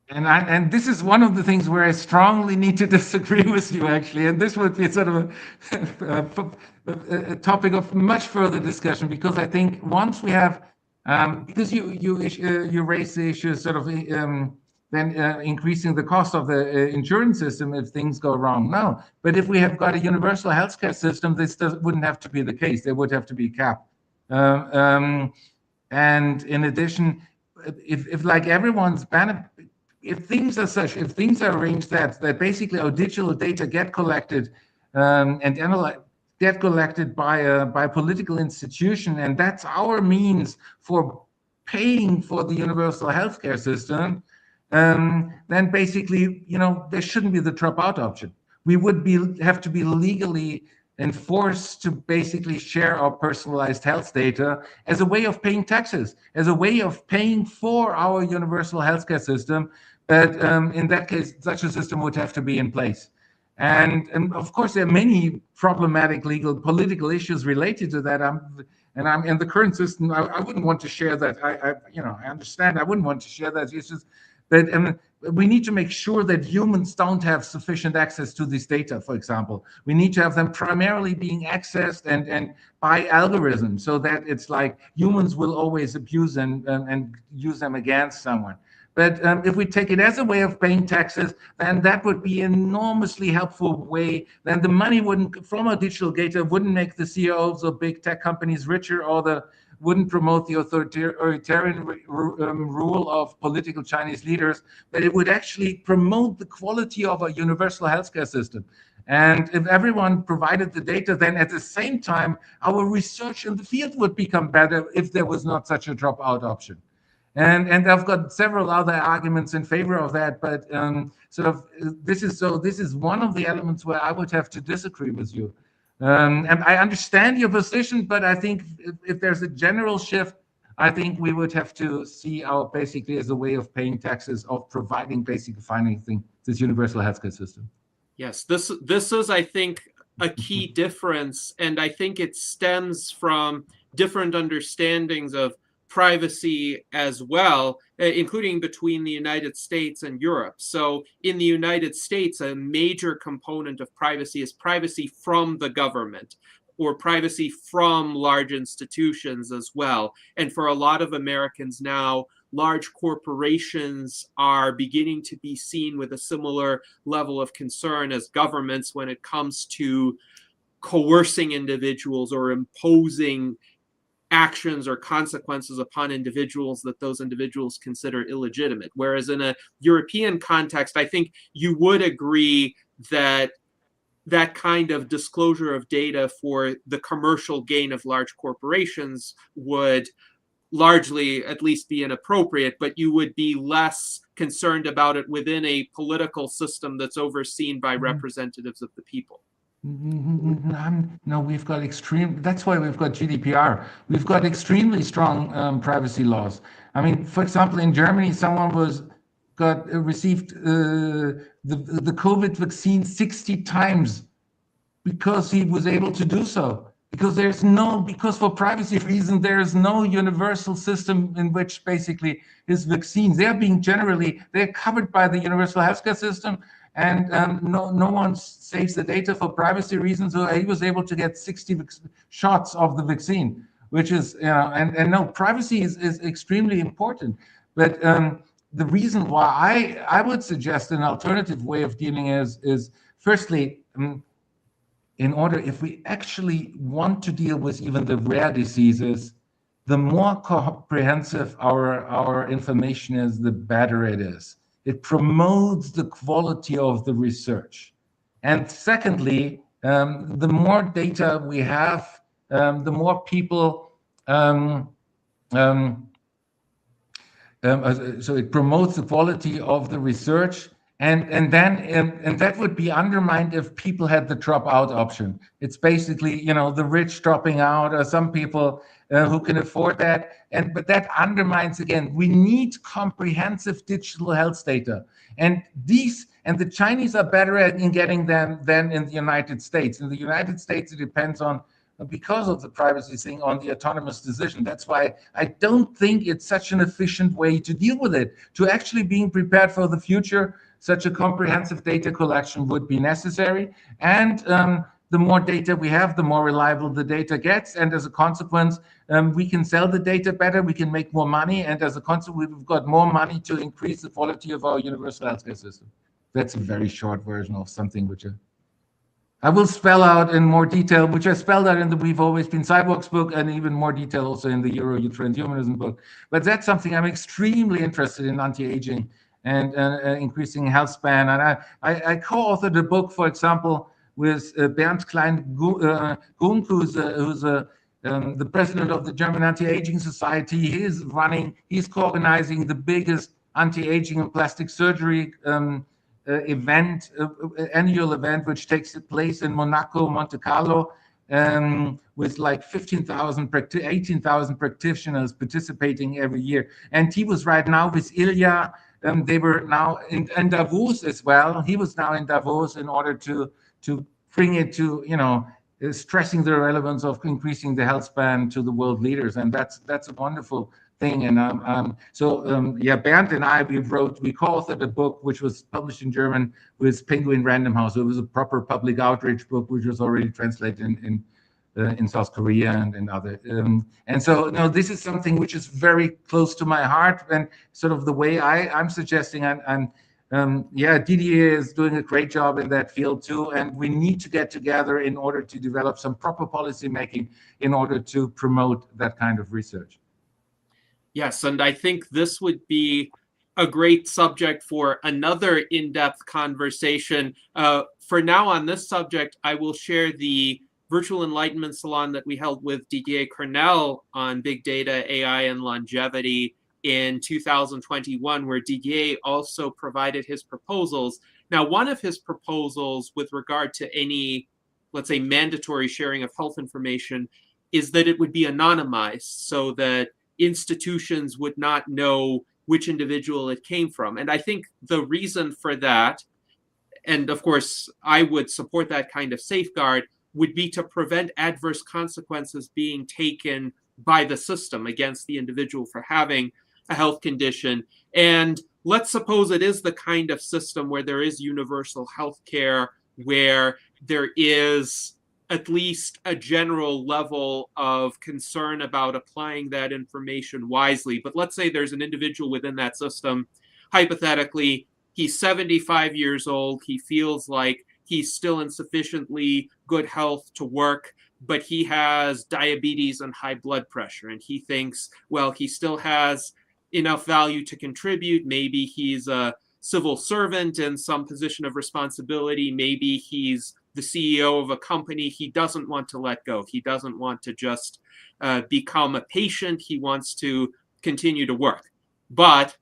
And this is one of the things where I strongly need to disagree with you, actually. And this would be sort of a topic of much further discussion, because I think once we have, because you raise the issue sort of then increasing the cost of the insurance system if things go wrong. No, but if we have got a universal healthcare system, this wouldn't have to be the case. There would have to be a cap. And in addition, if like everyone's if things are such, if things are arranged that basically our digital data get collected and analyzed, get collected by a political institution, and that's our means for paying for the universal healthcare system, then basically, there shouldn't be the dropout option. We would have to be legally enforced to basically share our personalized health data as a way of paying taxes, as a way of paying for our universal healthcare system. But in that case, such a system would have to be in place. And of course, there are many problematic legal, political issues related to that. I'm in the current system. I wouldn't want to share that. I understand. I wouldn't want to share that issues, but we need to make sure that humans don't have sufficient access to this data. For example, we need to have them primarily being accessed and by algorithms, so that it's like humans will always abuse and use them against someone. But if we take it as a way of paying taxes, then that would be an enormously helpful way. Then the money from our digital data wouldn't make the CEOs of big tech companies richer, or wouldn't promote the authoritarian rule of political Chinese leaders, but it would actually promote the quality of our universal healthcare system. And if everyone provided the data, then at the same time, our research in the field would become better if there was not such a dropout option. And I've got several other arguments in favor of that, but this is one of the elements where I would have to disagree with you. And I understand your position, but I think if there's a general shift, I think we would have to see our basically as a way of paying taxes, of providing basic financing this universal healthcare system. Yes, this is, I think, a key difference, and I think it stems from different understandings of privacy as well, including between the United States and Europe. So in the United States, a major component of privacy is privacy from the government, or privacy from large institutions as well. And for a lot of Americans now, large corporations are beginning to be seen with a similar level of concern as governments when it comes to coercing individuals or imposing actions or consequences upon individuals that those individuals consider illegitimate. Whereas in a European context, I think you would agree that that kind of disclosure of data for the commercial gain of large corporations would largely at least be inappropriate, but you would be less concerned about it within a political system that's overseen by representatives of the people. No, we've got that's why we've got GDPR. We've got extremely strong privacy laws. I mean, for example, in Germany, someone received the COVID vaccine 60 times because he was able to do so. Because for privacy reasons, there is no universal system in which basically his vaccines, they're covered by the universal healthcare system, and no one saves the data for privacy reasons. So he was able to get 60 shots of the vaccine, which is, and no, privacy is extremely important. But the reason why I would suggest an alternative way of dealing is firstly, in order, if we actually want to deal with even the rare diseases, the more comprehensive our information is, the better it is. It promotes the quality of the research. And secondly, the more data we have, the more people so it promotes the quality of the research, and that would be undermined if people had the dropout option. It's basically, the rich dropping out, or some people who can afford that, but that undermines again. We need comprehensive digital health data, and the Chinese are better in getting them than in the United States. In the United States, it depends on, because of the privacy thing, on the autonomous decision. That's why I don't think it's such an efficient way to deal with it. To actually being prepared for the future, such a comprehensive data collection would be necessary. And the more data we have, the more reliable the data gets. And as a consequence, we can sell the data better, we can make more money. And as a consequence, we've got more money to increase the quality of our universal healthcare system. That's a very short version of something which I will spell out in more detail, which I spelled out in the We've Always Been Cyborgs book, and even more detail also in the Euro-Transhumanism book. But that's something I'm extremely interested in, anti-aging and increasing health span. And I co-authored a book, for example, with Bernd Klein-Gunk, who's the president of the German Anti-Aging Society. He's co-organizing the biggest anti-aging and plastic surgery annual event, which takes place in Monaco, Monte Carlo, with like 18,000 practitioners participating every year. And he was right now with Ilya. They were now in Davos as well. He was now in Davos in order to bring it to, stressing the relevance of increasing the health span to the world leaders. And that's a wonderful thing. And Bernd and I, we co-authored a book which was published in German with Penguin Random House. So it was a proper public outreach book, which was already translated in South Korea and other. And so, this is something which is very close to my heart, and sort of the way I'm suggesting. DDA is doing a great job in that field too, and we need to get together in order to develop some proper policy making in order to promote that kind of research. Yes, and I think this would be a great subject for another in-depth conversation. For now on this subject, I will share the Virtual Enlightenment Salon that we held with Didier Cornell on big data, AI, and longevity in 2021, where Didier also provided his proposals. Now, one of his proposals with regard to any, let's say, mandatory sharing of health information is that it would be anonymized so that institutions would not know which individual it came from. And I think the reason for that, and of course I would support that kind of safeguard, would be to prevent adverse consequences being taken by the system against the individual for having a health condition. And let's suppose it is the kind of system where there is universal health care, where there is at least a general level of concern about applying that information wisely. But let's say there's an individual within that system, hypothetically, he's 75 years old, he feels like he's still in sufficiently good health to work, but he has diabetes and high blood pressure, and he thinks, well, he still has enough value to contribute. Maybe he's a civil servant in some position of responsibility. Maybe he's the CEO of a company he doesn't want to let go. He doesn't want to just become a patient. He wants to continue to work. But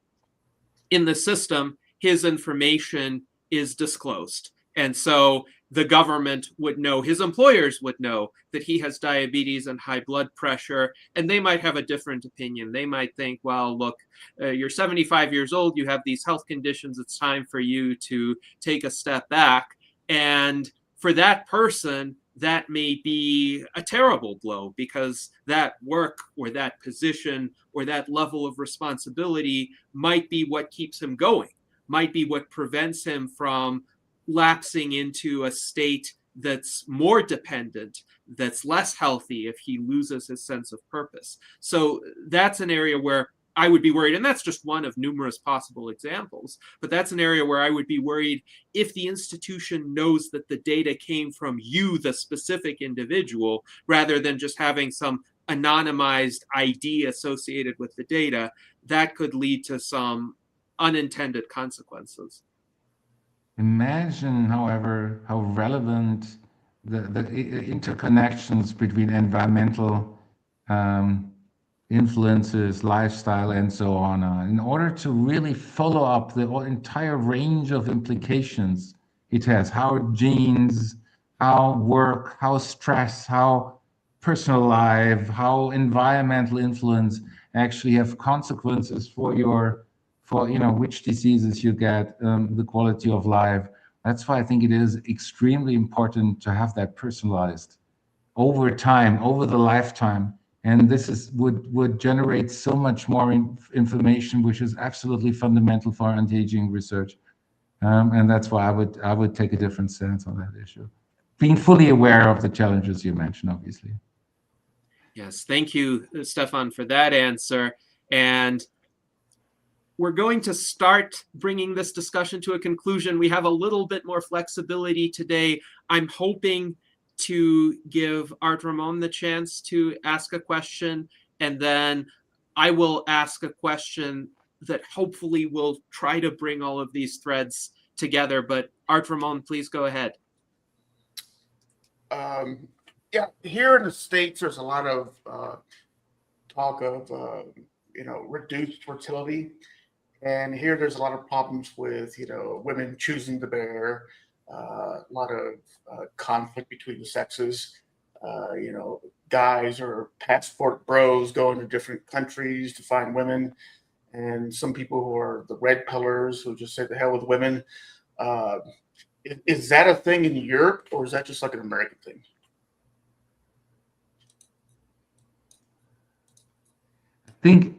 in the system, his information is disclosed. And so the government would know, his employers would know that he has diabetes and high blood pressure, and they might have a different opinion. They might think, well, look, you're 75 years old, you have these health conditions, it's time for you to take a step back. And for that person, that may be a terrible blow, because that work or that position or that level of responsibility might be what keeps him going, might be what prevents him from lapsing into a state that's more dependent, that's less healthy if he loses his sense of purpose. So that's an area where I would be worried, and that's just one of numerous possible examples, but that's an area where I would be worried if the institution knows that the data came from you, the specific individual, rather than just having some anonymized ID associated with the data, that could lead to some unintended consequences. Imagine, however, how relevant the interconnections between environmental influences, lifestyle, and so on are, in order to really follow up the entire range of implications it has, how genes, how work, how stress, how personal life, how environmental influence actually have consequences for which diseases you get, the quality of life. That's why I think it is extremely important to have that personalized over time, over the lifetime. And this would generate so much more information, which is absolutely fundamental for anti-aging research. And that's why I would take a different stance on that issue, being fully aware of the challenges you mentioned, obviously. Yes, thank you, Stefan, for that answer. And we're going to start bringing this discussion to a conclusion. We have a little bit more flexibility today. I'm hoping to give Art Ramon the chance to ask a question, and then I will ask a question that hopefully will try to bring all of these threads together. But Art Ramon, please go ahead. Yeah, here in the States, there's a lot of talk of reduced fertility. And here there's a lot of problems with, women choosing to bear, a lot of conflict between the sexes. Guys are passport bros going to different countries to find women. And some people who are the red pillars who just say the hell with women. Is that a thing in Europe, or is that just like an American thing? I think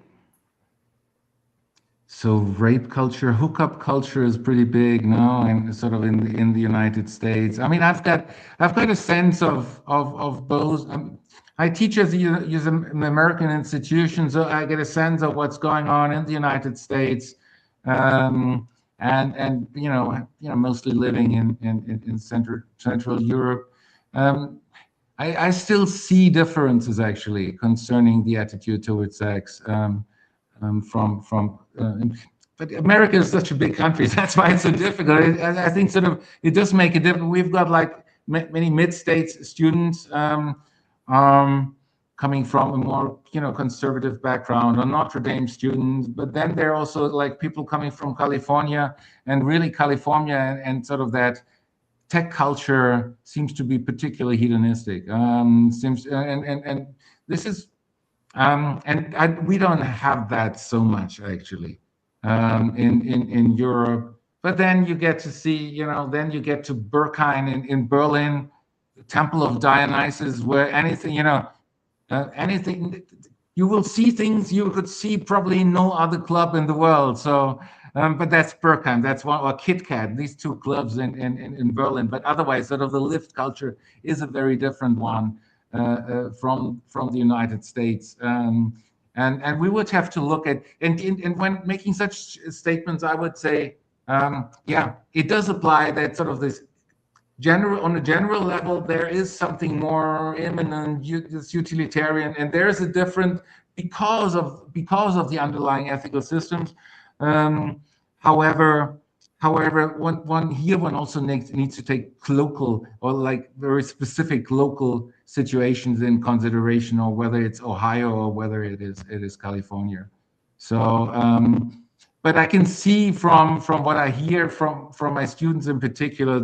so. Rape culture, hookup culture is pretty big now, and sort of in the United States. I mean, I've got a sense of both. I teach as an American institution, so I get a sense of what's going on in the United States, and mostly living in Central Europe. I still see differences actually concerning the attitude towards sex. But America is such a big country. That's why it's so difficult. I think sort of it does make a difference. We've got like many mid-states students coming from a more conservative background, or Notre Dame students. But then there are also like people coming from California, and really California and sort of that tech culture seems to be particularly hedonistic. This is. We don't have that so much actually in Europe. But then you get to see, then you get to Berghain in Berlin, the Temple of Dionysus, where anything you will see things you could see probably no other club in the world. So, but that's Berghain, that's one, or Kit Kat, these two clubs in Berlin. But otherwise, sort of the lift culture is a very different one. From the United States, and we would have to look at and when making such statements, I would say, it does apply that sort of this on a general level, there is something more imminent, this utilitarian, and there is a different because of the underlying ethical systems. However, one also needs to take local or like very specific local situations in consideration, or whether it's Ohio or whether it is California. So, but I can see from what I hear from my students in particular,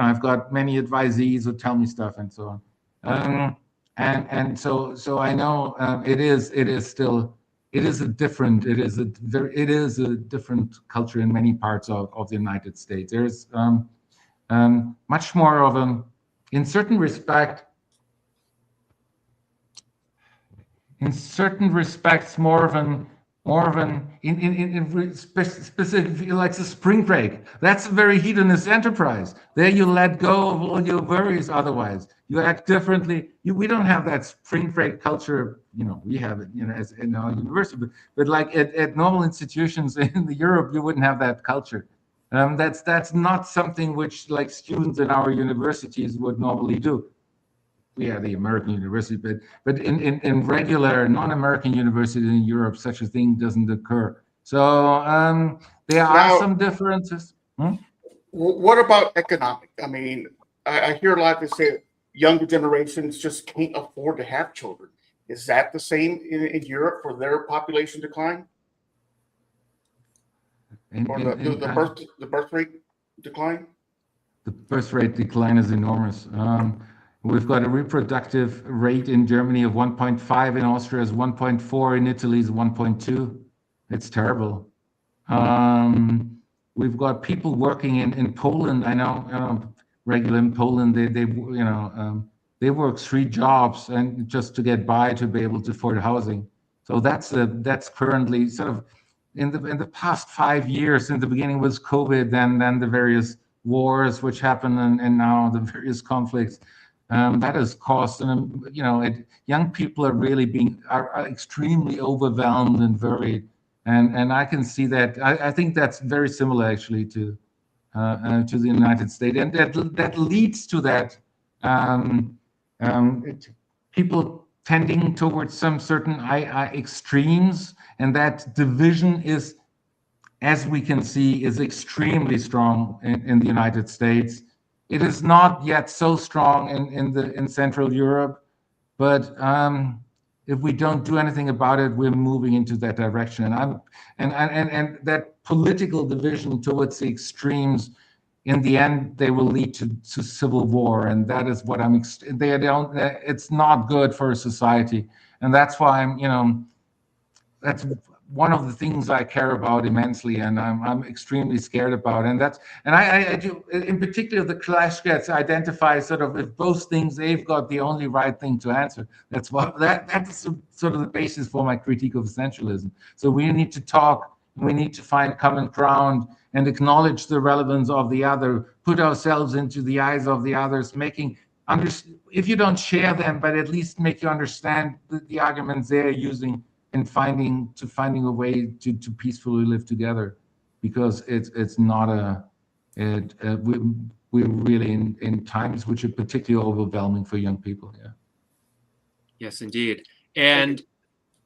I've got many advisees who tell me stuff and so on, and so I know it is a different culture in many parts of the United States. There's much more of in certain respects, more of an more of an specific, like the spring break. That's a very hedonist enterprise. There you let go of all your worries. Otherwise, you act differently. We don't have that spring break culture. We have it, as in our university, but like at normal institutions in Europe, you wouldn't have that culture. That's not something which like students in our universities would normally do. We are the American university, but in regular non-American universities in Europe, such a thing doesn't occur. So there are Now, some differences. what about economic? I mean, I hear a lot that say younger generations just can't afford to have children. Is that the same in Europe for their population decline, or the birth rate decline? The birth rate decline is enormous. We've got a reproductive rate in Germany of 1.5, in Austria is 1.4, in Italy is 1.2. It's terrible. We've got people working in Poland. I know, regular in Poland, they work 3 jobs and just to get by to be able to afford housing. So that's currently sort of in the past 5 years. In the beginning was COVID, then the various wars which happened, and now the various conflicts. That has caused, young people are really are extremely overwhelmed and worried, and I can see that. I think that's very similar actually to the United States, and that leads to that people tending towards some certain extremes, and that division is, as we can see, is extremely strong in the United States. It is not yet so strong in Central Europe, but if we don't do anything about it, we're moving into that direction. And that political division towards the extremes, in the end, they will lead to civil war, and that is what it's not good for a society, and that's why that's one of the things I care about immensely, and I'm extremely scared about. And I do, in particular, the clash gets identified sort of if both things, they've got the only right thing to answer. That's sort of the basis for my critique of essentialism. So we need to talk, we need to find common ground and acknowledge the relevance of the other, put ourselves into the eyes of the others, if you don't share them, but at least make you understand the arguments they're using, and finding a way to peacefully live together, because it's not we're really in times which are particularly overwhelming for young people. Yeah. Yes, indeed. And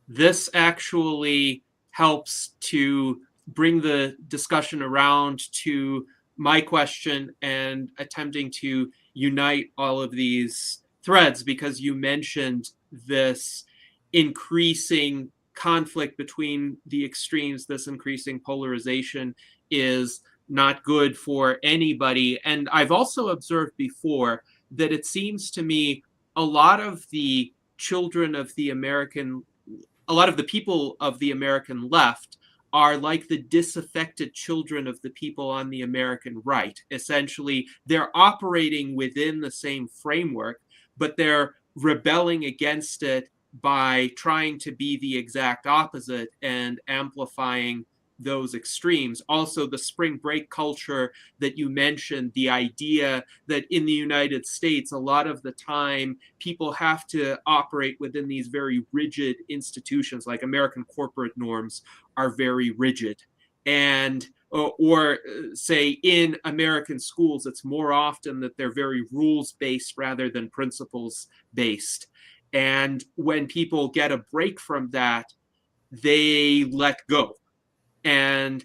this actually helps to bring the discussion around to my question and attempting to unite all of these threads, because you mentioned this increasing conflict between the extremes, this increasing polarization is not good for anybody. And I've also observed before that it seems to me a lot of the people of the American left are like the disaffected children of the people on the American right. Essentially, they're operating within the same framework, but they're rebelling against it by trying to be the exact opposite and amplifying those extremes. Also, the spring break culture that you mentioned, the idea that in the United States, a lot of the time, people have to operate within these very rigid institutions, like American corporate norms are very rigid. And or say in American schools, it's more often that they're very rules-based rather than principles-based. And when people get a break from that, they let go. And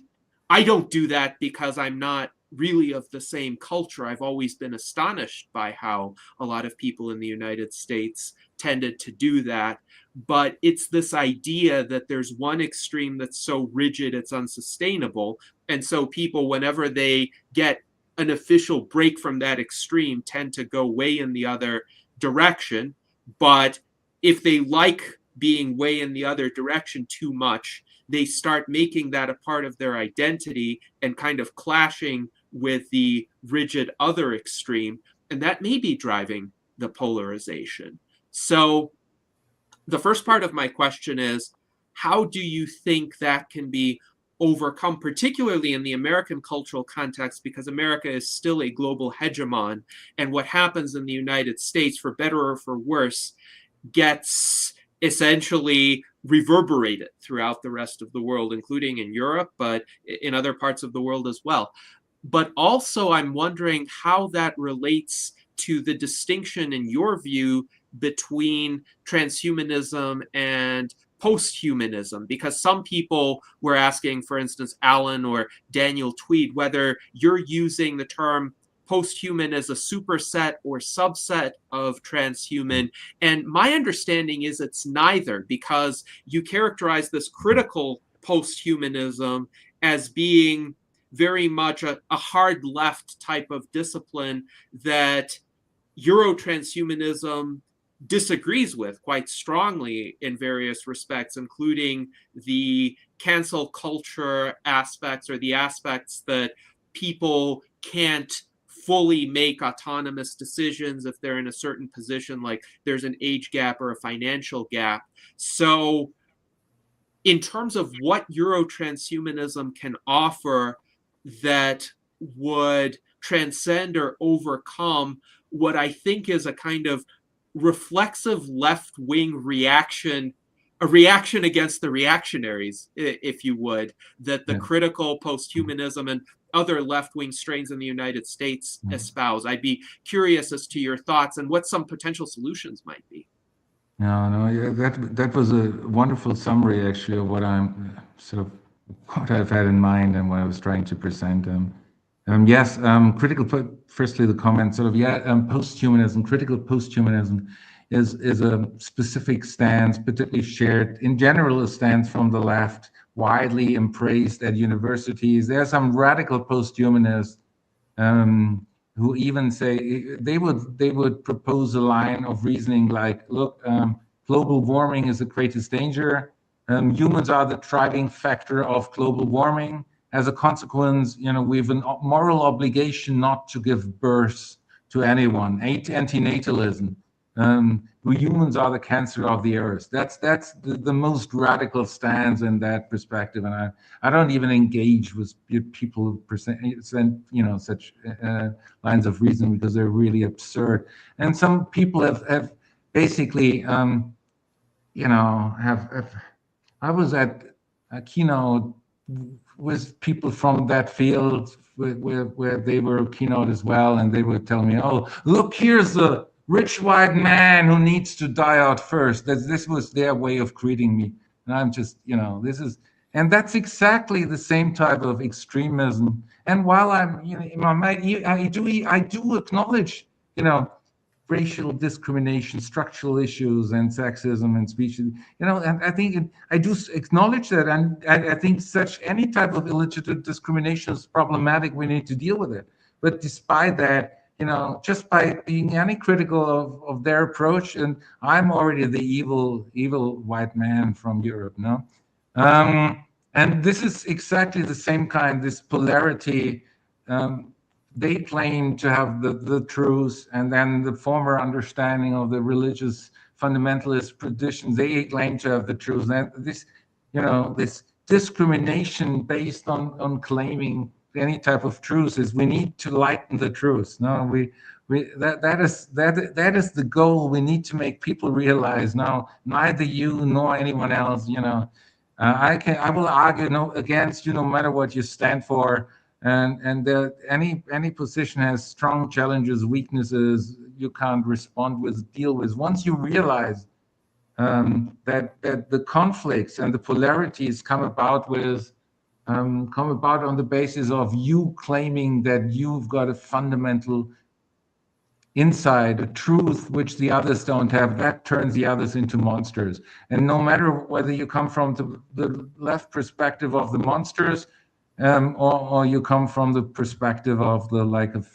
I don't do that because I'm not really of the same culture. I've always been astonished by how a lot of people in the United States tended to do that. But it's this idea that there's one extreme that's so rigid it's unsustainable. And so people, whenever they get an official break from that extreme, tend to go way in the other direction. But if they like being way in the other direction too much, they start making that a part of their identity and kind of clashing with the rigid other extreme. And that may be driving the polarization. So the first part of my question is, how do you think that can be overcome, particularly in the American cultural context, because America is still a global hegemon, and what happens in the United States, for better or for worse, gets essentially reverberated throughout the rest of the world, including in Europe, but in other parts of the world as well. But also, I'm wondering how that relates to the distinction, in your view, between transhumanism and posthumanism, because some people were asking, for instance, Alan or Daniel Tweed, whether you're using the term posthuman as a superset or subset of transhuman. And my understanding is it's neither, because you characterize this critical posthumanism as being very much a hard left type of discipline that Euro-Transhumanism disagrees with quite strongly in various respects, including the cancel culture aspects, or the aspects that people can't fully make autonomous decisions if they're in a certain position, like there's an age gap or a financial gap. So in terms of what Euro-Transhumanism can offer that would transcend or overcome what I think is a kind of reflexive left-wing reaction, a reaction against the reactionaries, if you would, that the critical posthumanism and other left-wing strains in the United States espouse. I'd be curious as to your thoughts and what some potential solutions might be. That was a wonderful summary, actually, of what I'm what I've had in mind and what I was trying to present. Yes, firstly, the comment, posthumanism, critical posthumanism is a specific stance, particularly shared, in general, a stance from the left, widely embraced at universities. There are some radical posthumanists who even say they would propose a line of reasoning like, look, global warming is the greatest danger. Humans are the driving factor of global warming. As a consequence, we have a moral obligation not to give birth to anyone. Antinatalism. We humans are the cancer of the earth. That's the most radical stance in that perspective, and I don't even engage with people who present such lines of reasoning, because they're really absurd. And some people have basically I was at a keynote with people from that field where they were keynote as well, and they would tell me, oh, look, here's the rich white man who needs to die out first. This was their way of greeting me. And I'm just, and that's exactly the same type of extremism. And while I'm, I do acknowledge, racial discrimination, structural issues, and sexism and speech, and I think I do acknowledge that, and I think any type of illegitimate discrimination is problematic. We need to deal with it. But despite that, just by being any critical of their approach, and I'm already the evil white man from Europe, no? And this is exactly the same kind, this polarity. They claim to have the truth, and then the former understanding of the religious fundamentalist tradition, they claim to have the truth. And this, this discrimination based on claiming any type of truth is, we need to lighten the truth. No, that is the goal. We need to make people realize, no, neither you nor anyone else, I will argue against you no matter what you stand for. And any position has strong challenges, weaknesses you can't deal with. Once you realize that the conflicts and the polarities come about on the basis of you claiming that you've got a fundamental insight, a truth which the others don't have, that turns the others into monsters. And no matter whether you come from the left perspective of the monsters, or you come from the perspective of a religious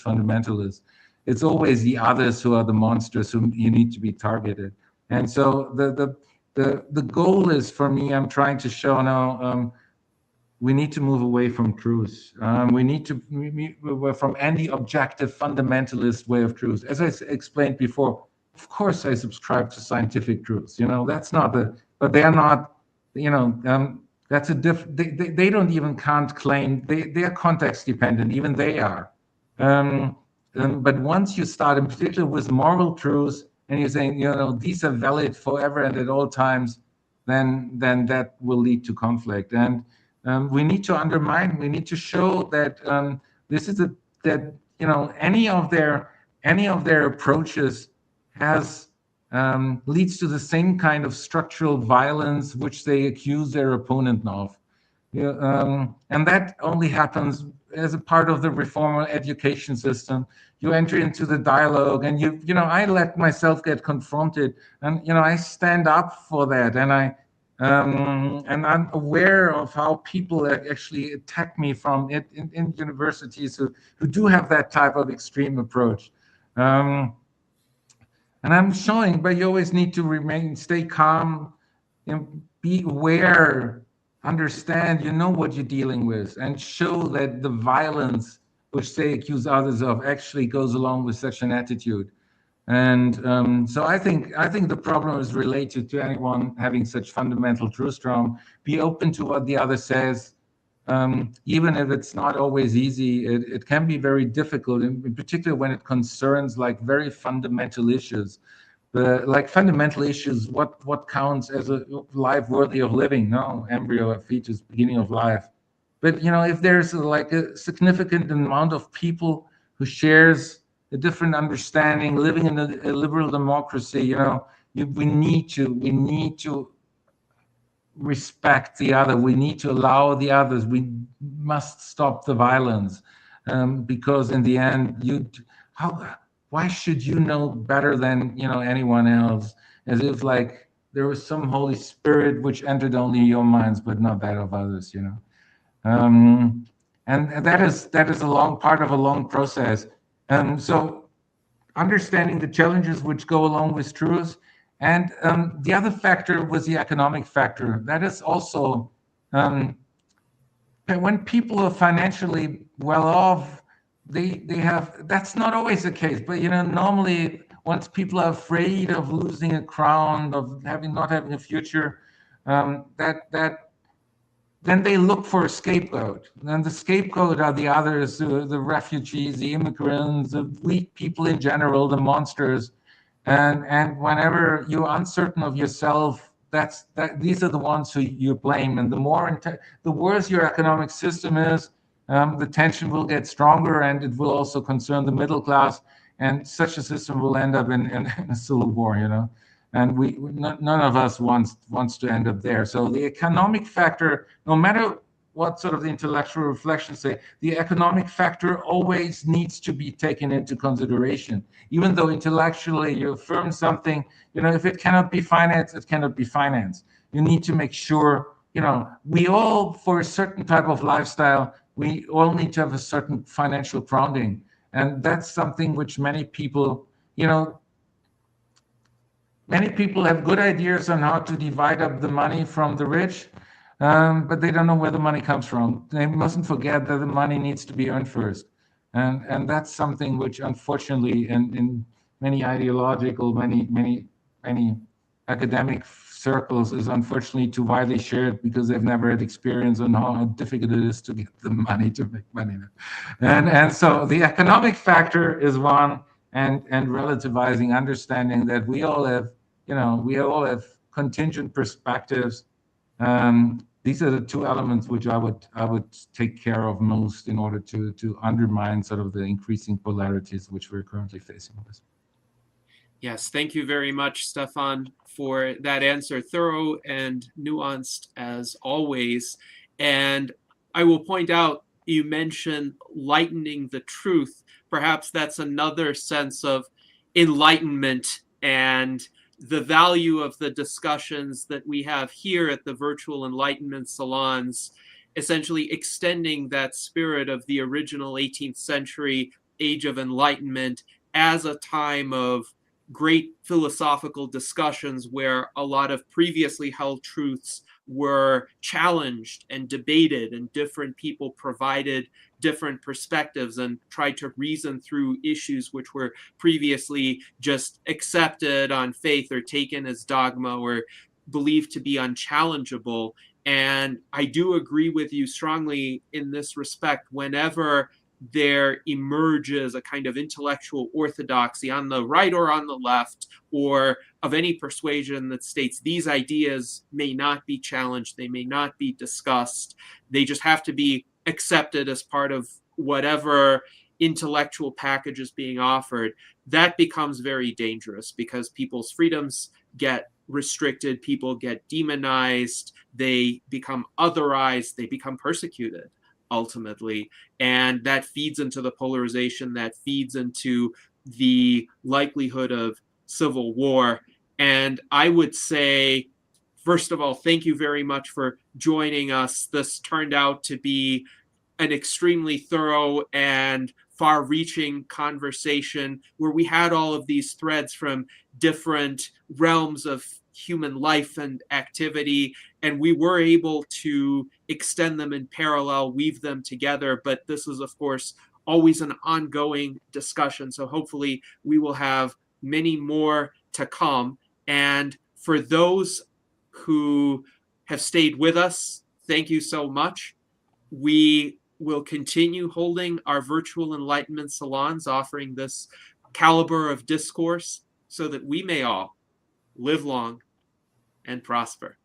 fundamentalist, it's always the others who are the monsters whom you need to be targeted. And so the goal is, for me, I'm trying to show now, we need to move away from truth. We need to move from any objective fundamentalist way of truth. As I explained before, of course I subscribe to scientific truths. That's not but they are not, that's a they don't even can't claim, they are context dependent, even they are. But once you start, in particular with moral truths, and you're saying, these are valid forever and at all times, then that will lead to conflict. And we need to undermine, we need to show that this is that any of their approaches has leads to the same kind of structural violence which they accuse their opponent of. And that only happens as a part of the reform education system. You enter into the dialogue, and I let myself get confronted, and I stand up for that, and I'm aware of how people actually attack me from it in universities who do have that type of extreme approach. And I'm showing, but you always need to stay calm, be aware, understand, what you're dealing with, and show that the violence which they accuse others of actually goes along with such an attitude. And so I think the problem is related to anyone having such fundamental truth drum. Be open to what the other says, even if it's not always easy. It can be very difficult, in particular when it concerns like very fundamental issues. Like fundamental issues, what counts as a life worthy of living? No, embryo, fetus, beginning of life. But if there's like a significant amount of people who shares a different understanding, living in a liberal democracy, we need to respect the other. We need to allow the others. We must stop the violence, because in the end, why should you know better than anyone else? As if like there was some Holy Spirit which entered only your minds, but not that of others. And that is a long part of a long process. So understanding the challenges which go along with truth. And the other factor was the economic factor. That is also, when people are financially well off, they have, that's not always the case, but normally once people are afraid of losing a crown, of not having a future, then they look for a scapegoat. Then the scapegoat are the others, the refugees, the immigrants, the weak people in general, the monsters. And whenever you're uncertain of yourself, these are the ones who you blame. And the worse your economic system is, the tension will get stronger, and it will also concern the middle class. And such a system will end up in a civil war, and none of us wants to end up there. So the economic factor, no matter what sort of the intellectual reflections say, the economic factor always needs to be taken into consideration. Even though intellectually you affirm something, if it cannot be financed, it cannot be financed. You need to make sure, we all, for a certain type of lifestyle, we all need to have a certain financial grounding. And that's something which many people have good ideas on how to divide up the money from the rich, but they don't know where the money comes from. They mustn't forget that the money needs to be earned first. And that's something which, unfortunately, in many ideological, many academic circles, is unfortunately too widely shared, because they've never had experience on how difficult it is to get the money to make money. And so the economic factor is one, and relativizing, understanding that we all have contingent perspectives. These are the two elements which I would take care of most in order to undermine sort of the increasing polarities which we're currently facing with. Yes, thank you very much, Stefan, for that answer. Thorough and nuanced as always. And I will point out, you mentioned lightening the truth. Perhaps that's another sense of enlightenment and the value of the discussions that we have here at the Virtual Enlightenment Salons, essentially extending that spirit of the original 18th century Age of Enlightenment as a time of great philosophical discussions where a lot of previously held truths were challenged and debated, and different people provided different perspectives and tried to reason through issues which were previously just accepted on faith or taken as dogma, or believed to be unchallengeable. And I do agree with you strongly in this respect. Whenever there emerges a kind of intellectual orthodoxy on the right or on the left, or of any persuasion that states these ideas may not be challenged, they may not be discussed, they just have to be accepted as part of whatever intellectual package is being offered, that becomes very dangerous because people's freedoms get restricted, people get demonized, they become otherized, they become persecuted ultimately. And that feeds into the polarization, that feeds into the likelihood of civil war. And I would say, first of all, thank you very much for joining us. This turned out to be an extremely thorough and far-reaching conversation where we had all of these threads from different realms of human life and activity, and we were able to extend them in parallel, weave them together. But this is, of course, always an ongoing discussion. So hopefully we will have many more to come. And for those who have stayed with us, thank you so much. We will continue holding our virtual enlightenment salons, offering this caliber of discourse so that we may all live long and prosper.